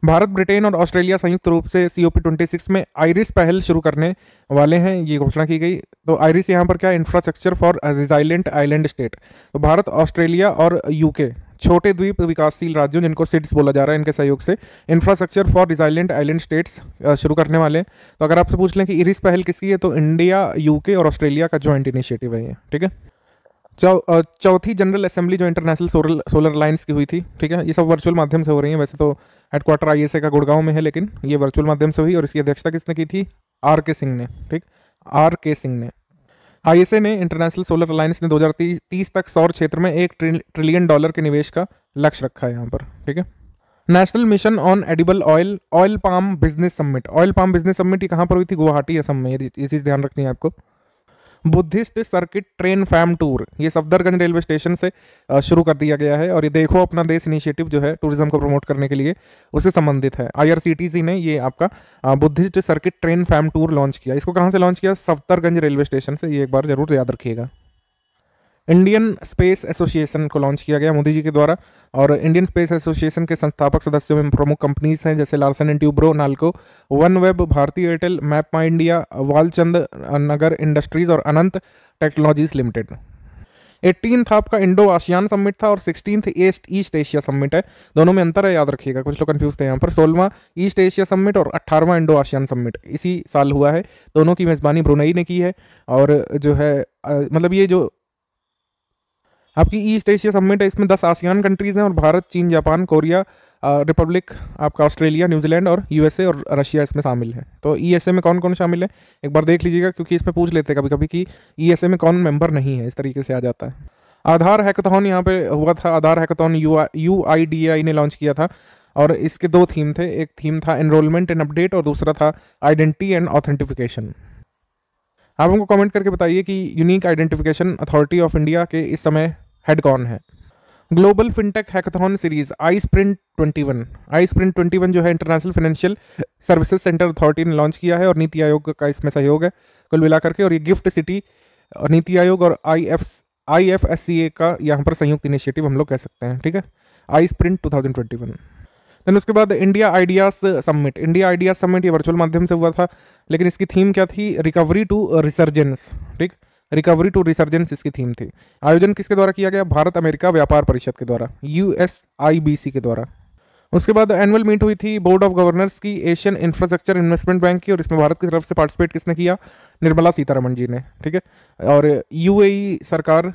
Bharat, Britain और ऑस्ट्रेलिया संयुक्त रूप से COP26 में आइरिस पहल शुरू करने वाले हैं, ये घोषणा की गई। तो आइरिस यहाँ पर क्या? Infrastructure for resilient island state. तो भारत, ऑस्ट्रेलिया और UK छोटे द्वीप विकासशील राज्यों, जिनको सिड्स बोला जा रहा है, इनके सहयोग से infrastructure for resilient island states शुरू करने वाले हैं। तो अगर आपसे पूछ लें कि इरिस पहल किसकी है, तो इंडिया, UK और ऑस्ट्रेलिया का ज्वाइंट इनिशिएटिव है ये, ठीक है। चौथी जनरल असेंबली जो इंटरनेशनल सोलर अलायंस की हुई थी, ठीक है, ये सब वर्चुअल माध्यम से हो रही है। वैसे तो हेडक्वार्टर आईएसए का गुड़गांव में है, लेकिन ये वर्चुअल माध्यम से हुई और इसकी अध्यक्षता किसने की थी? आर के सिंह ने, ठीक, आर के सिंह ने। आईएसए ने, इंटरनेशनल सोलर अलायंस ने 2030 तक सौर क्षेत्र में $1 ट्रिलियन के निवेश का लक्ष्य रखा है यहाँ पर, ठीक है। National mission on edible oil palm business summit, oil palm business summit ये कहाँ पर हुई थी? गुवाहाटी, असम में। ये चीज़ ध्यान रखनी है आपको। Buddhist circuit train fam tour, ये सफदरगंज रेलवे स्टेशन से शुरू कर दिया गया है और ये देखो अपना देश इनिशिएटिव जो है टूरिज्म को प्रमोट करने के लिए उससे संबंधित है। आईआरसीटीसी ने ये आपका Buddhist circuit train fam tour launch किया। इसको कहाँ से लॉन्च किया? सफदरगंज रेलवे स्टेशन से। ये एक बार जरूर याद रखिएगा। इंडियन स्पेस एसोसिएशन को लॉन्च किया गया मोदी जी के द्वारा और इंडियन स्पेस एसोसिएशन के संस्थापक सदस्यों में प्रमुख कंपनीज हैं जैसे Larsen and Toubro, Nalco, OneWeb, Bharti Airtel, MapmyIndia, Walchandnagar industries और अनंत टेक्नोलॉजीज लिमिटेड। 18th आपका इंडो आशियान समिट था और 16th ईस्ट एशिया समिट है। दोनों में अंतर है, याद रखिएगा, कुछ लोग कंफ्यूज थे यहाँ पर। 16वां ईस्ट एशिया समिट और 18वां इंडो आशियान समिट इसी साल हुआ है। दोनों की मेज़बानी ब्रुनई ने की है और जो है मतलब ये जो आपकी ईस्ट एशिया समिट है इसमें 10 आसियान कंट्रीज हैं और भारत, चीन, जापान, कोरिया रिपब्लिक, आपका ऑस्ट्रेलिया, न्यूजीलैंड और यूएसए और रशिया इसमें शामिल है। तो ईएसए में कौन कौन शामिल है एक बार देख लीजिएगा, क्योंकि इसमें पूछ लेते हैं कभी कभी कि ईएसए में कौन मेंबर नहीं है, इस तरीके से आ जाता है। आधार हैकाथॉन यहाँ पे हुआ था। आधार हैकाथॉन UIDAI ने लॉन्च किया था और इसके 2 थीम थे। एक थीम था एनरोलमेंट एंड अपडेट और दूसरा था आइडेंटिटी एंड ऑथेंटिफिकेशन। आप हमको कमेंट करके बताइए कि unique identification authority of India के इस समय हेड कौन है। Global fintech hackathon series iSprint 21 जो है international financial services centre authority ने लॉन्च किया है और नीति आयोग का इसमें सहयोग है कुल मिलाकर के। और ये गिफ्ट सिटी, नीति आयोग और IFSCA का यहाँ पर संयुक्त इनिशिएटिव हम लोग कह सकते हैं, ठीक है, iSprint 2021। देन उसके बाद इंडिया आइडियाज समिट ये वर्चुअल माध्यम से हुआ था, लेकिन इसकी थीम क्या थी? रिकवरी टू रिसर्जेंस, ठीक, रिकवरी टू रिसर्जेंस इसकी थीम थी। आयोजन किसके द्वारा किया गया? भारत अमेरिका व्यापार परिषद के द्वारा, USIBC के द्वारा। उसके बाद एनुअल मीट हुई थी बोर्ड ऑफ गवर्नर्स की एशियन इंफ्रास्ट्रक्चर इन्वेस्टमेंट बैंक की और इसमें भारत की तरफ से पार्टिसिपेट किसने किया? निर्मला सीतारमण जी ने, ठीक है, और UAE सरकार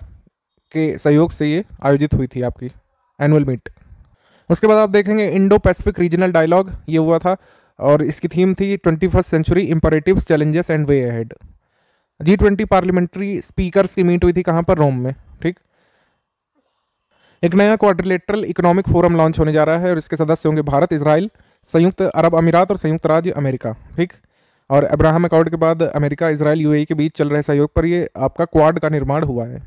के सहयोग से ये आयोजित हुई थी आपकी एनुअल मीट। उसके बाद आप देखेंगे इंडो पैसिफिक रीजनल डायलॉग ये हुआ था और इसकी थीम थी 21st century imperatives, challenges and way ahead. G20 parliamentary speakers की मीट हुई थी कहाँ पर? रोम में, ठीक। एक नया क्वाड्रिलेटरल इकोनॉमिक फोरम लॉन्च होने जा रहा है और इसके सदस्य होंगे भारत, इजराइल, संयुक्त अरब अमीरात और संयुक्त राज्य अमेरिका, ठीक। और अब्राहम अकॉर्ड के बाद अमेरिका, इजराइल, UAE के बीच चल रहे सहयोग पर ये आपका क्वाड का निर्माण हुआ है।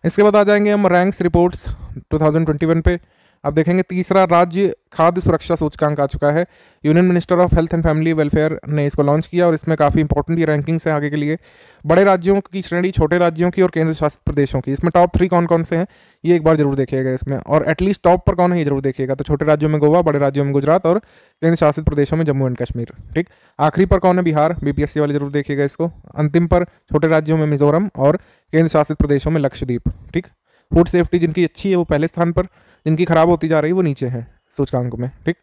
इसके बाद आ जाएंगे हम रैंक्स रिपोर्ट्स 2021 पे। आप देखेंगे तीसरा राज्य खाद्य सुरक्षा सूचकांक आ चुका है। Union minister of health and family welfare ने इसको लॉन्च किया और इसमें काफ़ी इंपॉर्टेंट ये रैंकिंग्स हैं आगे के लिए। बड़े राज्यों की श्रेणी, छोटे राज्यों की और केंद्र शासित प्रदेशों की। इसमें टॉप 3 कौन कौन से हैं ये एक बार जरूर देखिएगा इसमें, और एटलीस्ट टॉप पर कौन है ये जरूर देखिएगा। तो छोटे राज्यों में गोवा, बड़े राज्यों में गुजरात और केंद्र शासित प्रदेशों में जम्मू एंड कश्मीर, ठीक। आखिरी पर कौन है? बिहार, BPSC वाले जरूर देखिएगा इसको। अंतिम पर छोटे राज्यों में मिजोरम और केंद्र शासित प्रदेशों में लक्षद्वीप, ठीक। फूड सेफ्टी जिनकी अच्छी है वो पहले स्थान पर, जिनकी खराब होती जा रही है वो नीचे है सूचकांक में, ठीक।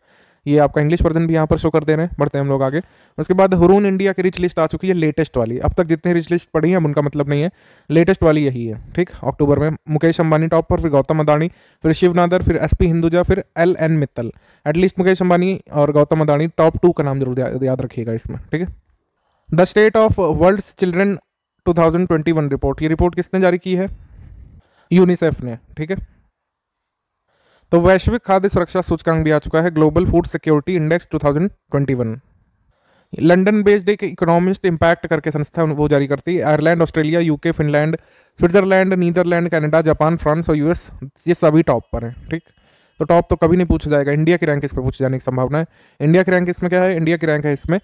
ये आपका इंग्लिश वर्जन भी यहाँ पर शो कर दे रहे हैं। बढ़ते हैं हम लोग आगे। उसके बाद हुरून इंडिया की रिच लिस्ट आ चुकी है, लेटेस्ट वाली। अब तक जितनी रिच लिस्ट पड़ी है उनका मतलब नहीं है, लेटेस्ट वाली यही है, ठीक। अक्टूबर में मुकेश अंबानी टॉप पर, फिर गौतम अदानी, फिर शिव नादर, फिर SP हिंदुजा, फिर LN मित्तल। एटलीस्ट मुकेश अंबानी और गौतम अदानी टॉप 2 का नाम जरूर याद रखिएगा इसमें, ठीक है। The state of world children 2021 report, ये रिपोर्ट किसने जारी की है? यूनिसेफ ने, ठीक है। तो वैश्विक खाद्य सुरक्षा सूचकांक भी आ चुका है, global food security index 2021। London based एक इकोनॉमिस्ट इम्पैक्ट करके संस्था वो जारी करती है। Ireland, Australia, UK, Finland, Switzerland, Netherlands, Canada, Japan, France और US ये सभी टॉप पर हैं, ठीक। तो टॉप तो कभी नहीं पूछा जाएगा। इंडिया की रैंक इस पर पूछे जाने की संभावना है। इंडिया की रैंक इसमें क्या है? इंडिया की रैंक है इसमें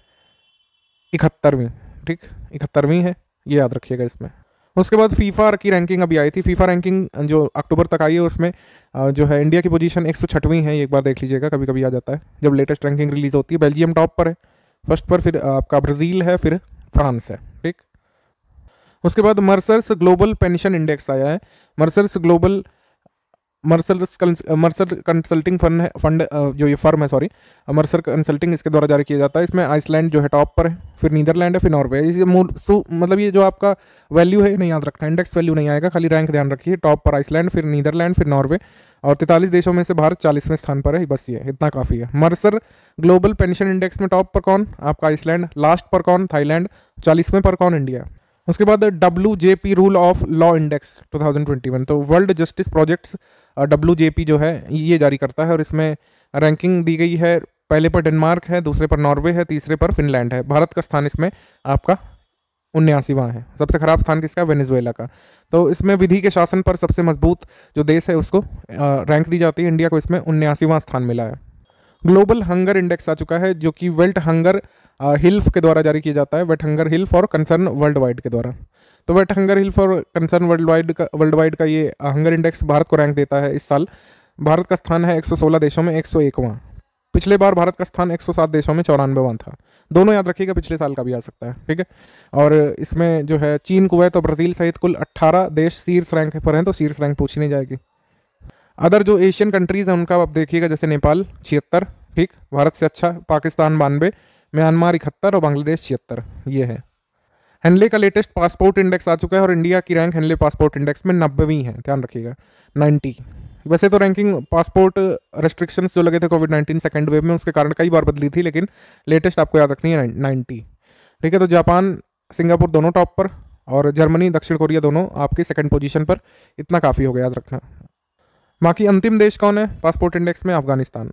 71वीं, ठीक, 71वीं है, ये याद रखिएगा इसमें। उसके बाद फीफा की रैंकिंग अभी आई थी। फीफा रैंकिंग जो अक्टूबर तक आई है उसमें जो है इंडिया की पोजीशन 106वीं है, एक बार देख लीजिएगा, कभी कभी आ जाता है जब लेटेस्ट रैंकिंग रिलीज होती है। बेल्जियम टॉप पर है फर्स्ट पर, फिर आपका ब्राज़ील है, फिर फ्रांस है, ठीक। उसके बाद मर्सर्स ग्लोबल पेंशन इंडेक्स आया है। मर्सर्स ग्लोबल मर्सर कंसल्टिंग फंड जो ये फर्म है, सॉरी, मर्सर कंसल्टिंग, इसके द्वारा जारी किया जाता है। इसमें आइसलैंड जो है टॉप पर है, फिर नीदरलैंड है, फिर नॉर्वे। मतलब ये जो आपका वैल्यू है नहीं याद रखना, इंडेक्स वैल्यू नहीं आएगा, खाली रैंक ध्यान रखिए। टॉप पर आइसलैंड, फिर नीदरलैंड, फिर नॉर्वे, और 43 देशों में से भारत 40वें स्थान पर है। बस ये इतना काफ़ी है। मर्सर ग्लोबल पेंशन इंडेक्स में टॉप पर कौन? आपका आइसलैंड। लास्ट पर कौन? थाईलैंड। 40वें पर कौन? इंडिया। उसके बाद WJP rule of law index 2021, तो वर्ल्ड जस्टिस प्रोजेक्ट्स WJP जो है ये जारी करता है, और इसमें रैंकिंग दी गई है। पहले पर डेनमार्क है, दूसरे पर नॉर्वे है, तीसरे पर फिनलैंड है। भारत का स्थान इसमें आपका 79वां है। सबसे खराब स्थान किसका? वेनेजुएला का। तो इसमें विधि के शासन पर सबसे मजबूत जो देश है उसको रैंक दी जाती है। इंडिया को इसमें 79वां स्थान मिला है। ग्लोबल हंगर इंडेक्स आ चुका है, जो कि वेल्ट हंगर हिल्फ के द्वारा जारी किया जाता है। वेट हंगर हिल्फ और कंसर्न वर्ल्ड वाइड के द्वारा। तो वेट हंगर हिल्फ और कंसर्न वर्ल्ड वाइड का ये हंगर इंडेक्स भारत को रैंक देता है। इस साल भारत का स्थान है 116 देशों में 101वां। पिछले बार भारत का स्थान 107 देशों में 94वां था। दोनों याद रखिएगा, पिछले साल का भी आ सकता है, ठीक है। और इसमें जो है चीन, कुवैत और ब्राज़ील सहित कुल 18 देश शीर्ष रैंक पर हैं, तो शीर्ष रैंक पूछी नहीं जाएगी। अदर जो एशियन कंट्रीज़ हैं उनका आप देखिएगा, जैसे नेपाल 76, ठीक, भारत से अच्छा। पाकिस्तान 92, म्यांमार 71 और बांग्लादेश 76, ये है। हेनले का लेटेस्ट पासपोर्ट इंडेक्स आ चुका है, और इंडिया की रैंक हेनले पासपोर्ट इंडेक्स में 90वीं है, ध्यान रखिएगा, 90। वैसे तो रैंकिंग पासपोर्ट रेस्ट्रिक्शंस जो लगे थे कोविड-19 सेकेंड वेव में, उसके कारण कई बार बदली थी, लेकिन लेटेस्ट आपको याद रखनी है 90, ठीक है। तो जापान, सिंगापुर दोनों टॉप पर, और जर्मनी, दक्षिण कोरिया दोनों आपकी सेकंड पोजीशन पर। इतना काफ़ी हो गया, याद रखना। बाकी अंतिम देश कौन है पासपोर्ट इंडेक्स में? अफगानिस्तान।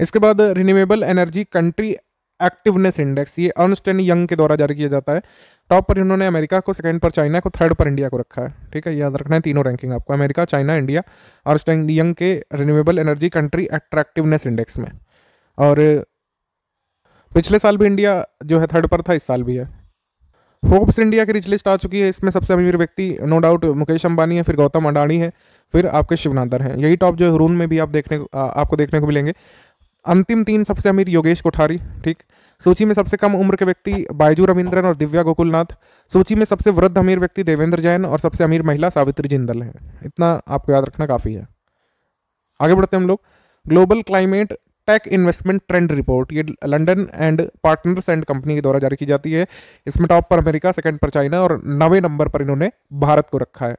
इसके बाद renewable energy country activeness index, ये अर्नस्ट एंड यंग के द्वारा जारी किया जाता है। टॉप पर इन्होंने अमेरिका को, सेकंड पर चाइना को, थर्ड पर इंडिया को रखा है, ठीक है। याद रखना है तीनों रैंकिंग आपको, America, China, India, Ernst and Young के renewable energy country attractiveness index में। और पिछले साल भी इंडिया जो है थर्ड पर था, इस साल भी है। फोर्ब्स इंडिया की रिच लिस्ट आ चुकी है। इसमें सबसे अमीर व्यक्ति नो डाउट मुकेश अंबानी है, फिर गौतम अडानी है, फिर आपके शिवनादर हैं। यही टॉप जो है रून में भी आपको देखने को मिलेंगे। अंतिम 3 सबसे अमीर योगेश कोठारी, ठीक। सूची में सबसे कम उम्र के व्यक्ति बायजू रविंद्रन और दिव्या गोकुलनाथ। सूची में सबसे वृद्ध अमीर व्यक्ति देवेंद्र जैन, और सबसे अमीर महिला सावित्री जिंदल है। इतना आपको याद रखना काफ़ी है। आगे बढ़ते हैं हम लोग। Global climate tech investment trend report, ये London and partners and company के द्वारा जारी की जाती है। इसमें टॉप पर अमेरिका, सेकंड पर चाइना, और 9वें नंबर पर इन्होंने भारत को रखा है।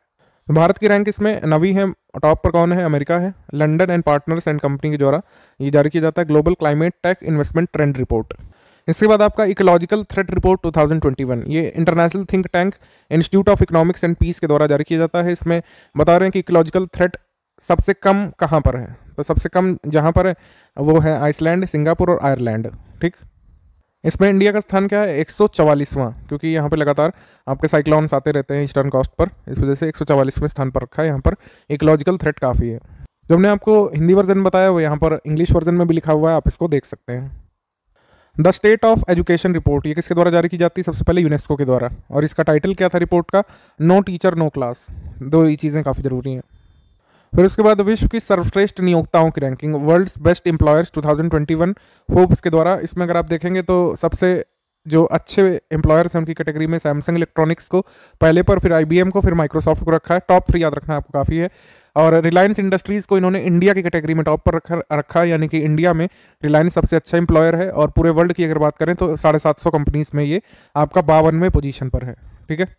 भारत की रैंक इसमें 9वीं है। टॉप पर कौन है? अमेरिका है। London and partners and company के द्वारा ये जारी किया जाता है global climate tech investment trend report. इसके बाद आपका इकोलॉजिकल थ्रेट रिपोर्ट 2021, ये international think tank institute of economics and peace के द्वारा जारी किया जाता है। इसमें बता रहे हैं कि इकोलॉजिकल थ्रेट सबसे कम कहाँ पर है, तो सबसे कम जहाँ पर है वो है आइसलैंड, सिंगापुर और आयरलैंड, ठीक। इसमें इंडिया का स्थान क्या है? 144वां, क्योंकि यहाँ पे लगातार आपके साइक्लोन्स आते रहते हैं ईस्टर्न कोस्ट पर, इस वजह से 144वें स्थान पर रखा है। यहाँ पर इकोलॉजिकल थ्रेट काफ़ी है। जो हमने आपको हिंदी वर्जन बताया वो यहाँ पर इंग्लिश वर्जन में भी लिखा हुआ है, आप इसको देख सकते हैं। The state of education report, ये किसके द्वारा जारी की जाती है? सबसे पहले यूनेस्को के द्वारा। और इसका टाइटल क्या था रिपोर्ट का? No teacher no class. दो ये चीज़ें काफ़ी ज़रूरी हैं। फिर उसके बाद विश्व की सर्वश्रेष्ठ नियोक्ताओं की ranking, world's best employers 2021 Forbes के द्वारा। इसमें अगर आप देखेंगे तो सबसे जो अच्छे एम्प्लॉयर्स हैं उनकी कैटेगरी में सैमसंग इलेक्ट्रॉनिक्स को पहले पर, फिर IBM को, फिर माइक्रोसॉफ्ट को रखा है। टॉप 3 याद रखना आपको काफ़ी है। और रिलायंस इंडस्ट्रीज़ को इन्होंने इंडिया की कैटेगरी में टॉप पर रखा है, यानी कि इंडिया में रिलायंस सबसे अच्छा एम्प्लॉयर है। और पूरे वर्ल्ड की अगर बात करें तो 750 कंपनीज में ये आपका 52वें पोजीशन पर है, ठीक है।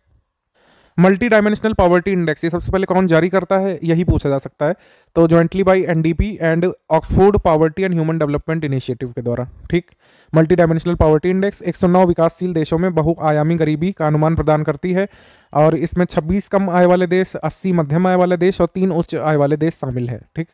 मल्टी डायमेंशनल पॉवर्टी इंडेक्स, ये सबसे पहले कौन जारी करता है यही पूछा जा सकता है। तो jointly by NDP and Oxford poverty and human development initiative के द्वारा, ठीक। मल्टी डायमेंशनल पॉवर्टी इंडेक्स 109 विकासशील देशों में बहुआयामी गरीबी का अनुमान प्रदान करती है। और इसमें 26 कम आय वाले देश, 80 मध्यम आय वाले देश और 3 उच्च आय वाले देश शामिल है, ठीक।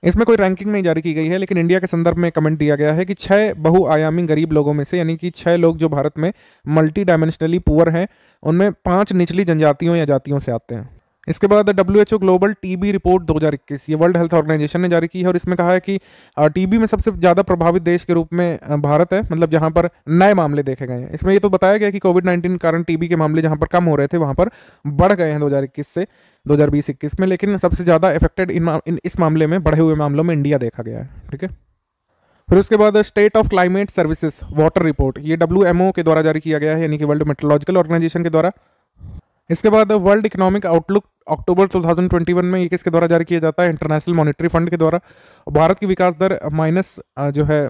इसमें कोई रैंकिंग नहीं जारी की गई है, लेकिन इंडिया के संदर्भ में कमेंट दिया गया है कि 6 बहुआयामी गरीब लोगों में से, यानी कि 6 लोग जो भारत में मल्टी डायमेंशनली पुअर हैं, उनमें 5 निचली जनजातियों या जातियों से आते हैं। इसके बाद WHO ग्लोबल TB रिपोर्ट 2021, ये वर्ल्ड हेल्थ ऑर्गेनाइजेशन ने जारी की है। और इसमें कहा है कि TB में सबसे ज़्यादा प्रभावित देश के रूप में भारत है, मतलब जहाँ पर नए मामले देखे गए हैं। इसमें ये तो बताया गया कि कोविड-19 के कारण TB के मामले जहाँ पर कम हो रहे थे वहाँ पर बढ़ गए हैं 2021 से 2020-21 में, लेकिन सबसे ज़्यादा इफेक्टेड इस मामले में, बढ़े हुए मामलों में इंडिया देखा गया है, ठीक है। फिर उसके बाद state of climate services water report, ये WMO के द्वारा जारी किया गया है, यानी कि वर्ल्ड मेट्रोलॉजिकल ऑर्गेनाइजेशन के द्वारा। इसके बाद वर्ल्ड इकोनॉमिक आउटलुक अक्टूबर 2021 में ये किसके द्वारा जारी किया जाता है? इंटरनेशनल मॉनेटरी फंड के द्वारा। भारत की विकास दर माइनस जो है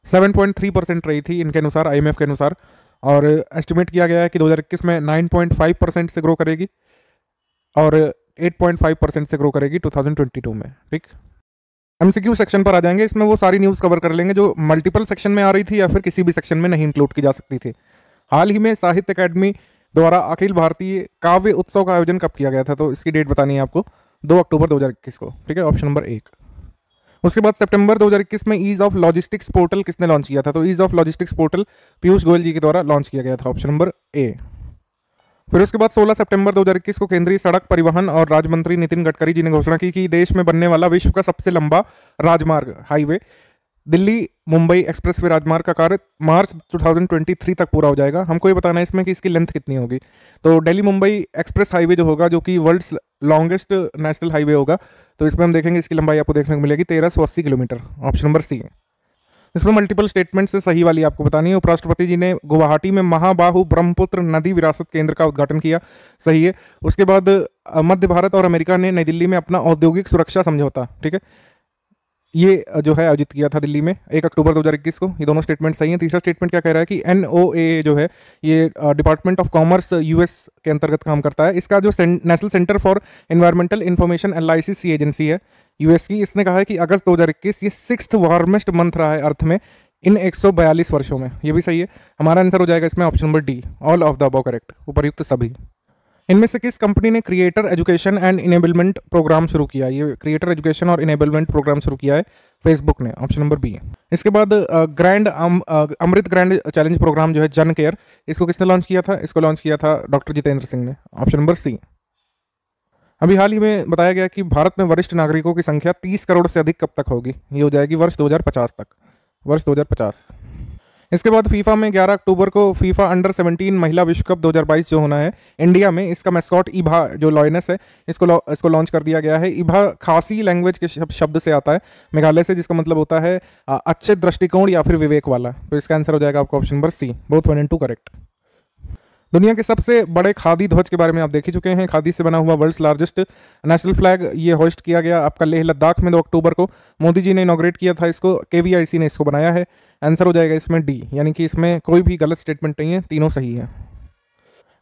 7.3% रही थी इनके अनुसार, IMF के अनुसार, और एस्टिमेट किया गया है कि 2021 में 9.5% से ग्रो करेगी और 8.5% से ग्रो करेगी 2022 में। ठीक, MCQ सेक्शन पर आ जाएंगे। इसमें वो सारी न्यूज़ कवर कर लेंगे जो मल्टीपल सेक्शन में आ रही थी या फिर किसी भी सेक्शन में नहीं इंक्लूड की जा सकती थी। हाल ही में साहित्य अकादमी द्वारा अखिल भारतीय काव्य उत्सव का आयोजन कब किया गया था? तो इसकी डेट बतानी है आपको, 2 अक्टूबर 2021 को। ठीक है, ऑप्शन नंबर 1। उसके बाद सितंबर 2021 में ईज ऑफ लॉजिस्टिक्स पोर्टल किसने लॉन्च किया था? तो ease of logistics portal Piyush Goyal ji के द्वारा लॉन्च किया गया था, ऑप्शन नंबर A। फिर उसके बाद 16 सितंबर 2021 को केंद्रीय सड़क परिवहन और राज्य मंत्री नितिन गडकरी जी ने घोषणा की कि देश में बनने वाला विश्व का सबसे लंबा राजमार्ग हाईवे दिल्ली मुंबई एक्सप्रेसवे राजमार्ग का कार्य मार्च 2023 तक पूरा हो जाएगा। हमको ये बताना है इसमें कि इसकी लेंथ कितनी होगी। तो दिल्ली मुंबई एक्सप्रेस हाईवे जो होगा, जो कि वर्ल्ड्स लॉन्गेस्ट नेशनल हाईवे होगा, तो इसमें हम देखेंगे इसकी लंबाई आपको देखने को मिलेगी 1380 किलोमीटर, ऑप्शन नंबर C है। इसमें मल्टीपल स्टेटमेंट से सही वाली आपको बतानी है। उपराष्ट्रपति जी ने गुवाहाटी में महाबाहु ब्रह्मपुत्र नदी विरासत केंद्र का उद्घाटन किया, सही है। उसके बाद मध्य भारत और अमेरिका ने नई दिल्ली में अपना औद्योगिक सुरक्षा समझौता, ठीक है, ये जो है आयोजित किया था दिल्ली में 1 अक्टूबर 2021 को। ये दोनों स्टेटमेंट सही हैं। तीसरा स्टेटमेंट क्या कह रहा है कि NOAA जो है ये डिपार्टमेंट ऑफ कॉमर्स US के अंतर्गत काम करता है। इसका जो national centre for environmental information analysis agency है US की, इसने कहा है कि अगस्त 2021 ये 6th वार्मेस्ट मंथ रहा है अर्थ में इन 142 वर्षों में। ये भी सही है। हमारा आंसर हो जाएगा इसमें option number D, all of the above correct, उपर्युक्त सभी। इनमें से किस कंपनी ने creator education and enablement programme शुरू किया? ये क्रिएटर एजुकेशन और इनेबलमेंट प्रोग्राम शुरू किया है फेसबुक ने, ऑप्शन नंबर B है। इसके बाद अमृत ग्रैंड चैलेंज प्रोग्राम जो है जन केयर, इसको किसने लॉन्च किया था? इसको लॉन्च किया था डॉक्टर जितेंद्र सिंह ने, ऑप्शन नंबर C। अभी हाल ही में बताया गया कि भारत में वरिष्ठ नागरिकों की संख्या 30 करोड़ से अधिक कब तक होगी? ये हो जाएगी वर्ष 2050 तक, वर्ष 2050। इसके बाद फीफा में 11 अक्टूबर को फीफा अंडर 17 महिला विश्व कप 2022 जो होना है इंडिया में, इसका मैस्कॉट इभा जो लॉयनेस है, इसको लॉन्च कर दिया गया है। इभा खासी लैंग्वेज के शब्द से आता है, मेघालय से, जिसका मतलब होता है अच्छे दृष्टिकोण या फिर विवेक वाला। तो इसका आंसर हो जाएगा आपका option number C, both 1 and 2 correct. दुनिया के सबसे बड़े खादी ध्वज के बारे में आप देख ही चुके हैं। खादी से बना हुआ वर्ल्ड्स लार्जेस्ट नेशनल फ्लैग ये होस्ट किया गया आपका लेह लद्दाख में 2 अक्टूबर को। मोदी जी ने इनॉग्रेट किया था इसको, KVIC ने इसको बनाया है। आंसर हो जाएगा इसमें D, यानी कि इसमें कोई भी गलत स्टेटमेंट नहीं है, तीनों सही है।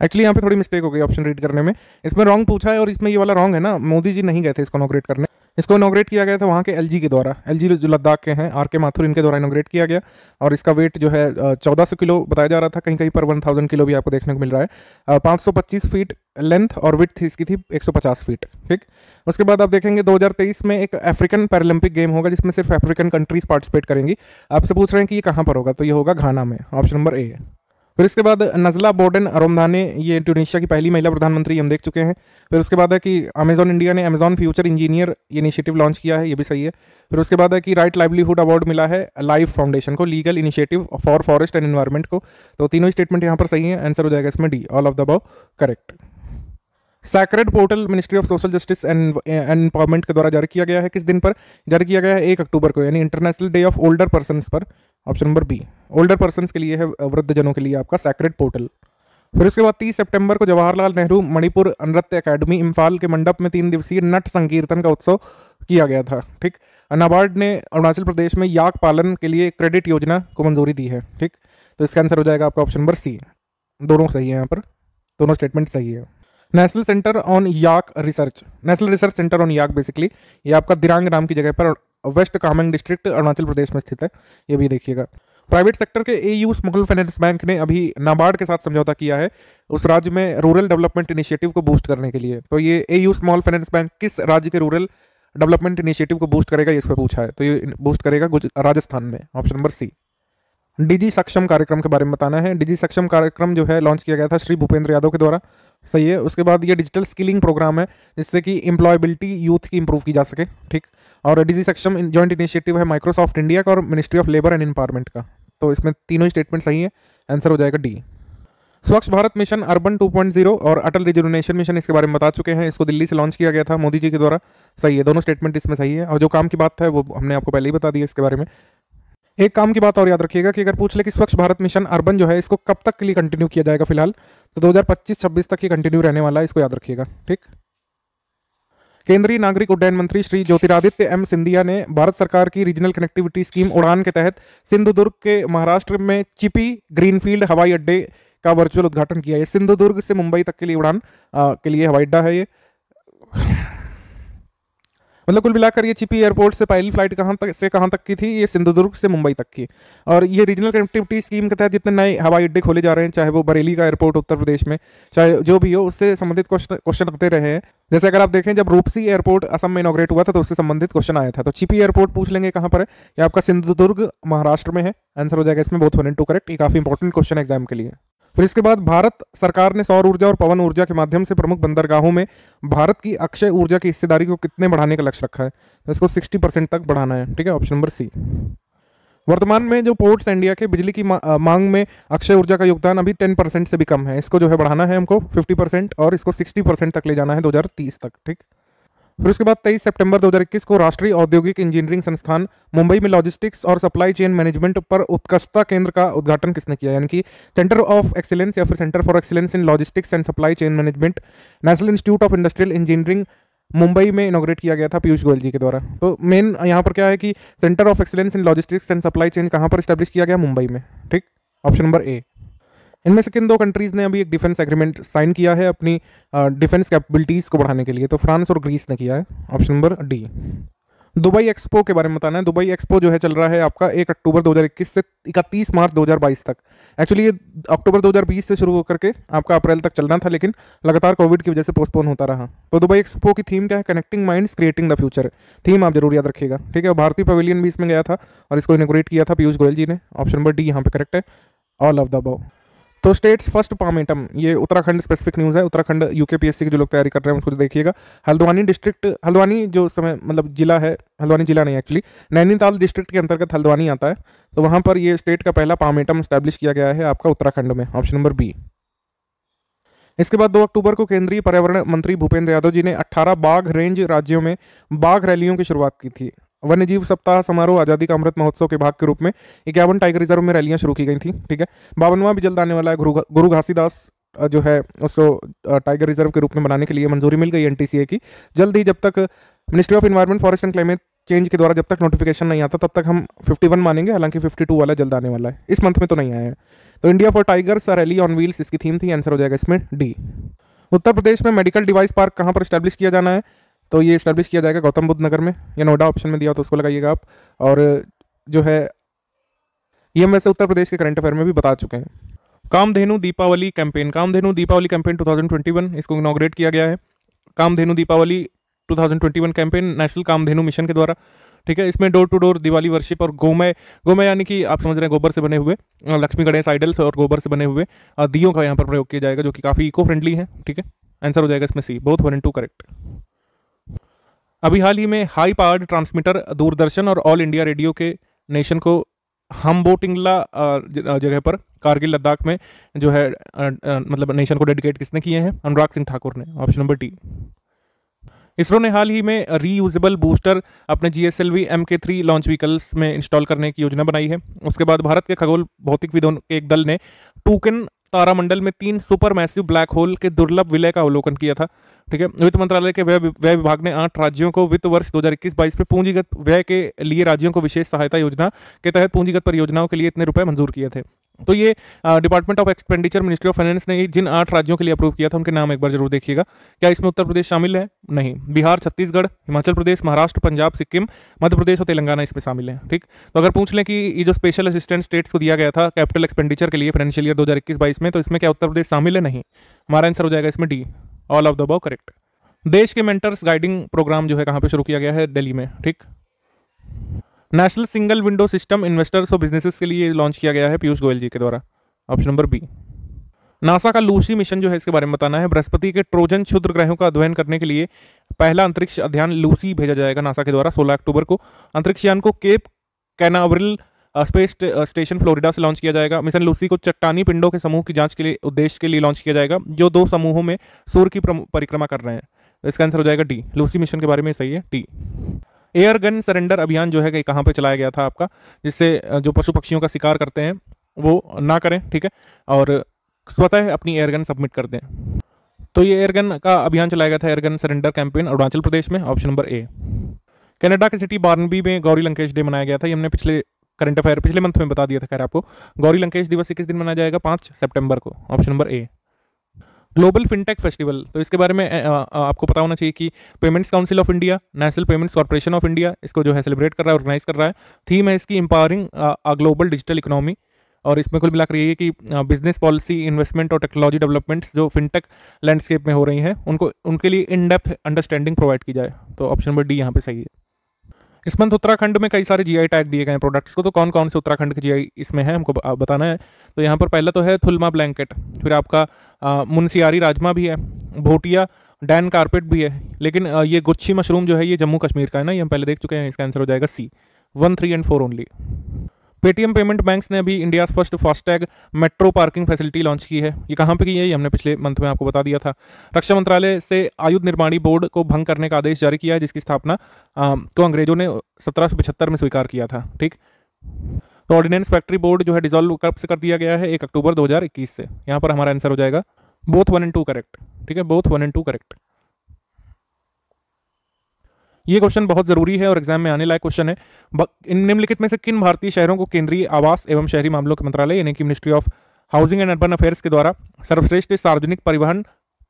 एक्चुअली यहाँ पे थोड़ी मिस्टेक हो गई ऑप्शन रीड करने में, इसमें रॉन्ग पूछा है और इसमें ये वाला रॉन्ग है ना। मोदी जी नहीं गए थे इसको इनॉग्रेट करने, इसको इनॉग्रेट किया गया था वहाँ के LG के द्वारा। LG जो लद्दाख के हैं, RK माथुर, इनके द्वारा इनॉग्रेट किया गया। और इसका वेट जो है 1400 किलो बताया जा रहा था, कहीं कहीं पर 1000 किलो भी आपको देखने को मिल रहा है। 525 फीट लेंथ और विड्थ इसकी थी 150 फीट। ठीक, उसके बाद आप देखेंगे 2023 में एक अफ्रीकन पैरालंपिक गेम होगा जिसमें सिर्फ अफ्रीकन कंट्रीज पार्टिसिपेट करेंगी। आपसे पूछ रहे हैं कि ये कहाँ पर होगा, तो ये होगा घाना में, ऑप्शन नंबर A है। फिर इसके बाद नजला बोर्डन अरोमदाने, ये इंडोनेशिया की पहली महिला प्रधानमंत्री हम देख चुके हैं। फिर उसके बाद है कि अमेजॉन इंडिया ने अमेजॉन फ्यूचर इंजीनियर ये इनिशिएटिव लॉन्च किया है, ये भी सही है। फिर उसके बाद है कि राइट लाइवलीहुड अवार्ड मिला है लाइफ फाउंडेशन को, legal initiative for forest and environment को। तो तीनों स्टेटमेंट यहाँ पर सही है, आंसर हो जाएगा इसमें D, all of the above correct. Sacred portal ministry of social justice and empowerment के द्वारा जारी किया गया है। किस दिन पर जारी किया गया है? 1 अक्टूबर को, यानी international day of older persons पर, option number B। Older persons के लिए है, वृद्ध जनों के लिए आपका सैक्रेड पोर्टल। फिर उसके बाद 30 सितंबर को जवाहरलाल नेहरू मणिपुर नृत्य अकादमी इम्फाल के मंडप में 3 दिवसीय नट संकीर्तन का उत्सव किया गया था। ठीक, नाबार्ड ने अरुणाचल प्रदेश में याक पालन के लिए क्रेडिट योजना को मंजूरी दी है। ठीक, तो इसका आंसर हो जाएगा आपका ऑप्शन नंबर C। दोनों सही है, यहाँ पर दोनों स्टेटमेंट सही है। National centre on yak research, national research centre on yak basically ये आपका दिरांग नाम की जगह पर वेस्ट कामेंग डिस्ट्रिक्ट अरुणाचल प्रदेश में स्थित है, ये भी देखिएगा। प्राइवेट सेक्टर के AU स्मॉल फाइनेंस बैंक ने अभी नाबार्ड के साथ समझौता किया है उस राज्य में रूरल डेवलपमेंट इनिशिएटिव को बूस्ट करने के लिए। तो ये AU स्मॉल फाइनेंस बैंक किस राज्य के रूरल डेवलपमेंट इनिशिएटिव को बूस्ट करेगा, ये इस पर पूछा है। तो ये बूस्ट करेगा राजस्थान में, ऑप्शन नंबर C। डिजी सक्षम कार्यक्रम के बारे में बताना है। डिजी सक्षम कार्यक्रम जो है लॉन्च किया गया था श्री भूपेंद्र यादव के द्वारा, सही है। उसके बाद ये डिजिटल स्किलिंग प्रोग्राम है जिससे कि एम्प्लॉयबिलिटी यूथ की इंप्रूव की जा सके। ठीक, और डिजी सक्षम जॉइंट इनिशिएटिव है माइक्रोसॉफ्ट इंडिया का और ministry of labour and empowerment का। तो इसमें तीनों ही स्टेटमेंट सही है, आंसर हो जाएगा D। स्वच्छ भारत मिशन अर्बन 2.0 और अटल रिजुविनेशन मिशन इसके बारे में बता चुके हैं। इसको दिल्ली से लॉन्च किया गया था मोदी जी के द्वारा, सही है। दोनों स्टेटमेंट इसमें सही है और जो काम की बात है वो हमने आपको पहले ही बता दिया इसके बारे में। एक काम की बात और याद रखिएगा कि अगर पूछ ले कि स्वच्छ भारत मिशन अर्बन जो है इसको कब तक के लिए कंटिन्यू किया जाएगा फिलहाल, तो 2025-26 तक ये कंटिन्यू रहने वाला है, इसको याद रखिएगा। ठीक। केंद्रीय नागरिक उड्डयन मंत्री श्री ज्योतिरादित्य एम सिंधिया ने भारत सरकार की रीजनल कनेक्टिविटी स्कीम उड़ान के तहत सिंधुदुर्ग के महाराष्ट्र में चिपी ग्रीनफील्ड हवाई अड्डे का वर्चुअल उद्घाटन किया है। सिंधुदुर्ग से मुंबई तक के लिए उड़ान के लिए हवाई अड्डा है ये। मतलब कुल मिलाकर ये चिपी एयरपोर्ट से पहली फ्लाइट कहाँ तक की थी, ये सिंधुदुर्ग से मुंबई तक की। और ये रीजनल कनेक्टिविटी स्कीम के तहत जितने नए हवाई अड्डे खोले जा रहे हैं, चाहे वो बरेली का एयरपोर्ट उत्तर प्रदेश में, चाहे जो भी हो, उससे संबंधित क्वेश्चन आते रहे हैं। जैसे अगर आप देखें जब रूपसी एयरपोर्ट असम में इनॉग्रेट हुआ था तो उससे संबंधित क्वेश्चन आया था। तो चिपी एयरपोर्ट पूछ लेंगे कहाँ पर है, ये आपका सिंधुदुर्ग महाराष्ट्र में है। आंसर हो जाएगा इसमें बोथ 1 and 2 करेक्ट। ये काफी इंपॉर्टेंट क्वेश्चन है एग्जाम के लिए। फिर इसके बाद भारत सरकार ने सौर ऊर्जा और पवन ऊर्जा के माध्यम से प्रमुख बंदरगाहों में भारत की अक्षय ऊर्जा की हिस्सेदारी को कितने बढ़ाने का लक्ष्य रखा है, तो इसको 60% तक बढ़ाना है। ठीक है, ऑप्शन नंबर सी। वर्तमान में जो पोर्ट्स इंडिया के बिजली की मांग में अक्षय ऊर्जा का योगदान अभी 10% से भी कम है, इसको जो है बढ़ाना है हमको 50% और इसको 60% तक ले जाना है 2030 तक। ठीक। फिर उसके बाद 23 सितंबर 2021 को राष्ट्रीय औद्योगिक इंजीनियरिंग संस्थान मुंबई में लॉजिस्टिक्स और सप्लाई चेन मैनेजमेंट पर उत्कृष्टता केंद्र का उद्घाटन किसने किया, यानी कि सेंटर ऑफ एक्सीलेंस या फिर centre for excellence in logistics and supply chain management national institute of industrial engineering Mumbai में इनॉग्रेट किया गया था पीयूष गोयल जी के द्वारा। तो मेन यहाँ पर क्या है कि centre of excellence in logistics and supply chain कहाँ पर स्टैब्लिश किया गया, मुंबई में। ठीक, ऑप्शन नंबर ए। इनमें से किन दो कंट्रीज ने अभी एक डिफेंस एग्रीमेंट साइन किया है अपनी डिफेंस कैपेबिलिटीज को बढ़ाने के लिए, तो फ्रांस और ग्रीस ने किया है। Option number D. Dubai expo के बारे में बताना है। दुबई एक्सपो जो है चल रहा है आपका 1 अक्टूबर 2021 से 31 मार्च 2022 तक। एक्चुअली ये अक्टूबर 2020 से शुरू होकर के आपका अप्रैल तक चलना था, लेकिन लगातार कोविड की वजह से पोस्टपोन होता रहा। तो दुबई एक्सपो की थीम क्या है, connecting minds creating the future. Theme आप जरूर याद रखिएगा। ठीक है, भारतीय पवेलियन भी इसमें गया था और इसको इनॉग्रेट किया था पीयूष गोयल जी ने। ऑप्शन नंबर डी यहाँ पे करेक्ट है, ऑल ऑफ द अबव। तो स्टेट्स फर्स्ट पाम एटम, ये उत्तराखंड स्पेसिफिक न्यूज़ है। उत्तराखंड यूकेपीएससी के जो लोग तैयारी कर रहे हैं उसको देखिएगा। हल्द्वानी डिस्ट्रिक्ट, हल्द्वानी जो समय मतलब जिला है, हल्द्वानी जिला नहीं एक्चुअली नैनीताल डिस्ट्रिक्ट के अंतर्गत हल्द्वानी आता है, तो वहाँ पर ये स्टेट का पहला पाम एटम स्टैब्लिश किया गया है आपका उत्तराखंड में। Option number B. इसके बाद 2 अक्टूबर को केंद्रीय पर्यावरण मंत्री भूपेंद्र यादव जी ने 18 बाघ रेंज राज्यों में बाघ रैलियों की शुरुआत की थी। वन्य जीव सप्ताह समारोह आज़ादी का अमृत महोत्सव के भाग के रूप में 51 टाइगर रिजर्व में रैलियां शुरू की गई थी। ठीक है, 52वां भी जल्द आने वाला है। गुरु घासीदास जो है उसको टाइगर रिजर्व के रूप में बनाने के लिए मंजूरी मिल गई एनटीसीए की। जल्द ही, जब तक ministry of environment forest and climate change के द्वारा जब तक नोटिफिकेशन नहीं आता तब तक हम 51 मानेंगे, हालांकि 52 वाला जल्द आने वाला है, इस मंथ में तो नहीं आया है। तो India for tigers rally on wheels इसकी थीम थी। आंसर हो जाएगा इसमें डी। उत्तर प्रदेश में मेडिकल डिवाइस पार्क कहाँ पर स्टैब्लिश किया जाना है, तो ये स्टैब्लिश किया जाएगा गौतम बुद्ध नगर में, या नोएडा ऑप्शन में दिया तो उसको लगाइएगा आप। और जो है ये हम वैसे उत्तर प्रदेश के करंट अफेयर में भी बता चुके हैं। कामधेनु दीपावली कैंपेन, कामधेनु दीपावली कैंपेन 2021 इसको इनॉग्रेट किया गया है। Kamdhenu Deepawali 2021 campaign national Kamdhenu mission के द्वारा। ठीक है, इसमें door to door Diwali worship और गोमय यानी कि आप समझ रहे हैं गोबर से बने हुए लक्ष्मी गणेश आइडल्स और गोबर से बने हुए दियों का यहाँ पर प्रयोग किया जाएगा, जो कि काफ़ी इको फ्रेंडली है। ठीक है, आंसर हो जाएगा इसमें सी, बोथ 1 and 2 करेक्ट। अभी हाल ही में हाई पावर्ड ट्रांसमीटर दूरदर्शन और ऑल इंडिया रेडियो के नेशन को हम्बोटिंगला जगह पर कारगिल लद्दाख में जो है मतलब नेशन को डेडिकेट किसने किए हैं, अनुराग सिंह ठाकुर ने। Option number D. इसरो ने हाल ही में रीयूजेबल बूस्टर अपने GSLV Mk3 लॉन्च व्हीकल्स में इंस्टॉल करने की योजना बनाई है। उसके बाद भारत के खगोल भौतिकविदों के एक दल ने टूकन तारामंडल में 3 सुपर मैसिव ब्लैक होल के दुर्लभ विलय का अवलोकन किया था। ठीक है, वित्त मंत्रालय के व्यय विभाग ने 8 राज्यों को वित्त वर्ष 2021-22 में पूंजीगत व्यय के लिए राज्यों को विशेष सहायता योजना के तहत पूंजीगत परियोजनाओं के लिए इतने रुपए मंजूर किए थे। तो ये department of expenditure ministry of finance ने जिन 8 राज्यों के लिए अप्रूव किया था उनके नाम एक बार जरूर देखिएगा। क्या इसमें उत्तर प्रदेश शामिल है? नहीं। बिहार, छत्तीसगढ़, हिमाचल प्रदेश, महाराष्ट्र, पंजाब, सिक्किम, मध्य प्रदेश और तेलंगाना इसमें शामिल है। ठीक, तो अगर पूछ लें कि ये जो स्पेशल असिस्टेंट स्टेट्स को दिया गया था कैपिटल एक्सपेंडिचर के लिए फाइनेंशियल ईयर 2021-22 में, तो इसमें क्या उत्तर प्रदेश शामिल है? नहीं। हमारा आंसर हो जाएगा इसमें D, all of the above correct. देश के मेंटर्स गाइडिंग प्रोग्राम जो है कहाँ पे शुरू किया गया है? दिल्ली में। ठीक, national single window system investors और बिजनेसेस के लिए लॉन्च किया गया है पीयूष गोयल जी के द्वारा। Option number B. नासा का लूसी मिशन जो है इसके बारे में बताना है। बृहस्पति के ट्रोजन क्षुद्र ग्रहों का अध्ययन करने के लिए पहला अंतरिक्ष अध्ययन लूसी भेजा जाएगा नासा के द्वारा 16 अक्टूबर को। अंतरिक्ष यान को cap Canaveral space station Florida से लॉन्च किया जाएगा। मिशन लूसी को चट्टानी पिंडों के समूह की जांच के लिए उद्देश्य के लिए लॉन्च किया जाएगा, जो 2 समूहों में सूर्य की परिक्रमा कर रहे हैं। तो इसका आंसर हो जाएगा डी। लूसी मिशन के बारे में सही है डी। एयर गन सरेंडर अभियान जो है कि कहाँ पे चलाया गया था आपका, जिससे जो पशु पक्षियों का शिकार करते हैं वो ना करें, ठीक है, और स्वतः अपनी एयरगन सबमिट कर दें। तो ये एयरगन का अभियान चलाया गया था, airgun surrender campaign, Arunachal Pradesh में, ऑप्शन नंबर ए। कनाडा की सिटी बार्नबी में गौरी लंकेश डे मनाया गया था। ये हमने पिछले करंट अफेयर पिछले मंथ में बता दिया था खैर आपको। गौरी लंकेश दिवस किस दिन मनाया जाएगा? 5 सितंबर को, ऑप्शन नंबर ए। ग्लोबल फिनटेक फेस्टिवल, तो इसके बारे में आपको पता होना चाहिए कि payments council of India, national payments corporation of India इसको जो है सेलिब्रेट कर रहा है, ऑर्गेनाइज कर रहा है। थीम है इसकी empowering a global digital economy, और इसमें कुल मिलाकर ये है कि बिजनेस पॉलिसी, इन्वेस्टमेंट और टेक्नोलॉजी डेवलपमेंट्स जो फिनटेक लैंडस्केप में हो रही हैं उनको उनके लिए इन डेप्थ अंडरस्टैंडिंग प्रोवाइड की जाए। तो ऑप्शन नंबर डी यहाँ पे सही है। इस मंथ उत्तराखंड में कई सारे जीआई टैग दिए गए हैं प्रोडक्ट्स को, तो कौन कौन से उत्तराखंड के जीआई इसमें है हमको बताना है। तो यहाँ पर पहला तो है थुलमा ब्लैंकेट, फिर आपका मुनसियारी राजमा भी है, भोटिया डैन कारपेट भी है, लेकिन ये गुच्छी मशरूम जो है ये जम्मू कश्मीर का है ना, ये हम पहले देख चुके हैं। इसका आंसर हो जाएगा सी, 1, 3 and 4 only. Paytm payment banks ने अभी India first FASTag metro parking facility launch की है। ये कहाँ पे की है? ये हमने पिछले मंथ में आपको बता दिया था। रक्षा मंत्रालय से आयुध निर्माणी बोर्ड को भंग करने का आदेश जारी किया है, जिसकी स्थापना को अंग्रेजों ने 1775 में स्वीकार किया था, ठीक। तो ऑर्डिनेंस फैक्ट्री बोर्ड जो है डिसॉल्व कब से कर दिया गया है? 1 अक्टूबर 2021 से। यहाँ पर हमारा आंसर हो जाएगा बोथ 1 एंड 2 करेक्ट, ठीक है, बोथ 1 एंड 2 करेक्ट। ये क्वेश्चन बहुत जरूरी है और एग्जाम में आने लायक क्वेश्चन है। इन निम्नलिखित में से किन भारतीय शहरों को केंद्रीय आवास एवं शहरी मामलों के मंत्रालय यानी कि ministry of housing and urban affairs के द्वारा सर्वश्रेष्ठ सार्वजनिक परिवहन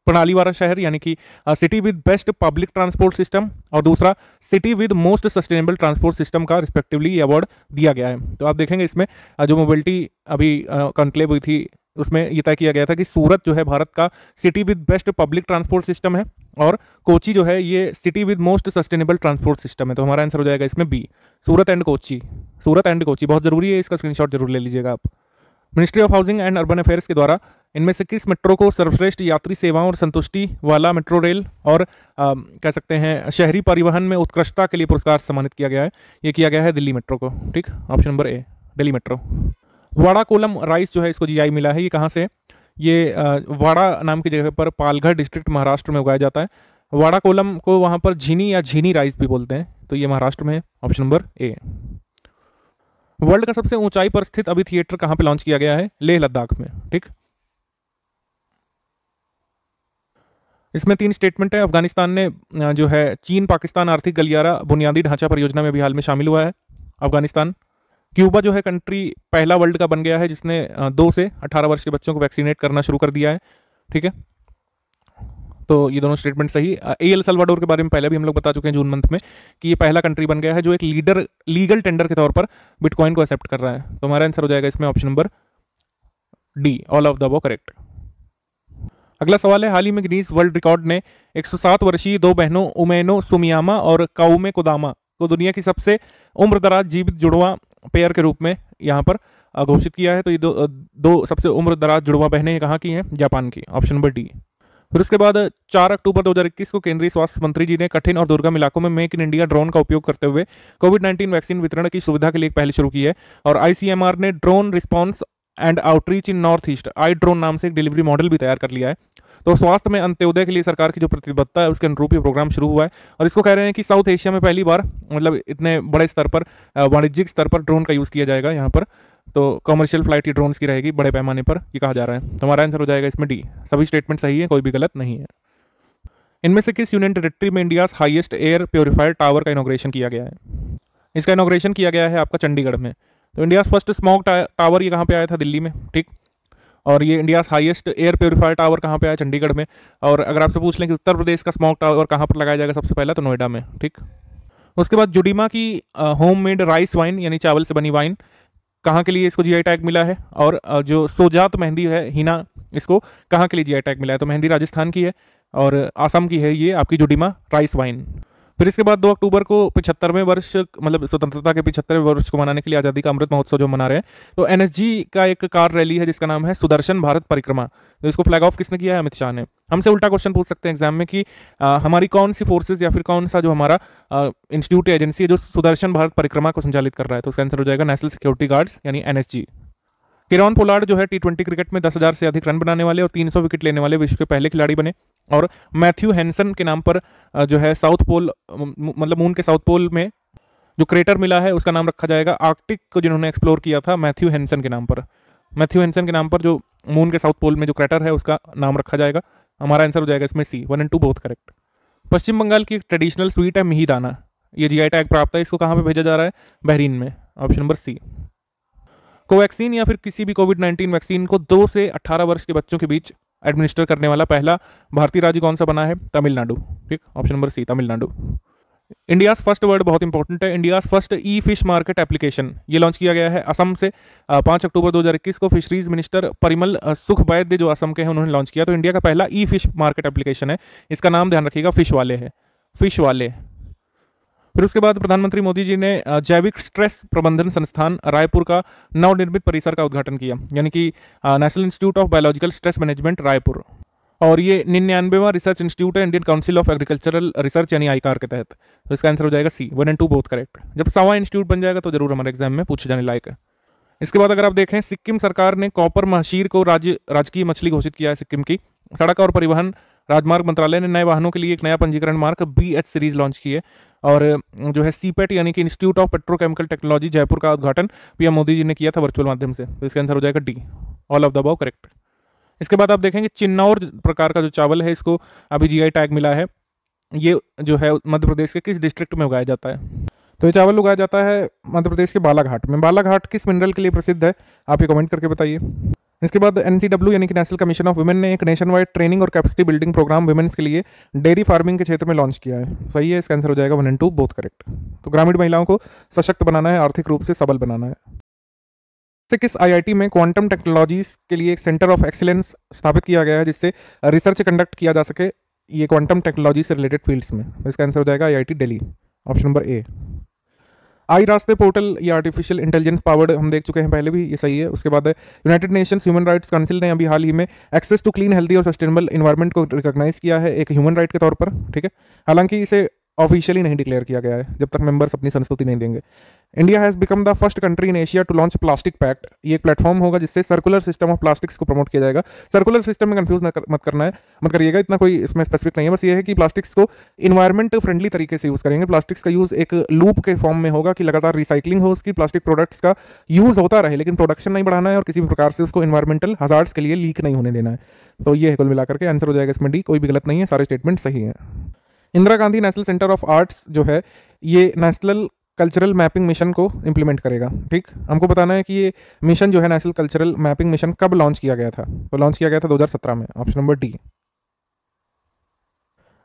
प्रणाली वाला शहर यानी कि city with best public transport system और दूसरा city with most sustainable transport system का रिस्पेक्टिवली ये अवार्ड दिया गया है? तो आप देखेंगे इसमें जो मोबिलिटी अभी कॉन्क्लेव हुई थी उसमें यह तय किया गया था कि सूरत जो है भारत का city with best public transport system है और कोची जो है ये city with most sustainable transport system है। तो हमारा आंसर हो जाएगा इसमें B, Surat and Kochi. Surat and Kochi बहुत जरूरी है, इसका स्क्रीनशॉट जरूर ले लीजिएगा आप। Ministry of housing and urban affairs के द्वारा इनमें से किस मेट्रो को सर्वश्रेष्ठ यात्री सेवाओं और संतुष्टि वाला मेट्रो रेल और कह सकते हैं शहरी परिवहन में उत्कृष्टता के लिए पुरस्कार सम्मानित किया गया है? ये किया गया है दिल्ली मेट्रो को, ठीक, option number A Delhi metro. Wada Kolam rice जो है इसको जीआई मिला है, ये कहाँ से? ये वाड़ा नाम की जगह पर पालघर डिस्ट्रिक्ट महाराष्ट्र में उगाया जाता है। वाड़ा कोलम को वहाँ पर झीनी या झीनी राइस भी बोलते हैं, तो ये महाराष्ट्र में है, ऑप्शन नंबर ए। वर्ल्ड का सबसे ऊंचाई पर स्थित अभी थिएटर कहाँ पे लॉन्च किया गया है? लेह लद्दाख में, ठीक। इसमें 3 स्टेटमेंट है। अफगानिस्तान ने जो है चीन पाकिस्तान आर्थिक गलियारा बुनियादी ढांचा परियोजना में भी हाल में शामिल हुआ है अफगानिस्तान। क्यूबा जो है कंट्री पहला वर्ल्ड का बन गया है जिसने 2 से 18 वर्ष के बच्चों को वैक्सीनेट करना शुरू कर दिया है, ठीक है। तो ये दोनों स्टेटमेंट सही। एल सल्वाडोर के बारे में पहले भी हम लोग बता चुके हैं जून मंथ में कि ये पहला कंट्री बन गया है जो एक लीगल टेंडर के तौर पर बिटकॉइन को एक्सेप्ट कर रहा है। तो हमारा आंसर हो जाएगा इसमें option number D, all of the above correct. अगला सवाल है, हाल ही में गिनीज वर्ल्ड रिकॉर्ड ने 107 वर्षीय 2 बहनों उमेनो सुमियामा और काउमे कोदामा को दुनिया की सबसे उम्रदराज जीवित जुड़वा पेयर के रूप में यहाँ पर घोषित किया है। तो ये दो सबसे उम्रदराज जुड़वा बहनें कहाँ की हैं? जापान की, ऑप्शन नंबर डी। फिर उसके बाद 4 अक्टूबर 2021 को केंद्रीय स्वास्थ्य मंत्री जी ने कठिन और दुर्गम इलाकों में मेक इन इंडिया ड्रोन का उपयोग करते हुए कोविड-19 वैक्सीन वितरण की सुविधा के लिए एक पहल शुरू की है और आईसीएमआर ने drone response and outreach in north east I drone नाम से एक डिलीवरी मॉडल भी तैयार कर लिया है। तो स्वास्थ्य में अंत्योदय के लिए सरकार की जो प्रतिबद्धता है उसके अनुरूप ये प्रोग्राम शुरू हुआ है और इसको कह रहे हैं कि साउथ एशिया में पहली बार मतलब इतने बड़े स्तर पर वाणिज्यिक स्तर पर ड्रोन का यूज़ किया जाएगा यहाँ पर। तो कमर्शियल फ्लाइट की ड्रोन्स की रहेगी बड़े पैमाने पर, ये कहा जा रहा है। तो हमारा आंसर हो जाएगा इसमें डी, सभी स्टेटमेंट सही है, कोई भी गलत नहीं है। इनमें से किस यूनियन टेरिटरी में India highest air purifier tower का इनॉग्रेशन किया गया है? इसका इनॉग्रेशन किया गया है आपका चंडीगढ़ में। तो इंडिया फर्स्ट स्मोक टावर ये कहाँ पे आया था? दिल्ली में, ठीक। और ये India highest air purifier tower कहाँ पे आया? चंडीगढ़ में। और अगर आपसे पूछ लें कि उत्तर प्रदेश का स्मोक टावर कहाँ पर लगाया जाएगा सबसे पहला, तो नोएडा में, ठीक। उसके बाद जुडीमा की होममेड राइस वाइन यानी चावल से बनी वाइन कहाँ के लिए इसको जीआई टैग मिला है? और जो सोजात मेहंदी है हिना, इसको कहाँ के लिए जीआई टैग मिला है? तो मेहंदी राजस्थान की है और आसाम की है ये आपकी जुडीमा राइस वाइन। फिर इसके बाद 2 अक्टूबर को 75वें वर्ष मतलब स्वतंत्रता के 75वें वर्ष को मनाने के लिए आज़ादी का अमृत महोत्सव जो मना रहे हैं, तो एनएसजी का एक कार रैली है जिसका नाम है सुदर्शन भारत परिक्रमा। तो इसको फ्लैग ऑफ किसने किया है? अमित शाह ने। हमसे उल्टा क्वेश्चन पूछ सकते हैं एग्जाम में कि हमारी कौन सी फोर्सेज या फिर कौन सा जो हमारा इंस्टीट्यूट एजेंसी है जो सुदर्शन भारत परिक्रमा को संचालित कर रहा है? तो उसका आंसर हो जाएगा नेशनल सिक्योरिटी गार्ड्स यानी एनएसजी। किरॉन पोलार्ड जो है T20 क्रिकेट में 10,000 से अधिक रन बनाने वाले और 300 विकेट लेने वाले विश्व के पहले खिलाड़ी बने। और मैथ्यू हैंसन के नाम पर जो है साउथ पोल मतलब मून के साउथ पोल में जो क्रेटर मिला है उसका नाम रखा जाएगा, आर्कटिक को जिन्होंने एक्सप्लोर किया था मैथ्यू हैंसन के नाम पर। मैथ्यू हैंसन के नाम पर जो मून के साउथ पोल में जो क्रेटर है उसका नाम रखा जाएगा। हमारा आंसर हो जाएगा इसमें सी, 1 और 2 बोथ करेक्ट। पश्चिम बंगाल की एक ट्रेडिशनल स्वीट है मिहिदाना, ये जीआई टैग प्राप्त है, इसको कहाँ पे भेजा जा रहा है? बहरीन में, ऑप्शन नंबर सी। कोवैक्सीन या फिर किसी भी कोविड-19 वैक्सीन को 2 से 18 वर्ष के बच्चों के बीच एडमिनिस्टर करने वाला पहला भारतीय राज्य कौन सा बना है? तमिलनाडु, ठीक, option number C Tamil Nadu. India's first word बहुत इंपॉर्टेंट है, India's first e fish market application ये लॉन्च किया गया है असम से 5 अक्टूबर 2021 को। फिशरीज मिनिस्टर परिमल सुखबैद्य जो असम के हैं उन्होंने लॉन्च किया। तो इंडिया का पहला ई फिश मार्केट एप्लीकेशन है, इसका नाम ध्यान रखिएगा फिश वाले है, फिश वाले। फिर उसके बाद प्रधानमंत्री मोदी जी ने जैविक स्ट्रेस प्रबंधन संस्थान रायपुर का नवनिर्मित परिसर का उद्घाटन किया, यानी कि national institute of biological stress management Raipur. और ये 99वां रिसर्च इंस्टीट्यूट है Indian council of agricultural research यानी आईकार के तहत। तो इसका आंसर हो जाएगा सी, 1 और 2 बोथ करेक्ट। जब 100वां इंस्टीट्यूट बन जाएगा तो जरूर हमारे एग्जाम में पूछे जाने लायक है। इसके बाद अगर आप देखें, सिक्किम सरकार ने कॉपर महशीर को राजकीय मछली घोषित किया है सिक्किम की। सड़क और परिवहन राजमार्ग मंत्रालय ने नए वाहनों के लिए एक नया पंजीकरण मार्क BH सीरीज लॉन्च की है। और जो है सीपेट यानी कि institute of petrochemical technology Jaipur का उद्घाटन पीएम मोदी जी ने किया था वर्चुअल माध्यम से। तो इसका आंसर हो जाएगा D, all of the above correct. इसके बाद आप देखेंगे चिन्नौर प्रकार का जो चावल है इसको अभी जीआई टैग मिला है। ये जो है मध्य प्रदेश के किस डिस्ट्रिक्ट में उगाया जाता है? तो ये चावल उगाया जाता है मध्य प्रदेश के बालाघाट में। बालाघाट किस मिनरल के लिए प्रसिद्ध है? आप ये कमेंट करके बताइए। इसके बाद NCW यानी कि नेशनल कमीशन ऑफ वुमेन ने एक नेशन वाइड ट्रेनिंग और कैपेसिटी बिल्डिंग प्रोग्राम वुमेन्स के लिए डेयरी फार्मिंग के क्षेत्र में लॉन्च किया है। सही है, इसका आंसर हो जाएगा 1 और 2 बोथ करेक्ट। तो ग्रामीण महिलाओं को सशक्त बनाना है, आर्थिक रूप से सबल बनाना है। किस IIT में क्वांटम टेक्नोलॉजीज के लिए एक सेंटर ऑफ एक्सीलेंस स्थापित किया गया है जिससे रिसर्च कंडक्ट किया जा सके ये क्वांटम टेक्नोलॉजी से रिलेटेड फील्ड्स में? इसका आंसर हो जाएगा IIT Delhi, option number A. I Raste portal ये आर्टिफिशियल इंटेलिजेंस पावर्ड हम देख चुके हैं पहले भी, ये सही है। उसके बाद United Nations human rights council ने अभी हाल ही में एक्सेस टू क्लीन, हेल्दी और सस्टेनेबल इन्वायरमेंट को रिकॉग्नाइज किया है एक ह्यूमन राइट के तौर पर, ठीक है। हालांकि इसे ऑफिशियली नहीं डिक्लेयर किया गया है जब तक मेंबर्स अपनी संस्तुति नहीं देंगे। India has become the first country in Asia to launch plastic pact. ये एक प्लेटफॉर्म होगा जिससे सर्कुलर सिस्टम ऑफ प्लास्टिक्स को प्रमोट किया जाएगा। सर्कुलर सिस्टम में कंफ्यूज मत करिएगा, इतना कोई इसमें स्पेसिफिक नहीं है। बस ये है कि प्लास्टिक्स को इन्वायरमेंट फ्रेंडली तरीके से यूज़ करेंगे। प्लास्टिक्स का यूज़ एक लूप के फॉर्म में होगा कि लगातार रिसाइकलिंग हो उसकी, प्लास्टिक प्रोडक्ट्स का यूज़ होता रहे लेकिन प्रोडक्शन नहीं बढ़ाना है और किसी भी प्रकार से उसको इन्वायरमेंटल हजार्ड्स के लिए लीक नहीं होने देना है। तो ये है कुल मिलाकर के आंसर हो जाएगा इसमें डी, कोई भी गलत नहीं है, सारे स्टेटमेंट सही हैं। Indira Gandhi national centre of arts जो है ये नेशनल कल्चरल मैपिंग मिशन को इंप्लीमेंट करेगा, ठीक। हमको बताना है कि ये मिशन जो है नेशनल कल्चरल मैपिंग मिशन कब लॉन्च किया गया था? तो लॉन्च किया गया था 2017 में, ऑप्शन नंबर डी।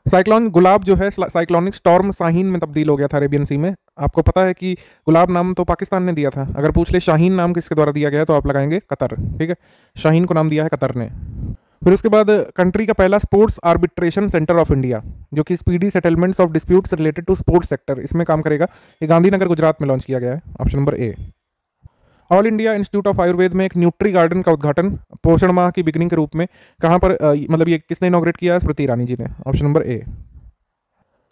साइक्लोन गुलाब जो है साइक्लोनिक स्टॉर्म शाहीन में तब्दील हो गया था अरेबियन सी में। आपको पता है कि गुलाब नाम तो पाकिस्तान ने दिया था, अगर पूछ ले शाहीन नाम किसके द्वारा दिया गया तो आप लगाएंगे कतर, ठीक है। शाहीन को नाम दिया है कतर ने। फिर उसके बाद कंट्री का पहला sports arbitration centre of India जो कि speedy settlements of disputes related to sports sector इसमें काम करेगा, ये गांधीनगर गुजरात में लॉन्च किया गया है, option number A. All India institute of Ayurveda में एक न्यूट्री गार्डन का उद्घाटन पोषण माह की बिगिनिंग के रूप में कहाँ पर मतलब ये किसने इनॉग्रेट किया है? स्मृति ईरानी जी ने, option number A.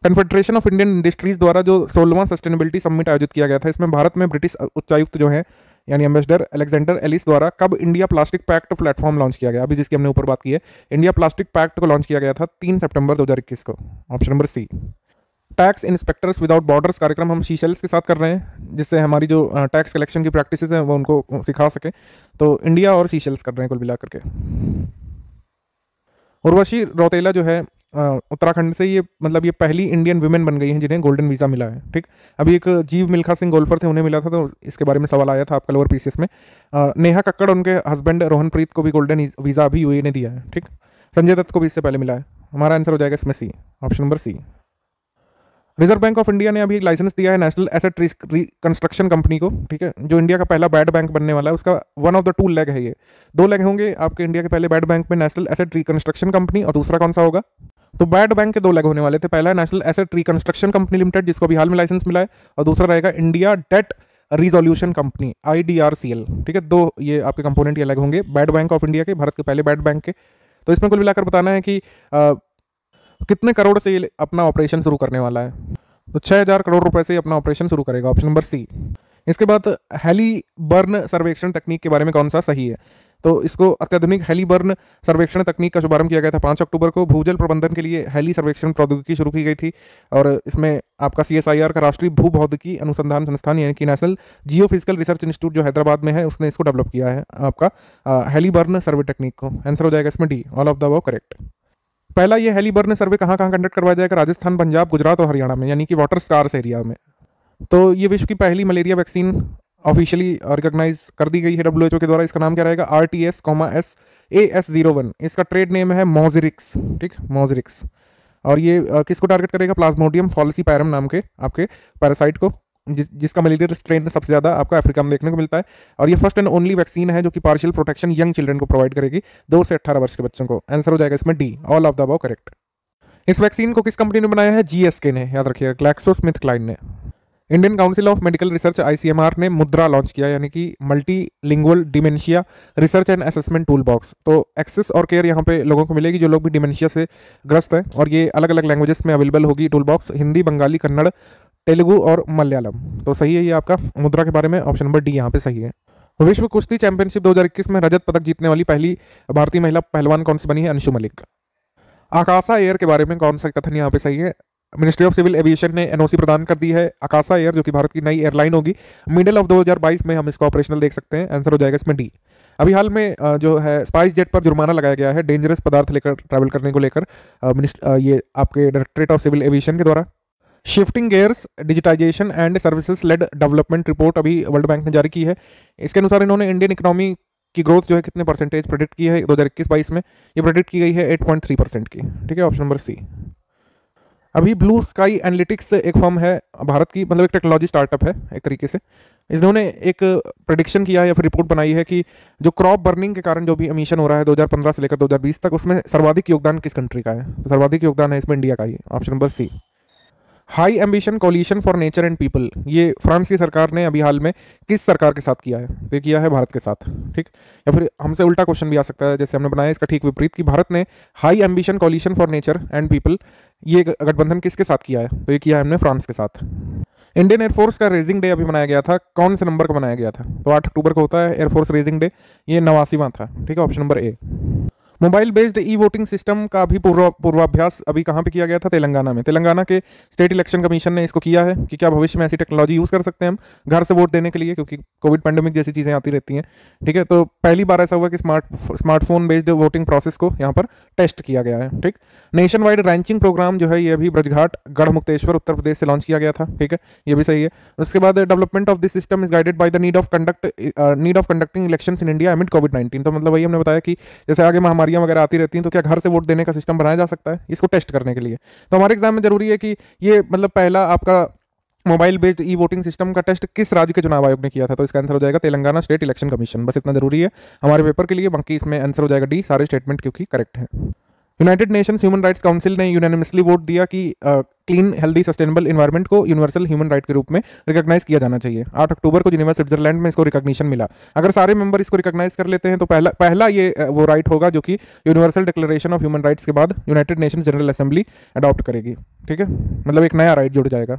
Confederation of Indian industries द्वारा जो 16वां सस्टेनेबिलिटी समिट आयोजित किया गया था, इसमें भारत में ब्रिटिश उच्चायुक्त जो है यानी एम्बेसडर अलेक्जेंडर एलिस द्वारा कब India plastic pact platform launch किया गया? अभी जिसकी हमने ऊपर बात की है, इंडिया प्लास्टिक पैक्ट को लॉन्च किया गया था 3 सितंबर 2021 को, option number C. Tax inspectors without borders कार्यक्रम हम सीशेल्स के साथ कर रहे हैं जिससे हमारी जो टैक्स कलेक्शन की प्रैक्टिसेस हैं वो उनको सिखा सके। तो इंडिया और सीशेल्स कर रहे हैं कुल मिलाकर के। उर्वशी रौतेला जो है उत्तराखंड से, ये मतलब ये पहली इंडियन वुमेन बन गई हैं जिन्हें गोल्डन वीज़ा मिला है, ठीक। अभी एक जीव मिल्खा सिंह गोल्फर थे, उन्हें मिला था, तो इसके बारे में सवाल आया था आपका लोअर पीसीएस में। नेहा कक्कड़ उनके हस्बैंड रोहनप्रीत को भी गोल्डन वीज़ा अभी यूएई ने दिया है, ठीक। संजय दत्त को भी इससे पहले मिला है। हमारा आंसर हो जाएगा इसमें C, option number C. Reserve bank of India ने अभी एक लाइसेंस दिया है नेशनल एसेट रिकंस्ट्रक्शन कंपनी को, ठीक है, जो इंडिया का पहला बैड बैंक बनने वाला है। उसका वन ऑफ द 2 लेग है ये, 2 लेग होंगे आपके इंडिया के पहले बैड बैंक में, नेशनल एसेट रिकंस्ट्रक्शन कंपनी, और दूसरा कौन सा होगा? तो बैड बैंक के 2 लेग होने वाले थे। पहला है national asset reconstruction company limited जिसको अभी हाल में लाइसेंस मिला है, और दूसरा रहेगा India debt resolution company IDRCL, ठीक है। 2 ये आपके कंपोनेंट ये अलग होंगे बैड बैंक ऑफ इंडिया के, भारत के पहले बैड बैंक के। तो इसमें कुल मिलाकर बताना है कि कितने करोड़ से ये अपना ऑपरेशन शुरू करने वाला है। तो 6000 करोड़ रुपए से अपना ऑपरेशन शुरू करेगा, ऑप्शन नंबर सी। इसके बाद हैलीबर्न सर्वेक्षण तकनीक के बारे में कौन सा सही है? तो इसको अत्याधुनिक हैलीबर्न सर्वेक्षण तकनीक का शुभारंभ किया गया था 5 अक्टूबर को। भूजल प्रबंधन के लिए हैली सर्वेक्षण प्रौद्योगिकी शुरू की गई थी और इसमें आपका CSIR का राष्ट्रीय भूभौतिकी अनुसंधान संस्थान यानी कि नेशनल जियोफिजिकल रिसर्च इंस्टीट्यूट जो हैदराबाद में है उसने इसको डेवलप किया है आपका हैलीबर्न सर्वे टेक्निक को। आंसर हो जाएगा इसमें D, all of the above correct. पहला ये हैलीबर्न सर्वे कहाँ कहाँ कंडक्ट करवाया जाएगा? राजस्थान, पंजाब, गुजरात और हरियाणा में, यानी कि वाटर स्कार्स एरिया में। तो ये विश्व की पहली मलेरिया वैक्सीन ऑफिशियली रिकॉग्नाइज कर दी गई है WHO के द्वारा। इसका नाम क्या रहेगा? RTS,AS01। इसका ट्रेड नेम है मोजेरिक्स, ठीक, मोजेरिक्स। और ये किसको टारगेट करेगा? प्लाज्मोडियम फॉल्सीपैरम नाम के आपके पैरासाइट को, जिसका मलेरिया स्ट्रेन सबसे ज़्यादा आपका अफ्रीका में देखने को मिलता है। और ये फर्स्ट एंड ओनली वैक्सीन है जो कि पार्शियल प्रोटेक्शन यंग चिल्ड्रन को प्रोवाइड करेगी, 2 से 18 वर्ष के बच्चों को। आंसर हो जाएगा इसमें D, all of the above correct. इस वैक्सीन को किस कंपनी ने बनाया है? GSK ने, याद रखिएगा, ग्लैक्सोस्मिथक्लाइन ने। Indian council of medical research ICMR ने मुद्रा लॉन्च किया, यानी कि multilingual dementia research and assessment tool box. तो एक्सेस और केयर यहाँ पे लोगों को मिलेगी जो लोग भी डिमेंशिया से ग्रस्त हैं, और ये अलग अलग लैंग्वेजेस में अवेलेबल होगी टूल बॉक्स, हिंदी, बंगाली, कन्नड़, तेलुगु और मलयालम। तो सही है ये आपका मुद्रा के बारे में, ऑप्शन नंबर डी यहाँ पे सही है। विश्व कुश्ती चैंपियनशिप 2021 में रजत पदक जीतने वाली पहली भारतीय महिला पहलवान कौन सी बनी है? अंशु मलिक। आकाशा एयर के बारे में कौन सा कथन यहाँ पे सही है? मिनिस्ट्री ऑफ सिविल एविएशन ने NOC प्रदान कर दी है आकाशा एयर, जो कि भारत की नई एयरलाइन होगी। मिडल ऑफ 2022 में हम इसको ऑपरेशनल देख सकते हैं। आंसर हो जाएगा इसमें डी। अभी हाल में जो है स्पाइस जेट पर जुर्माना लगाया गया है डेंजरस पदार्थ लेकर ट्रैवल करने को लेकर, ये आपके डायरेक्टरेट ऑफ सिविल एविएशन के द्वारा। Shifting gears digitisation and services led development report अभी वर्ल्ड बैंक ने जारी की है। इसके अनुसार इन्होंने इंडियन इकोनॉमी की ग्रोथ जो है कितने परसेंटेज प्रेडिक्ट की है 2021-22 में? ये प्रेडिक्ट की गई है 8.3% की, ठीक है, ऑप्शन नंबर सी। अभी ब्लू स्काई एनालिटिक्स एक फर्म है भारत की, मतलब एक टेक्नोलॉजी स्टार्टअप है एक तरीके से। इन्होंने एक प्रेडिक्शन किया है या फिर रिपोर्ट बनाई है कि जो क्रॉप बर्निंग के कारण जो भी एमिशन हो रहा है 2015 से लेकर 2020 तक, उसमें सर्वाधिक योगदान किस कंट्री का है? तो सर्वाधिक योगदान है इसमें इंडिया का ही, option number C. High ambition coalition for nature and people, ये फ्रांस की सरकार ने अभी हाल में किस सरकार के साथ किया है? तो किया है भारत के साथ, ठीक। या फिर हमसे उल्टा क्वेश्चन भी आ सकता है, जैसे हमने बनाया इसका ठीक विपरीत, कि भारत ने high ambition coalition for nature and people ये गठबंधन किसके साथ किया है? तो ये किया है हमने फ्रांस के साथ। इंडियन एयरफोर्स का रेजिंग डे अभी मनाया गया था, कौन से नंबर का मनाया गया था? तो 8 अक्टूबर को होता है एयरफोर्स रेजिंग डे, ये 89वां था, ठीक है, ऑप्शन नंबर ए। Mobile based e voting system का भी पूर्वाभ्यास अभी कहाँ पे किया गया था? तेलंगाना में। तेलंगाना के स्टेट इलेक्शन कमीशन ने इसको किया है कि क्या भविष्य में ऐसी टेक्नोलॉजी यूज़ कर सकते हैं हम घर से वोट देने के लिए, क्योंकि कोविड पैंडेमिक जैसी चीज़ें आती रहती हैं, ठीक है। तो पहली बार ऐसा हुआ कि स्मार्टफोन बेस्ड वोटिंग प्रोसेस को यहाँ पर टेस्ट किया गया है, ठीक। नेशन वाइड रैंचिंग प्रोग्राम जो है ये अभी ब्रजघाट गढ़मुक्तेश्वर उत्तर प्रदेश से लॉन्च किया गया था, ठीक है, ये भी सही है। उसके बाद development of this system is guided by the need of conducting elections in India amid covid. तो मतलब वही हमने बताया कि जैसे आगे महामारियां वगैरह आती रहती हैं तो क्या घर से वोट देने का सिस्टम बनाया जा सकता है इसको टेस्ट करने के लिए। तो हमारे एग्जाम में जरूरी है कि ये मतलब पहला आपका mobile based e voting system का टेस्ट किस राज्य के चुनाव आयोग ने किया था? तो इसका आंसर हो जाएगा तेलंगाना स्टेट इलेक्शन कमीशन। बस इतना जरूरी है हमारे पेपर के लिए, बाकी इसमें आंसर हो जाएगा डी, सारे स्टेटमेंट क्योंकि करेक्ट है। United Nations human rights council ने यूनानिमसली वोट दिया कि क्लीन हेल्दी सस्टेनेबल एनवायरनमेंट को यूनिवर्सल ह्यूमन राइट के रूप में रिकॉग्नाइज किया जाना चाहिए। 8 अक्टूबर को जिनेवा स्विट्जरलैंड में इसको रिकॉग्निशन मिला। अगर सारे मेंबर इसको रिकॉग्नाइज कर लेते हैं तो पहला ये वो राइट होगा जो कि universal declaration of human rights के बाद United Nations general assembly adopt करेगी, ठीक है, मतलब एक नया राइट जुड़ जाएगा।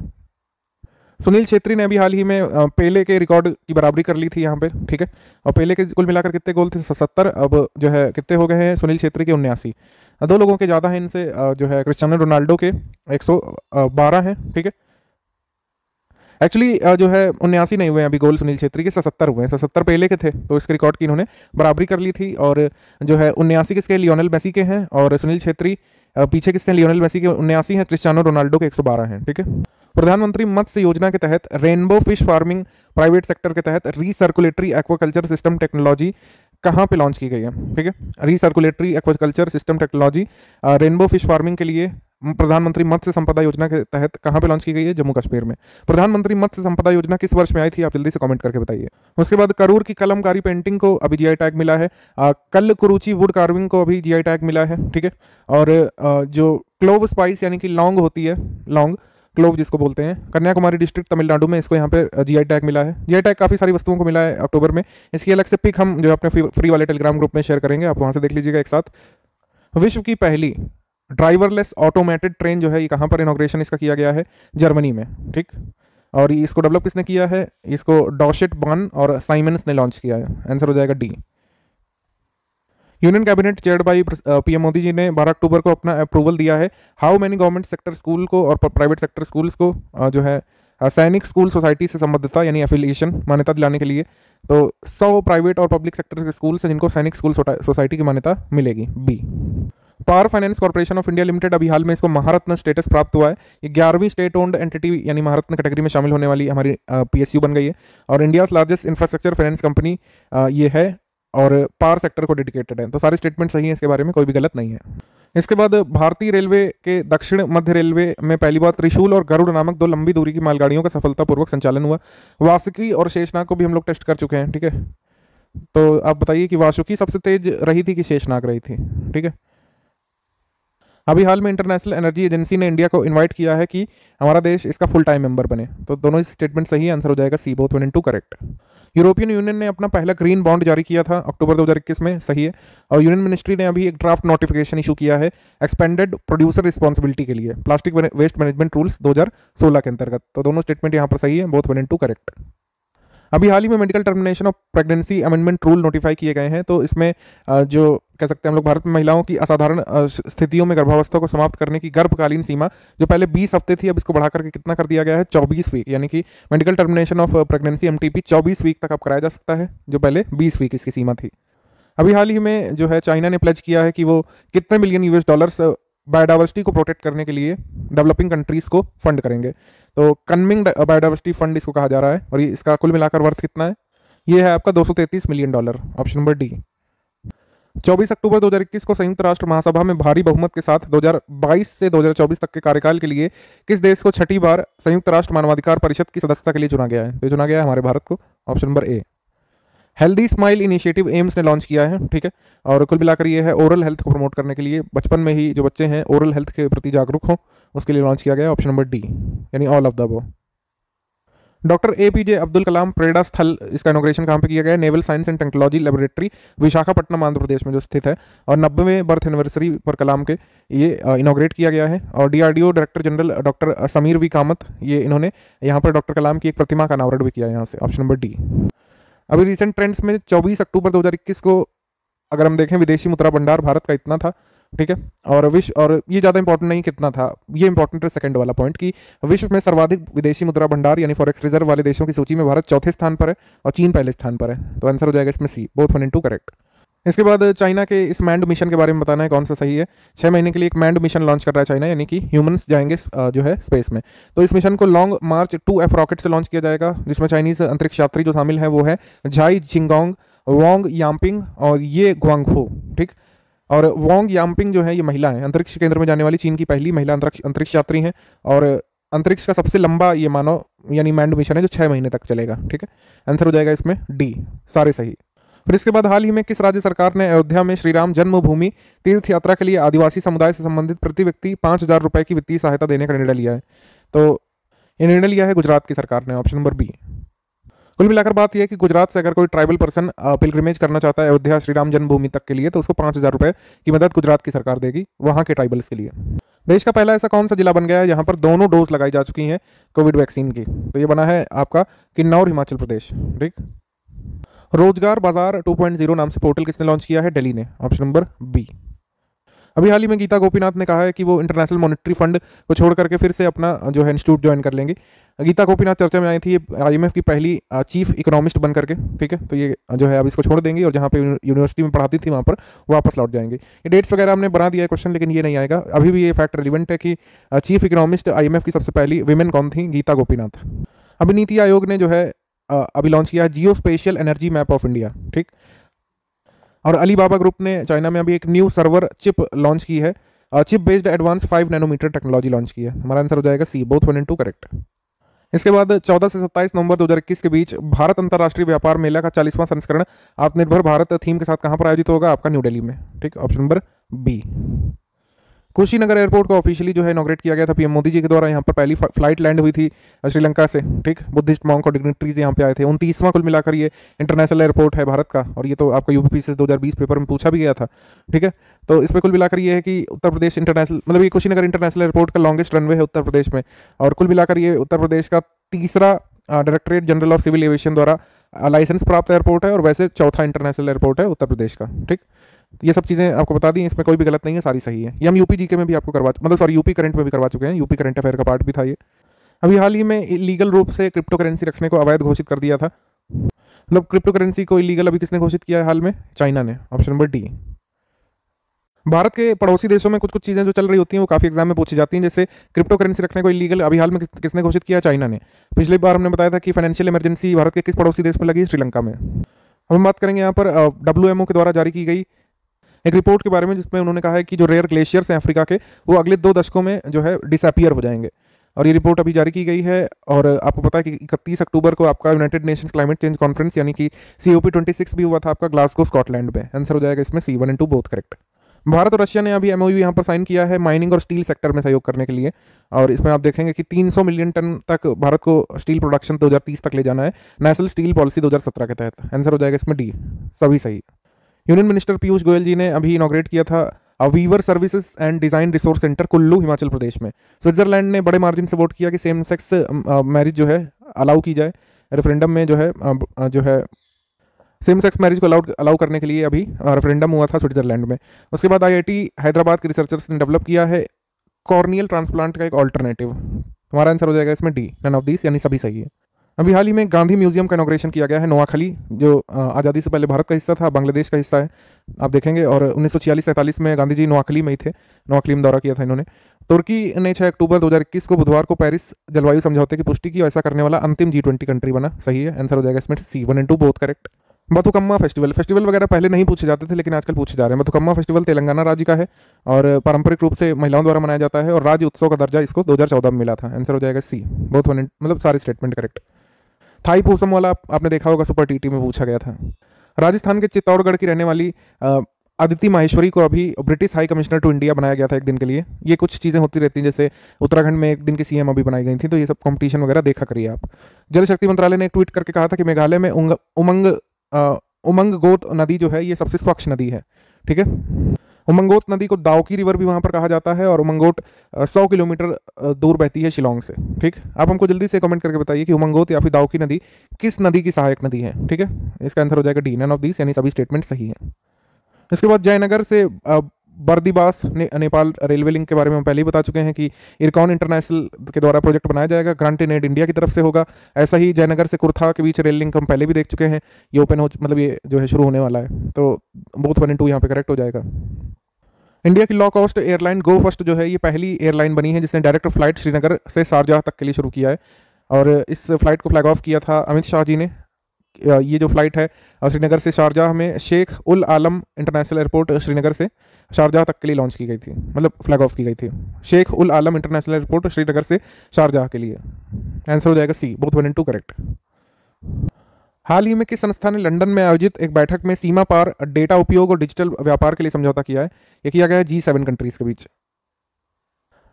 सुनील छेत्री ने अभी हाल ही में पेले के रिकॉर्ड की बराबरी कर ली थी यहाँ पे, ठीक है, और पेले के कुल मिलाकर कितने गोल थे? 77। अब जो है कितने हो गए हैं सुनील छेत्री के? 79। 2 लोगों के ज़्यादा हैं इनसे, जो है क्रिस्टियानो रोनाल्डो के 112 हैं, ठीक है। एक्चुअली जो है 79 नहीं हुए अभी गोल सुनील छेत्री के, 77 हुए हैं। 77 पेले के थे, तो इसके रिकॉर्ड की इन्होंने बराबरी कर ली थी। और जो है 79 किसके? लियोनेल मेसी के हैं। और सुनील छेत्री पीछे किससे? लियोनेल मेसी के 79 हैं, क्रिस्टियानो रोनाल्डो के 112 हैं, ठीक है। प्रधानमंत्री मत्स्य योजना के तहत rainbow fish farming private sector के तहत रीसर्कुलेटरी एक्वाकल्चर सिस्टम टेक्नोलॉजी कहाँ पे लॉन्च की गई है? ठीक है, recirculatory aquaculture system technology rainbow fish farming के लिए प्रधानमंत्री मत्स्य संपदा योजना के तहत कहाँ पे लॉन्च की गई है? जम्मू कश्मीर में। प्रधानमंत्री मत्स्य संपदा योजना किस वर्ष में आई थी? आप जल्दी से कमेंट करके बताइए। उसके बाद करूर की कलमकारी पेंटिंग को अभी जीआई टैग मिला है। कल कुरुचि वुड कार्विंग को अभी जीआई टैग मिला है, ठीक है। और जो क्लोव स्पाइस यानी कि लौंग होती है, लौंग क्लोव जिसको बोलते हैं, कन्याकुमारी डिस्ट्रिक्ट तमिलनाडु में इसको यहाँ पे जीआई टैग मिला है। जीआई टैग काफ़ी सारी वस्तुओं को मिला है अक्टूबर में। इसकी अलग से पिक हम जो अपने फ्री वाले टेलीग्राम ग्रुप में शेयर करेंगे, आप वहाँ से देख लीजिएगा एक साथ। विश्व की पहली ड्राइवरलेस ऑटोमेटेड ट्रेन जो है ये कहाँ पर इनॉग्रेशन इसका किया गया है? जर्मनी में, ठीक। और इसको डेवलप किसने किया है? इसको डॉशेट बॉन और साइमंस ने लॉन्च किया है। आंसर हो जाएगा D. Union cabinet chaired by PM Modi ji ने 12 अक्टूबर को अपना अप्रूवल दिया है how many government sector school को और प्राइवेट सेक्टर स्कूल्स को जो है सैनिक स्कूल सोसाइटी से संबद्धता यानी एफिलिएशन मान्यता दिलाने के लिए। तो 100 प्राइवेट और पब्लिक सेक्टर के स्कूल्स हैं जिनको सैनिक स्कूल सोसाइटी की मान्यता मिलेगी, B. Power finance corporation of India limited अभी हाल में इसको महारत्न स्टेटस प्राप्त हुआ है। ये 11वीं स्टेट ओन्ड एंटिटी यानी महारत्न कैटेगरी में शामिल होने वाली हमारी पीएसयू बन गई है और India's largest infrastructure finance company ये है और पावर सेक्टर को डेडिकेटेड है। तो सारे स्टेटमेंट सही है, इसके बारे में कोई भी गलत नहीं है। इसके बाद भारतीय रेलवे के दक्षिण मध्य रेलवे में पहली बार त्रिशूल और गरुड़ नामक 2 लंबी दूरी की मालगाड़ियों का सफलतापूर्वक संचालन हुआ। वासुकी और शेषनाग को भी हम लोग टेस्ट कर चुके हैं, ठीक है। तो आप बताइए कि वासुकी सबसे तेज रही थी कि शेषनाग रही थी, ठीक है। अभी हाल में इंटरनेशनल एनर्जी एजेंसी ने इंडिया को इनवाइट किया है कि हमारा देश इसका फुल टाइम मेंबर बने। तो दोनों ही स्टेटमेंट सही है, आंसर हो जाएगा C, both 1 and 2 correct. European union ने अपना पहला ग्रीन बॉन्ड जारी किया था अक्टूबर 2021 में, सही है। और यूनियन मिनिस्ट्री ने अभी एक ड्राफ्ट नोटिफिकेशन इशू किया है एक्सपेंडेड प्रोड्यूसर रिस्पॉन्सिबिलिटी के लिए प्लास्टिक वेस्ट मैनेजमेंट रूल्स 2016 के अंतर्गत। तो दोनों स्टेटमेंट यहाँ पर सही है, बोथ 1 and 2 करेक्ट। अभी हाल ही में medical termination of pregnancy amendment rule notify किए गए हैं। तो इसमें जो कह सकते हैं हम लोग भारत में महिलाओं की असाधारण स्थितियों में गर्भावस्था को समाप्त करने की गर्भकालीन सीमा जो पहले 20 हफ्ते थी, अब इसको बढ़ा करके कितना कर दिया गया है? 24 वीक। यानी कि medical termination of pregnancy MTP 24 week तक अब कराया जा सकता है, जो पहले 20 वीक इसकी सीमा थी। अभी हाल ही में जो है चाइना ने प्लेज किया है कि वो कितने मिलियन US$ बायोडाइवर्सिटी को प्रोटेक्ट करने के लिए डेवलपिंग कंट्रीज को फंड करेंगे। तो कन्मिंग बायोडाइवर्सिटी फंड इसको कहा जा रहा है और ये इसका कुल मिलाकर वर्थ कितना है? ये है आपका $233 मिलियन, ऑप्शन नंबर डी। 24 अक्टूबर 2021 को संयुक्त राष्ट्र महासभा में भारी बहुमत के साथ 2022 से 2024 तक के कार्यकाल के लिए किस देश को छठी बार संयुक्त राष्ट्र मानवाधिकार परिषद की सदस्यता के लिए चुना गया है? तो चुना गया है हमारे भारत को, ऑप्शन नंबर ए। हेल्दी स्माइल इनिशिएटिव एम्स ने लॉन्च किया है, ठीक है। और कुल मिलाकर ये है ओरल हेल्थ को प्रमोट करने के लिए, बचपन में ही जो बच्चे हैं ओरल हेल्थ के प्रति जागरूक हो उसके लिए लॉन्च किया गया, ऑप्शन नंबर डी, यानी all of the above. Doctor APJ Abdul Kalam Prerna Sthal, इसका इनॉग्रेशन कहाँ पे किया गया है? Naval science and technology laboratory Visakhapatnam Andhra Pradesh में जो स्थित है। और 90वें बर्थ एनिवर्सरी पर कलाम के ये इनॉग्रेट किया गया है। और DRDO director general doctor Sameer V Kamat, ये इन्होंने यहाँ पर डॉक्टर कलाम की एक प्रतिमा का अनावरण भी किया है यहाँ से, ऑप्शन नंबर डी। अभी रिसेंट ट्रेंड्स में 24 अक्टूबर 2021 को अगर हम देखें विदेशी मुद्रा भंडार भारत का इतना था, ठीक है। और ये ज़्यादा इंपॉर्टेंट नहीं कितना था, ये इंपॉर्टेंट है सेकंड वाला पॉइंट कि विश्व में सर्वाधिक विदेशी मुद्रा भंडार यानी फॉरेक्स रिजर्व वाले देशों की सूची में भारत चौथे स्थान पर है और चीन पहले स्थान पर है। तो आंसर हो जाएगा इसमें सी, बोथ 1 and 2 करेक्ट। इसके बाद चाइना के इस मैंड मिशन के बारे में बताना है कौन सा सही है। 6 महीने के लिए एक मैंड मिशन लॉन्च कर रहा है चाइना, यानी कि ह्यूमंस जाएंगे जो है स्पेस में। तो इस मिशन को लॉन्ग मार्च 2F रॉकेट से लॉन्च किया जाएगा, जिसमें चाइनीज अंतरिक्ष यात्री जो शामिल है वो है झाई जिंगोंग, वोंग याम्पिंग और ये ग्वांगफू, ठीक। और वोंग याम्पिंग जो है ये महिला है, अंतरिक्ष केंद्र में जाने वाली चीन की पहली महिला अंतरिक्ष यात्री हैं और अंतरिक्ष का सबसे लंबा ये मानव यानी मैंड मिशन है जो 6 महीने तक चलेगा, ठीक है। आंसर हो जाएगा इसमें डी, सारे सही। फिर इसके बाद हाल ही में किस राज्य सरकार ने अयोध्या में श्री राम जन्मभूमि तीर्थ यात्रा के लिए आदिवासी समुदाय से संबंधित प्रति व्यक्ति 5,000 रुपए की वित्तीय सहायता देने का निर्णय लिया है? तो ये निर्णय लिया है गुजरात की सरकार ने, ऑप्शन नंबर बी। कुल मिलाकर बात यह है कि गुजरात से अगर कोई ट्राइबल पर्सन पिलग्रिमेज करना चाहता है अयोध्या श्री राम जन्मभूमि तक के लिए तो उसको 5,000 रुपए की मदद गुजरात की सरकार देगी वहां के ट्राइबल्स के लिए। देश का पहला ऐसा कौन सा जिला बन गया है जहां पर दोनों डोज लगाई जा चुकी हैं कोविड वैक्सीन की? तो ये बना है आपका किन्नौर, हिमाचल प्रदेश, ठीक। रोजगार बाजार 2.0 नाम से पोर्टल किसने लॉन्च किया है? दिल्ली ने, ऑप्शन नंबर बी। अभी हाल ही में गीता गोपीनाथ ने कहा है कि वो इंटरनेशनल मॉनेटरी फंड को छोड़ करके फिर से अपना जो है इंस्टीट्यूट ज्वाइन कर लेंगे। गीता गोपीनाथ चर्चा में आई थी, IMF की पहली चीफ इकोनॉमिस्ट बन करके, ठीक है। तो ये जो है अब इसको छोड़ देंगी और जहाँ पे यूनिवर्सिटी में पढ़ाती थी वहाँ पर वापस लौट जाएंगे। ये डेट्स वगैरह हमने बना दिया है क्वेश्चन, लेकिन ये नहीं आएगा। अभी भी ये फैक्ट रिलेवेंट है कि चीफ इकोनॉमिस्ट IMF की सबसे पहली विमेन कौन थी? गीता गोपीनाथ। अभी नीति आयोग ने जो है अभी लॉन्च किया है geospatial energy map of India, ठीक। और अलीबाबा ग्रुप ने चाइना में अभी एक न्यू सर्वर चिप लॉन्च की है, chip based advance 5 nanometre technology launch की है। हमारा आंसर हो जाएगा सी, बोथ 1 and 2 करेक्ट। इसके बाद 14 से 27 नवंबर 2021 के बीच भारत अंतर्राष्ट्रीय व्यापार मेला का 40वां संस्करण आत्मनिर्भर भारत थीम के साथ कहां पर आयोजित होगा? आपका न्यू दिल्ली में, ठीक, option number B. Kushinagar airport को ऑफिशियली जो है इनॉग्रेट किया गया था पीएम मोदी जी के द्वारा। यहाँ पर पहली फ्लाइट लैंड हुई थी श्रीलंका से, ठीक। बुद्धिस्ट मॉन्क और डिग्निटरीज यहाँ पे आए थे। 29वां कुल मिलाकर ये इंटरनेशनल एयरपोर्ट है भारत का, और ये तो आपका UPPSC 2020 पेपर में पूछा भी गया था, ठीक है। तो इसमें कुल मिलाकर ये है कि उत्तर प्रदेश इंटरनेशनल, मतलब ये कुशीनगर इंटरनेशनल एयरपोर्ट का लॉन्गेस्ट रनवे है उत्तर प्रदेश में, और कुल मिलाकर ये उत्तर प्रदेश का तीसरा directorate general of civil aviation द्वारा लाइसेंस प्राप्त एयरपोर्ट है, और वैसे चौथा इंटरनेशनल एयरपोर्ट है उत्तर प्रदेश का। ठीक, ये सब चीज़ें आपको बता दी, इसमें कोई भी गलत नहीं है, सारी सही है। ये हम यूपी जीके में भी आपको यूपी करंट में भी करवा चुके हैं, यूपी करंट अफेयर का पार्ट भी था ये। अभी हाल ही में इलीगल रूप से क्रिप्टो करेंसी रखने को अवैध घोषित कर दिया था। मतलब क्रिप्टो करेंसी को इलीगल अभी किसने घोषित किया है हाल में? चाइना ने, ऑप्शन नंबर डी। भारत के पड़ोसी देशों में कुछ कुछ चीज़ें जो चल रही होती हैं वो काफ़ी एग्जाम में पूछी जाती हैं, जैसे क्रिप्टो करेंसी रखने को इलीगल अभी हाल में किसने घोषित किया? चाइना ने। पिछली बार हमने बताया था कि फाइनेंशियल इमरजेंसी भारत के किस पड़ोसी देश में लगी? श्रीलंका में। अब हम बात करेंगे यहाँ पर WMO के द्वारा जारी की गई एक रिपोर्ट के बारे में, जिसमें उन्होंने कहा है कि जो रेयर ग्लेशियर्स हैं अफ्रीका के, वो अगले 2 दशकों में जो है डिसअपियर हो जाएंगे। और ये रिपोर्ट अभी जारी की गई है, और आपको पता है कि 31 अक्टूबर को आपका United Nations climate change conference यानी कि COP26 भी हुआ था आपका ग्लासगो स्कॉटलैंड में। आंसर हो जाएगा इसमें C, 1 और 2 बोथ करेक्ट। भारत और रशिया ने अभी MOU यहाँ पर साइन किया है माइनिंग और स्टील सेक्टर में सहयोग करने के लिए, और इसमें आप देखेंगे कि 300 मिलियन टन तक भारत को स्टील प्रोडक्शन 2030 तक ले जाना है, नेशनल स्टील पॉलिसी 2017 के तहत। आंसर हो जाएगा इसमें D, सभी सही। यूनियन मिनिस्टर पीयूष गोयल जी ने अभी इनॉग्रेट किया था weaver services and design resource centre Kullu Himachal Pradesh में। स्विट्जरलैंड ने बड़े मार्जिन से वोट किया कि सेम सेक्स मैरिज जो है अलाउ की जाए। रेफरेंडम में जो है सेम सेक्स मैरिज को अलाउ करने के लिए अभी रेफरेंडम हुआ था स्विट्जरलैंड में। उसके बाद IIT हैदराबाद के रिसर्चर्स ने डेवलप किया है कॉर्नियल ट्रांसप्लांट का एक ऑल्टरनेटिव। हमारा आंसर हो जाएगा इसमें D, नन ऑफ दीस, यानी सभी सही है। अभी हाल ही में गांधी म्यूजियम का इनॉग्रेशन किया गया है नोआखली, जो आज़ादी से पहले भारत का हिस्सा था, बांग्लादेश का हिस्सा है, आप देखेंगे। और 1946-47 में गांधी जी नोआखली में ही थे, नोआखली में दौरा किया था इन्होंने। तुर्की ने 6 अक्टूबर 2021 को बुधवार को पेरिस जलवायु समझौते की पुष्टि की, और ऐसा करने वाला अंतिम G20 कंट्री बना। सही है, आंसर हो जाएगा इसमें C, 1 और 2 बोथ करेक्ट। बथुकम्मा फेस्टिवल वगैरह पहले नहीं पूछे जाते थे, लेकिन आजकल पूछे जा रहे हैं। बथुकम्मा फेस्टिवल तेलंगाना राज्य का है, और पारंपरिक रूप से महिलाओं द्वारा मनाया जाता है, और राज्य उत्सव का दर्जा इसको 2014 में मिला था। आंसर हो जाएगा C, बोथ मतलब सारे स्टेटमेंट करेक्ट। थाई पूसम वाला आपने देखा होगा, सुपर TT में पूछा गया था। राजस्थान के चित्तौड़गढ़ की रहने वाली अदिति माहेश्वरी को अभी British high commissioner to India बनाया गया था एक दिन के लिए। ये कुछ चीज़ें होती रहती हैं, जैसे उत्तराखंड में एक दिन की CM अभी बनाई गई थी, तो ये सब कंपटीशन वगैरह देखा करिए आप। जल शक्ति मंत्रालय ने एक ट्वीट करके कहा था कि मेघालय में उमंगगोत नदी जो है ये सबसे स्वच्छ नदी है। ठीक है, उमंगोत नदी को दाओकी रिवर भी वहाँ पर कहा जाता है, और उमंगोट 100 किलोमीटर दूर बहती है शिलोंग से। ठीक, आप हमको जल्दी से कमेंट करके बताइए कि उमंगोत या फिर दाओकी नदी किस नदी की सहायक नदी है। ठीक है, इसका आंसर हो जाएगा D, नन ऑफ दीस, यानी सभी स्टेटमेंट सही है। इसके बाद जयनगर से बर्दिबास नेपाल रेलवे लिंक के बारे में हम पहले ही बता चुके हैं कि इरकॉन इंटरनेशनल के द्वारा प्रोजेक्ट बनाया जाएगा, ग्रांट इन एड इंडिया की तरफ से होगा। ऐसा ही जयनगर से कुर्था के बीच रेल लिंक हम पहले भी देख चुके हैं, ये ओपन हो मतलब ये जो है शुरू होने वाला है, तो बोथ 1 और 2 यहाँ पे करेक्ट हो जाएगा। इंडिया की लो कॉस्ट एयरलाइन गो फर्स्ट जो है ये पहली एयरलाइन बनी है जिसने डायरेक्ट फ्लाइट श्रीनगर से शारजाह तक के लिए शुरू किया है, और इस फ्लाइट को फ्लैग ऑफ किया था अमित शाह जी ने। ये जो फ्लाइट है श्रीनगर से शारजाह में शेख उल आलम इंटरनेशनल एयरपोर्ट श्रीनगर से शारजाह तक के लिए लॉन्च की गई थी, मतलब फ्लैग ऑफ की गई थी। शेख उल आलम इंटरनेशनल एयरपोर्ट श्रीनगर से शारजाह के लिए। आंसर हो जाएगा C, बोथ 1 और 2 करेक्ट। हाल ही में किस संस्था ने लंदन में आयोजित एक बैठक में सीमा पार डेटा उपयोग और डिजिटल व्यापार के लिए समझौता किया है? यह किया गया है G7 कंट्रीज के बीच।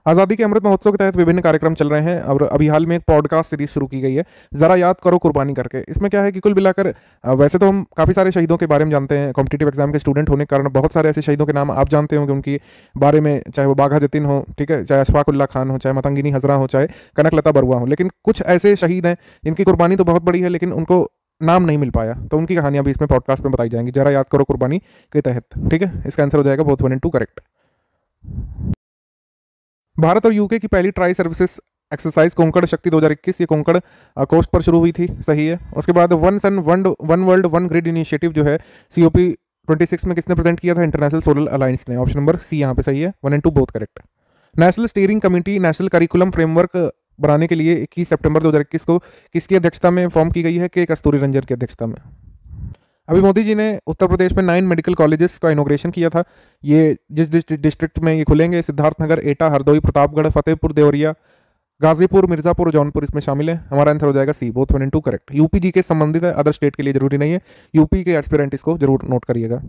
आज़ादी के अमृत महोत्सव के तहत विभिन्न कार्यक्रम चल रहे हैं, और अभी हाल में एक पॉडकास्ट सीरीज शुरू की गई है, ज़रा याद करो कुर्बानी करके। इसमें क्या है कि कुल मिलाकर वैसे तो हम काफ़ी सारे शहीदों के बारे में जानते हैं, कॉम्पिटिटिव एग्जाम के स्टूडेंट होने के कारण बहुत सारे ऐसे शहीदों के नाम आप जानते होंगे उनके बारे में, चाहे वो बाघा जतिन हो, ठीक है, चाहे अशफाक उल्ला खान हो, चाहे मतंगिनी हजरा हो, चाहे कनकलता बरुआ हो। लेकिन कुछ ऐसे शहीद हैं जिनकी कुर्बानी तो बहुत बड़ी है, लेकिन उनको नाम नहीं मिल पाया, तो उनकी कहानियां भी इसमें पॉडकास्ट में बताई जाएंगी, जरा याद करो कुर्बानी के तहत। ठीक है, इसका आंसर हो जाएगा बोथ 1 और 2 करेक्ट। भारत और यूके की पहली ट्राई सर्विसेज एक्सरसाइज कोंकण शक्ति 2021 ये कोंकण कोस्ट पर शुरू हुई थी। सही है। उसके बाद one sun one world one grid initiative जो है COP26 में किसने प्रेजेंट किया था? इंटरनेशनल सोलर अलायंस ने। ऑप्शन नंबर C यहाँ पे सही है, 1 और 2 both correct. National steering committee national curriculum framework बनाने के लिए 21 सितंबर 2021 को किसकी अध्यक्षता में फॉर्म की गई है? के कस्तूरी रंजन की अध्यक्षता में। अभी मोदी जी ने उत्तर प्रदेश में 9 मेडिकल कॉलेजेस का इनॉग्रेशन किया था। ये जिस डिस्ट्रिक्ट में ये खुलेंगे, सिद्धार्थनगर, एटा, हरदोई, प्रतापगढ़, फतेहपुर, देवरिया, गाजीपुर, मिर्जापुर, जौनपुर इसमें शामिल है। हमारा आंसर हो जाएगा C, बोथ 1 और 2 करेक्ट। यूपी जी के संबंधित है, अदर स्टेट के लिए जरूरी नहीं है। यूपी के एस्पिरेंट इसको जरूर नोट करिएगा।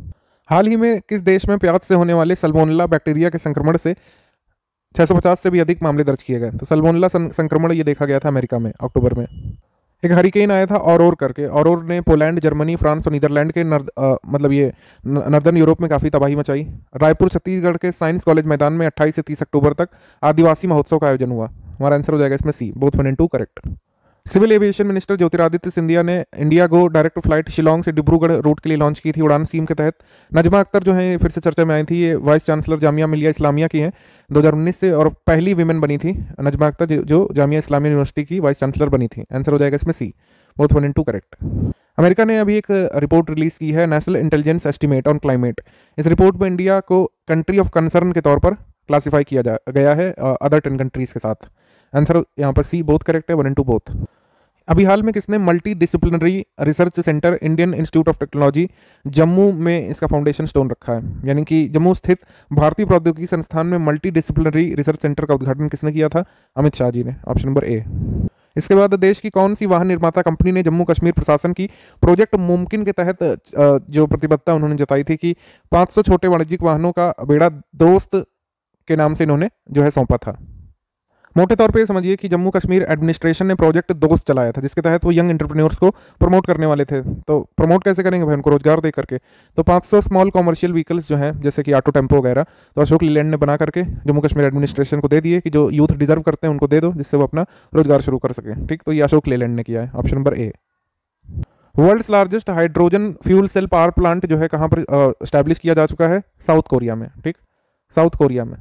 हाल ही में किस देश में प्याज से होने वाले सल्मोनेला बैक्टीरिया के संक्रमण से 650 से भी अधिक मामले दर्ज किए गए? तो सल्मोनेला संक्रमण ये देखा गया था अमेरिका में अक्टूबर में। एक हरिकेन आया था औरोर करके, औरोर ने पोलैंड, जर्मनी, फ्रांस और नीदरलैंड के मतलब ये नॉर्दर्न यूरोप में काफ़ी तबाही मचाई। रायपुर छत्तीसगढ़ के साइंस कॉलेज मैदान में 28 से 30 अक्टूबर तक आदिवासी महोत्सव का आयोजन हुआ। हमारा आंसर हो जाएगा इसमें C, बोथ 1 और 2 correct. Civil aviation minister Jyotiraditya Scindia ने India go direct flight Shillong से डिब्रूगढ़ रूट के लिए लॉन्च की थी उड़ान स्कीम के तहत। नजमा अख्तर जो है फिर से चर्चा में आई थी, ये वाइस चांसलर जामिया मिलिया इस्लामिया की हैं 2019 से, और पहली विमेन बनी थी नजमा अख्तर जो जामिया इस्लामिया यूनिवर्सिटी की वाइस चांसलर बनी थी। आंसर हो जाएगा इसमें C, both 1 and 2 correct. America ने अभी एक रिपोर्ट रिलीज की है, national intelligence estimate on climate. इस रिपोर्ट में इंडिया को कंट्री ऑफ कंसर्न के तौर पर क्लासीफाई किया गया है अदर 10 कंट्रीज के साथ। आंसर यहाँ पर सी, बोथ करेक्ट है, 1 and 2 बोथ। अभी हाल में किसने multi disciplinary research centre Indian institute of technology Jammu में इसका फाउंडेशन स्टोन रखा है, यानी कि जम्मू स्थित भारतीय प्रौद्योगिकी संस्थान में मल्टी डिसिप्लिनरी रिसर्च सेंटर का उद्घाटन किसने किया था? अमित शाह जी ने, ऑप्शन नंबर ए। इसके बाद देश की कौन सी वाहन निर्माता कंपनी ने जम्मू कश्मीर प्रशासन की प्रोजेक्ट मुमकिन के तहत जो प्रतिबद्धता उन्होंने जताई थी कि 500 छोटे वाणिज्यिक वाहनों का बेड़ा दोस्त के नाम से इन्होंने जो है सौंपा था। मोटे तौर पे समझिए कि जम्मू कश्मीर एडमिनिस्ट्रेशन ने प्रोजेक्ट दोस्त चलाया था, जिसके तहत वो यंग एंटरप्रेन्योर्स को प्रमोट करने वाले थे। तो प्रमोट कैसे करेंगे भाई? उनको रोजगार दे करके। तो 500 स्मॉल कॉमर्शियल व्हीकल्स जो हैं, जैसे कि ऑटो टेम्पो वगैरह, तो अशोक लीलैंड ने बना करके जम्मू कश्मीर एडमिनिस्ट्रेशन को दे दिए कि जो यूथ डिजर्व करते हैं उनको दे दो, जिससे वो अपना रोजगार शुरू कर सके। ठीक, तो ये अशोक लीलैंड ने किया है, option number A. World's largest hydrogen fuel cell power plant जो है कहाँ पर स्टैब्लिश किया जा चुका है? साउथ कोरिया में। ठीक, साउथ कोरिया में।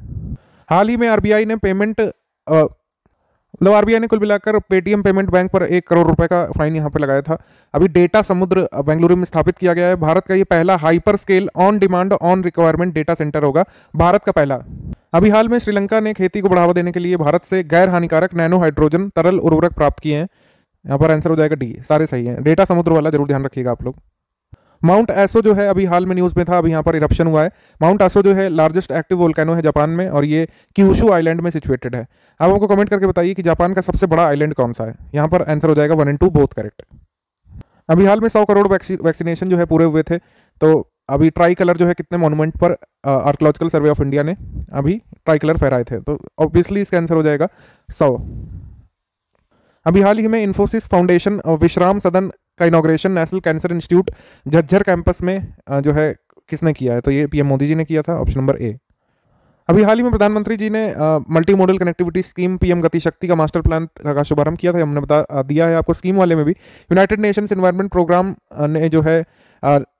हाल ही में आरबीआई ने पेमेंट मतलब आरबीआई ने कुल मिलाकर पेटीएम पेमेंट बैंक पर 1 करोड़ रुपए का फाइन यहाँ पर लगाया था। अभी डेटा समुद्र बेंगलुरु में स्थापित किया गया है। भारत का ये पहला hyper scale on demand on requirement data centre होगा, भारत का पहला। अभी हाल में श्रीलंका ने खेती को बढ़ावा देने के लिए भारत से गैर हानिकारक नैनो हाइड्रोजन तरल उर्वरक प्राप्त किए हैं। यहाँ पर आंसर हो जाएगा डी, सारे सही हैं। डेटा समुद्र वाला जरूर ध्यान रखिएगा आप लोग। माउंट एसो जो है अभी हाल में न्यूज़ में था, अभी यहाँ पर इरप्शन हुआ है। माउंट एसो जो है लार्जेस्ट एक्टिव वोल्केनो है जापान में, और ये क्यूशू आइलैंड में सिचुएटेड है। आप हमको कमेंट करके बताइए कि जापान का सबसे बड़ा आइलैंड कौन सा है? यहाँ पर आंसर हो जाएगा 1 and 2 बोथ करेक्ट। अभी हाल में 100 करोड़ वैक्सीनेशन जो है पूरे हुए थे। तो अभी ट्राई कलर जो है कितने मॉन्यूमेंट पर आर्कियोलॉजिकल सर्वे ऑफ इंडिया ने अभी ट्राई कलर फहराए थे? तो ऑब्वियसली इसका आंसर हो जाएगा 100। अभी हाल ही में इन्फोसिस फाउंडेशन विश्राम सदन का inauguration national cancer institute Jhajjar campus में जो है किसने किया है? तो ये पीएम मोदी जी ने किया था, ऑप्शन नंबर ए। अभी हाल ही में प्रधानमंत्री जी ने multi modal connectivity scheme PM Gati शक्ति का मास्टर प्लान का शुभारंभ किया था, हमने बता दिया है आपको स्कीम वाले में भी। यूनाइटेड नेशंस एनवायरनमेंट प्रोग्राम ने जो है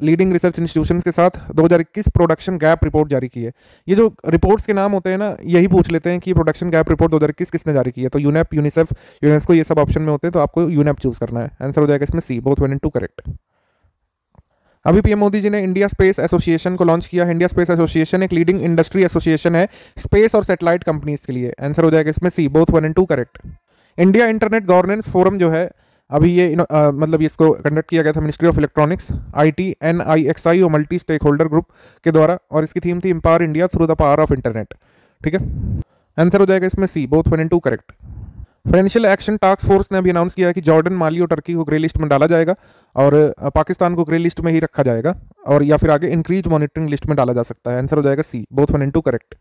लीडिंग रिसर्च इंस्टीट्यूशन के साथ 2021 प्रोडक्शन गैप रिपोर्ट जारी की है। ये जो रिपोर्ट्स के नाम होते हैं ना, यही पूछ लेते हैं कि प्रोडक्शन गैप रिपोर्ट 2021 किसने जारी की है? तो यूनेप, यूनिसेफ, यूनेस्को, ये सब ऑप्शन में होते हैं, तो आपको यूनेप चूज करना है। आंसर हो जाएगा इसमें सी, बोथ 1 and 2 करेक्ट। अभी पीएम मोदी जी ने इंडिया स्पेस एसोसिएशन को लॉन्च किया है। इंडिया स्पेस एसोसिएशन एक लीडिंग इंडस्ट्री एसोसिएशन है स्पेस और सैटेलाइट कंपनीज के लिए। आंसर हो जाएगा इसमें C, both 1 and 2 correct. India internet governance forum जो है अभी ये मतलब इसको कंडक्ट किया गया था मिनिस्ट्री ऑफ इलेक्ट्रॉनिक्स, आईटी, एनआईएक्सआई और मल्टी स्टेक होल्डर ग्रुप के द्वारा, और इसकी थीम थी empower India through the power of internet. ठीक है, आंसर हो जाएगा इसमें C, both 1 and 2 correct. Financial action task force ने अभी अनाउंस किया है कि जॉर्डन, माली और टर्की को ग्रे लिस्ट में डाला जाएगा, और पाकिस्तान को ग्रे लिस्ट में ही रखा जाएगा, और या फिर आगे इंक्रीज मॉनिटरिंग लिस्ट में डाला जा सकता है। आंसर हो जाएगा C, both 1 and 2 correct.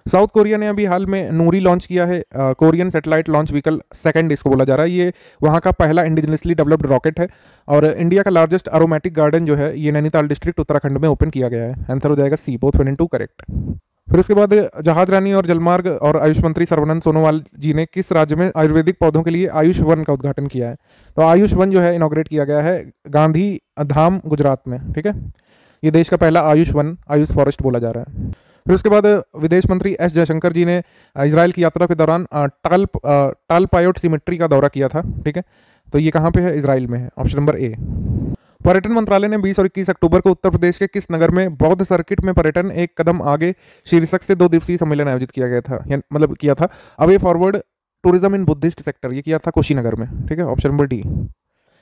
South Korea ने अभी हाल में नूरी लॉन्च किया है, Korean satellite launch vehicle second इसको बोला जा रहा है। ये वहाँ का पहला इंडिजिनसली डेवलप्ड रॉकेट है, और इंडिया का लार्जेस्ट एरोमेटिक गार्डन जो है ये नैनीताल डिस्ट्रिक्ट उत्तराखंड में ओपन किया गया है। आंसर हो जाएगा सी, बोथ 1 and 2 करेक्ट। फिर उसके बाद जहाज रानी और जलमार्ग और आयुष मंत्री सर्बानंद सोनोवाल जी ने किस राज्य में आयुर्वेदिक पौधों के लिए आयुष वन का उद्घाटन किया है? तो आयुष वन जो है इनॉग्रेट किया गया है गांधी धाम गुजरात में। ठीक है, ये देश का पहला आयुष वन, आयुष फॉरेस्ट बोला जा रहा है। फिर उसके बाद विदेश मंत्री एस जयशंकर जी ने इजराइल की यात्रा के दौरान टालपायोट सिमेट्री का दौरा किया था। ठीक है, तो ये कहाँ पे है? इजराइल में है, ऑप्शन नंबर ए। पर्यटन मंत्रालय ने 20 और 21 अक्टूबर को उत्तर प्रदेश के किस नगर में बौद्ध सर्किट में पर्यटन एक कदम आगे शीर्षक से 2 दिवसीय सम्मेलन आयोजित किया गया था, मतलब किया था away forward tourism in Buddhist sector, ये किया था कुशीनगर में। ठीक है, ऑप्शन नंबर डी।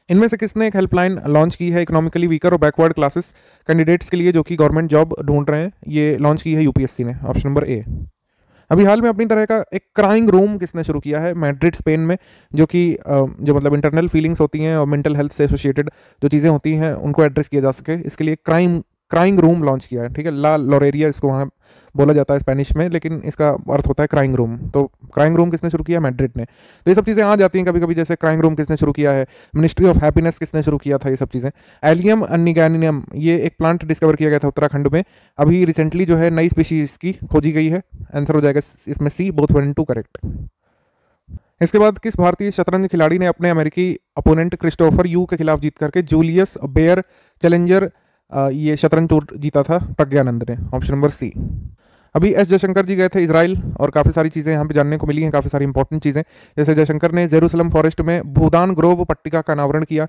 इनमें से किसने एक हेल्पलाइन लॉन्च की है इकोनॉमिकली वीकर और बैकवर्ड क्लासेस कैंडिडेट्स के लिए जो कि गवर्नमेंट जॉब ढूंढ रहे हैं? ये लॉन्च की है यूपीएससी ने, ऑप्शन नंबर ए। अभी हाल में अपनी तरह का एक क्राइंग रूम किसने शुरू किया है? मैड्रिड स्पेन में, जो कि जो मतलब इंटरनल फीलिंग्स होती हैं और मेंटल हेल्थ से एसोसिएटेड जो चीज़ें होती हैं उनको एड्रेस किया जा सके, इसके लिए क्राइंग रूम लॉन्च किया है। ठीक है, ला लोरेरिया इसको वहाँ बोला जाता है स्पेनिश में, लेकिन इसका अर्थ होता है क्राइंग रूम। तो क्राइंग रूम किसने शुरू किया? मैड्रिड ने। तो ये सब चीज़ें आ जाती हैं कभी कभी, जैसे क्राइंग रूम किसने शुरू किया है, मिनिस्ट्री ऑफ हैप्पीनेस किसने शुरू किया था, ये सब चीज़ें। एलियम निगैनियम, ये एक प्लांट डिस्कवर किया गया था उत्तराखंड में, अभी रिसेंटली जो है नई स्पीशीज की खोजी गई है। आंसर हो जाएगा इसमें सी, बोथ 1 and 2 करेक्ट। इसके बाद किस भारतीय शतरंज खिलाड़ी ने अपने अमेरिकी अपोनेंट क्रिस्टोफर यू के खिलाफ जीत करके जूलियस बेयर चैलेंजर ये शतरंज टूर जीता था? प्रज्ञानंद ने, ऑप्शन नंबर सी। अभी एस जयशंकर जी गए थे इजराइल और काफ़ी सारी चीज़ें यहाँ पे जानने को मिली हैं, काफ़ी सारी इंपॉर्टेंट चीज़ें। जैसे जयशंकर ने जेरूसलम फॉरेस्ट में भूदान ग्रोव पट्टिका का अनावरण किया,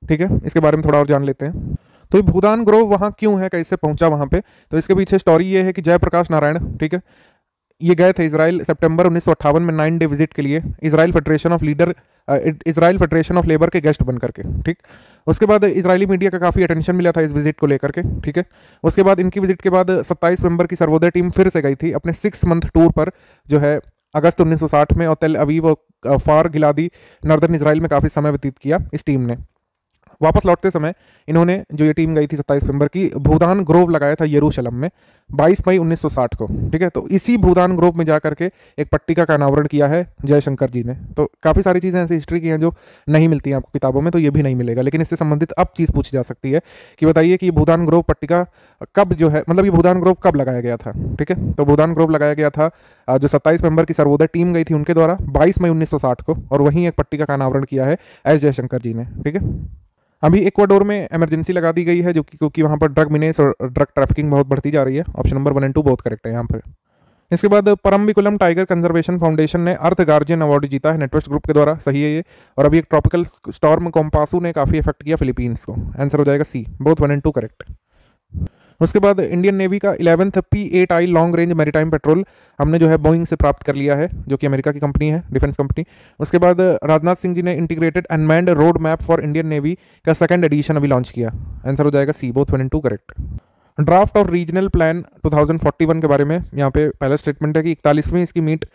ठीक है, इसके बारे में थोड़ा और जान लेते हैं। तो ये भूदान ग्रोव वहाँ क्यों है, कैसे पहुंचा वहाँ पे, तो इसके पीछे स्टोरी ये है कि जयप्रकाश नारायण, ठीक है, ये गए थे इसराइल सितंबर 1958 में 9 डे विजिट के लिए इसराइल फेडरेशन ऑफ लेबर के गेस्ट बन करके, ठीक। उसके बाद इजरायली मीडिया का काफ़ी अटेंशन मिला था इस विजिट को लेकर के, ठीक है। उसके बाद इनकी विजिट के बाद 27 नवंबर की सर्वोदय टीम फिर से गई थी अपने 6 मंथ टूर पर, जो है अगस्त 1960 में, और तेल अवीव और फार गिलादी नॉर्दर्न इसराइल में काफ़ी समय व्यतीत किया इस टीम ने। वापस लौटते समय इन्होंने, जो ये टीम गई थी 27 नवंबर की, भूदान ग्रोव लगाया था यरूशलम में 22 मई 1960 को, ठीक है। तो इसी भूदान ग्रोव में जाकर के एक पट्टिका का अनावरण किया है जयशंकर जी ने। तो काफ़ी सारी चीज़ें ऐसी हिस्ट्री की हैं जो नहीं मिलती हैं आपको किताबों में, तो ये भी नहीं मिलेगा, लेकिन इससे संबंधित अब चीज़ पूछी जा सकती है कि बताइए कि भूदान ग्रोव पट्टिका कब, जो है मतलब ये भूदान ग्रोव कब लगाया गया था, ठीक है। तो भूदान ग्रोव लगाया गया था जो 27 नवंबर की सर्वोदय टीम गई थी उनके द्वारा 22 मई 1960 को, और वहीं एक पट्टिका का अनावरण किया है एस जयशंकर जी ने, ठीक है। अभी इक्वाडोर में इमरजेंसी लगा दी गई है, जो कि क्योंकि वहाँ पर ड्रग मिनेस और ड्रग ट्रैफिकिंग बहुत बढ़ती जा रही है। ऑप्शन नंबर 1 और 2 बहुत करेक्ट है यहाँ पर। इसके बाद परम्बिकुलम टाइगर कंजर्वेशन फाउंडेशन ने अर्थ गार्जियन अवार्ड जीता है नेटवर्क ग्रुप के द्वारा, सही है ये। और अभी एक ट्रॉपिकल स्टॉर्म कोम्पासू ने काफ़ी इफेक्ट किया फिलीपींस को, आंसर हो जाएगा सी, बोथ 1 और 2 करेक्ट। उसके बाद इंडियन नेवी का 11th P8I long range maritime petrol हमने जो है बोइंग से प्राप्त कर लिया है, जो कि अमेरिका की कंपनी है, डिफेंस कंपनी। उसके बाद राजनाथ सिंह जी ने integrated unmanned road map for Indian navy का 2nd एडिशन अभी लॉन्च किया, आंसर हो जाएगा सी, बोथ 1 और 2 correct. Draft of regional plan 2041 के बारे में यहाँ पे पहला स्टेटमेंट है कि 41वीं इसकी meet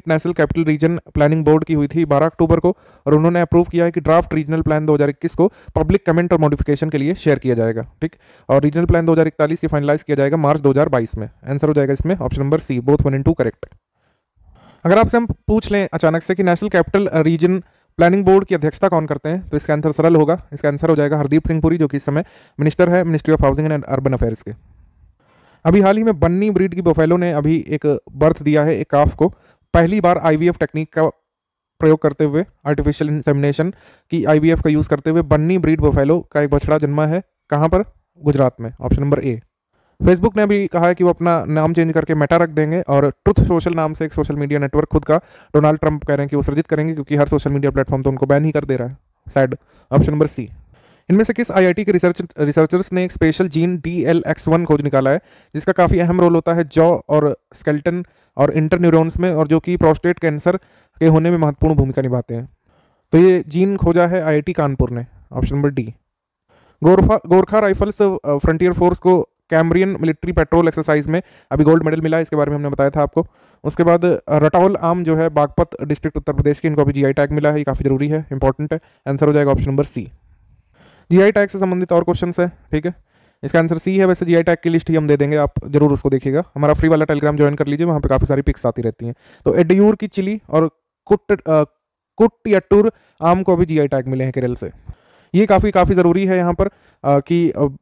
national capital region planning board की हुई थी 12 अक्टूबर को, और उन्होंने अप्रूव किया है कि ड्राफ्ट रीजनल प्लान 2021 को पब्लिक कमेंट और मॉडिफिकेशन के लिए शेयर किया जाएगा, ठीक। और रीजनल प्लान 2041 ये फाइनलाइज किया जाएगा मार्च 2022 में, आंसर हो जाएगा इसमें ऑप्शन नंबर सी, बोथ 1 और 2 करेक्ट। अगर आपसे हम पूछ लें अचानक से कि national capital region planning board की अध्यक्षता कौन करते हैं, तो इसका आंसर सरल होगा, इसका आंसर हो जाएगा हरदीप सिंह पुरी, जो कि इस समय मिनिस्टर है ministry of housing and urban affairs के। अभी हाल ही में बन्नी ब्रीड की बफेलो ने अभी एक बर्थ दिया है एक काफ को, पहली बार IVF टेक्निक का प्रयोग करते हुए, आर्टिफिशियल इंसेमिनेशन की IVF का यूज़ करते हुए बन्नी ब्रीड बफेलो का एक बछड़ा जन्मा है, कहाँ पर? गुजरात में, ऑप्शन नंबर ए। फेसबुक ने भी कहा है कि वो अपना नाम चेंज करके मेटा रख देंगे, और ट्रुथ सोशल नाम से एक सोशल मीडिया नेटवर्क खुद का डोनाल्ड ट्रंप कह रहे हैं कि वो सृजित करेंगे, क्योंकि हर सोशल मीडिया प्लेटफॉर्म तो उनको बैन ही कर दे रहा है, सैड, ऑप्शन नंबर सी। इनमें से किस IIT के रिसर्चर्स ने एक स्पेशल जीन DLX1 खोज निकाला है, जिसका काफ़ी अहम रोल होता है जॉ और स्केल्टन और इंटरन्यूरॉन्स में, और जो कि प्रोस्टेट कैंसर के होने में महत्वपूर्ण भूमिका निभाते हैं। तो ये जीन खोजा है IIT कानपुर ने, option number D. Gorkha rifles frontier force को कैम्ब्रियन मिलिट्री पेट्रोल एक्सरसाइज में अभी गोल्ड मेडल मिला, इसके बारे में हमने बताया था आपको। उसके बाद रटौल आम जो है बागपत डिस्ट्रिक्ट उत्तर प्रदेश की, इनको अभी GI टैग मिला है, ये काफ़ी जरूरी है, इंपॉर्टेंट है, आंसर हो जाएगा option number C. GI tag से संबंधित और क्वेश्चन है, ठीक है, इसका आंसर सी है। वैसे GI टैग की लिस्ट ही हम दे देंगे, आप जरूर उसको देखिएगा, हमारा फ्री वाला टेलीग्राम ज्वाइन कर लीजिए, वहाँ पे काफ़ी सारी पिक्स आती रहती हैं। तो एड्यूर की चिली और कुट्टियट्टूर आम को अभी GI टैग मिले हैं केरल से। ये काफ़ी ज़रूरी है यहाँ पर कि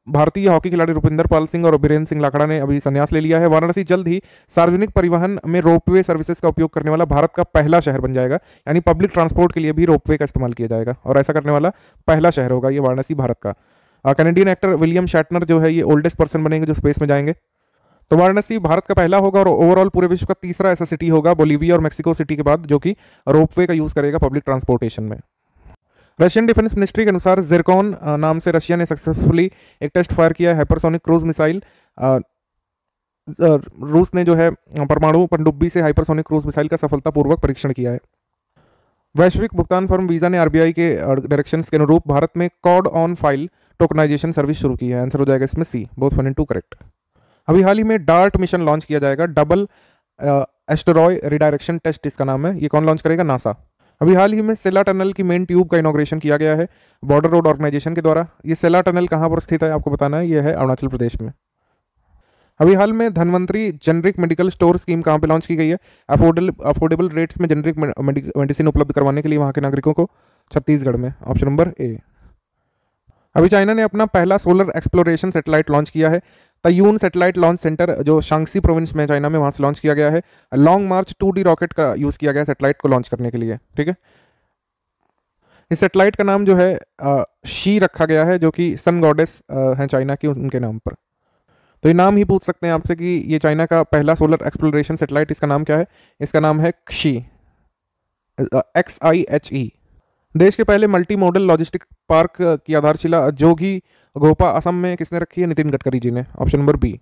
भारतीय हॉकी खिलाड़ी रुपिंदर पाल सिंह और बीरेंद्र सिंह लाखड़ा ने अभी संन्यास ले लिया है। वाराणसी जल्द ही सार्वजनिक परिवहन में रोपवे सर्विसेज का उपयोग करने वाला भारत का पहला शहर बन जाएगा, यानी पब्लिक ट्रांसपोर्ट के लिए भी रोपवे का इस्तेमाल किया जाएगा, और ऐसा करने वाला पहला शहर होगा ये वाराणसी भारत का। कैनेडियन एक्टर विलियम शैटनर जो है ये ओल्डेस्ट पर्सन बनेंगे जो स्पेस में जाएंगे। तो वाराणसी भारत का पहला होगा और ओवरऑल पूरे विश्व का तीसरा ऐसा सिटी होगा बोलीविया और मेक्सिको सिटी के बाद, जो कि रोपवे का यूज़ करेगा पब्लिक ट्रांसपोर्टेशन में। रशियन डिफेंस मिनिस्ट्री के अनुसार जिरकॉन नाम से रशिया ने सक्सेसफुली एक टेस्ट फायर किया है हाइपरसोनिक क्रूज मिसाइल। रूस ने जो है परमाणु पनडुब्बी से हाइपरसोनिक क्रूज मिसाइल का सफलतापूर्वक परीक्षण किया है। वैश्विक भुगतान फर्म वीज़ा ने RBI के डायरेक्शंस के अनुरूप भारत में card on file tokenisation service शुरू की है, आंसर हो जाएगा इसमें सी, बोथ 1 और 2 करेक्ट। अभी हाल ही में डार्ट मिशन लॉन्च किया जाएगा, डबल एस्टेरॉय रिडायरेक्शन टेस्ट इसका नाम है, ये कौन लॉन्च करेगा? नासा। अभी हाल ही में सेला टनल की मेन ट्यूब का इनॉग्रेशन किया गया है बॉर्डर रोड ऑर्गेनाइजेशन के द्वारा। ये सेला टनल कहाँ पर स्थित है आपको बताना है, ये है अरुणाचल प्रदेश में। अभी हाल में Dhanvantari generic medical store scheme कहाँ पे लॉन्च की गई है? अफोर्डेबल रेट्स में जेनरिक मेडिसिन उपलब्ध करवाने के लिए वहाँ के नागरिकों को, छत्तीसगढ़ में, ऑप्शन नंबर ए। अभी चाइना ने अपना पहला सोलर एक्सप्लोरेशन सैटेलाइट लॉन्च किया है, तायून सैटेलाइट लॉन्च सेंटर जो शांगसी प्रोविंस में चाइना में, वहाँ से लॉन्च किया गया है। लॉन्ग मार्च 2D रॉकेट का यूज़ किया गया है सैटेलाइट को लॉन्च करने के लिए, ठीक है। इस सैटेलाइट का नाम जो है शी रखा गया है, जो कि सन गॉडेस हैं चाइना की, उनके नाम पर। तो ये नाम ही पूछ सकते हैं आपसे कि ये चाइना का पहला सोलर एक्सप्लोरेशन सैटेलाइट, इसका नाम क्या है? इसका नाम है XIE, XIHE। देश के पहले मल्टी मॉडल लॉजिस्टिक पार्क की आधारशिला जोगी घोपा असम में किसने रखी है? नितिन गडकरी जी ने, ऑप्शन नंबर बी।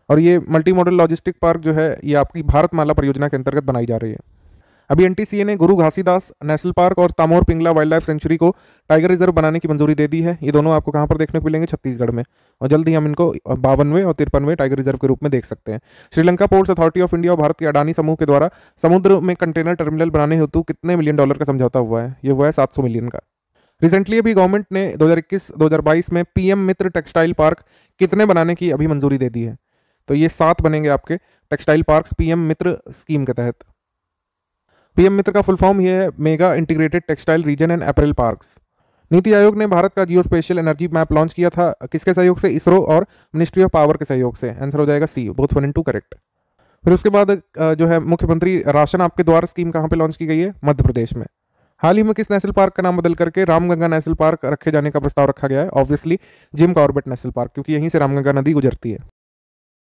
और ये मल्टी मॉडल लॉजिस्टिक पार्क जो है ये आपकी भारतमाला परियोजना के अंतर्गत बनाई जा रही है। अभी NTCA ने गुरु घासीदास नेशनल पार्क और Tamor Pingla wild life sanctuary को टाइगर रिजर्व बनाने की मंजूरी दे दी है। ये दोनों आपको कहाँ पर देखने को मिलेंगे? छत्तीसगढ़ में। और जल्द ही हम इनको 52वें और 53वें टाइगर रिजर्व के रूप में देख सकते हैं। Sri Lanka ports authority of India और भारत के अडानी समूह के द्वारा समुद्र में कंटेनर टर्मिनल बनाने हेतु कितने $1 मिलियन का समझौता हुआ है? ये हुआ है 700 मिलियन का। रिसेंटली अभी गवर्नमेंट ने 2021-2022 में PM मित्र टेक्सटाइल पार्क कितने बनाने की अभी मंजूरी दे दी है? तो ये 7 बनेंगे आपके टेक्सटाइल पार्क्स PM मित्र स्कीम के तहत। PM मित्र का फुल फॉर्म ये है mega integrated textile reason and apparel parks. NITI Aayog ने भारत का जियो स्पेशियल एनर्जी मैप लॉन्च किया था, किसके सहयोग से? इसरो और मिनिस्ट्री ऑफ पावर के सहयोग से। आंसर हो जाएगा सी, बोथ 1 और 2 करेक्ट। फिर उसके बाद जो है मुख्यमंत्री राशन आपके द्वार स्कीम कहाँ पे लॉन्च की गई है? मध्य प्रदेश में। हाल ही में किस नेशनल पार्क का नाम बदल करके रामगंगा नेशनल पार्क रखे जाने का प्रस्ताव रखा गया है? Obviously Jim Corbett national park, क्योंकि यहीं से रामगंगा नदी गुजरती है।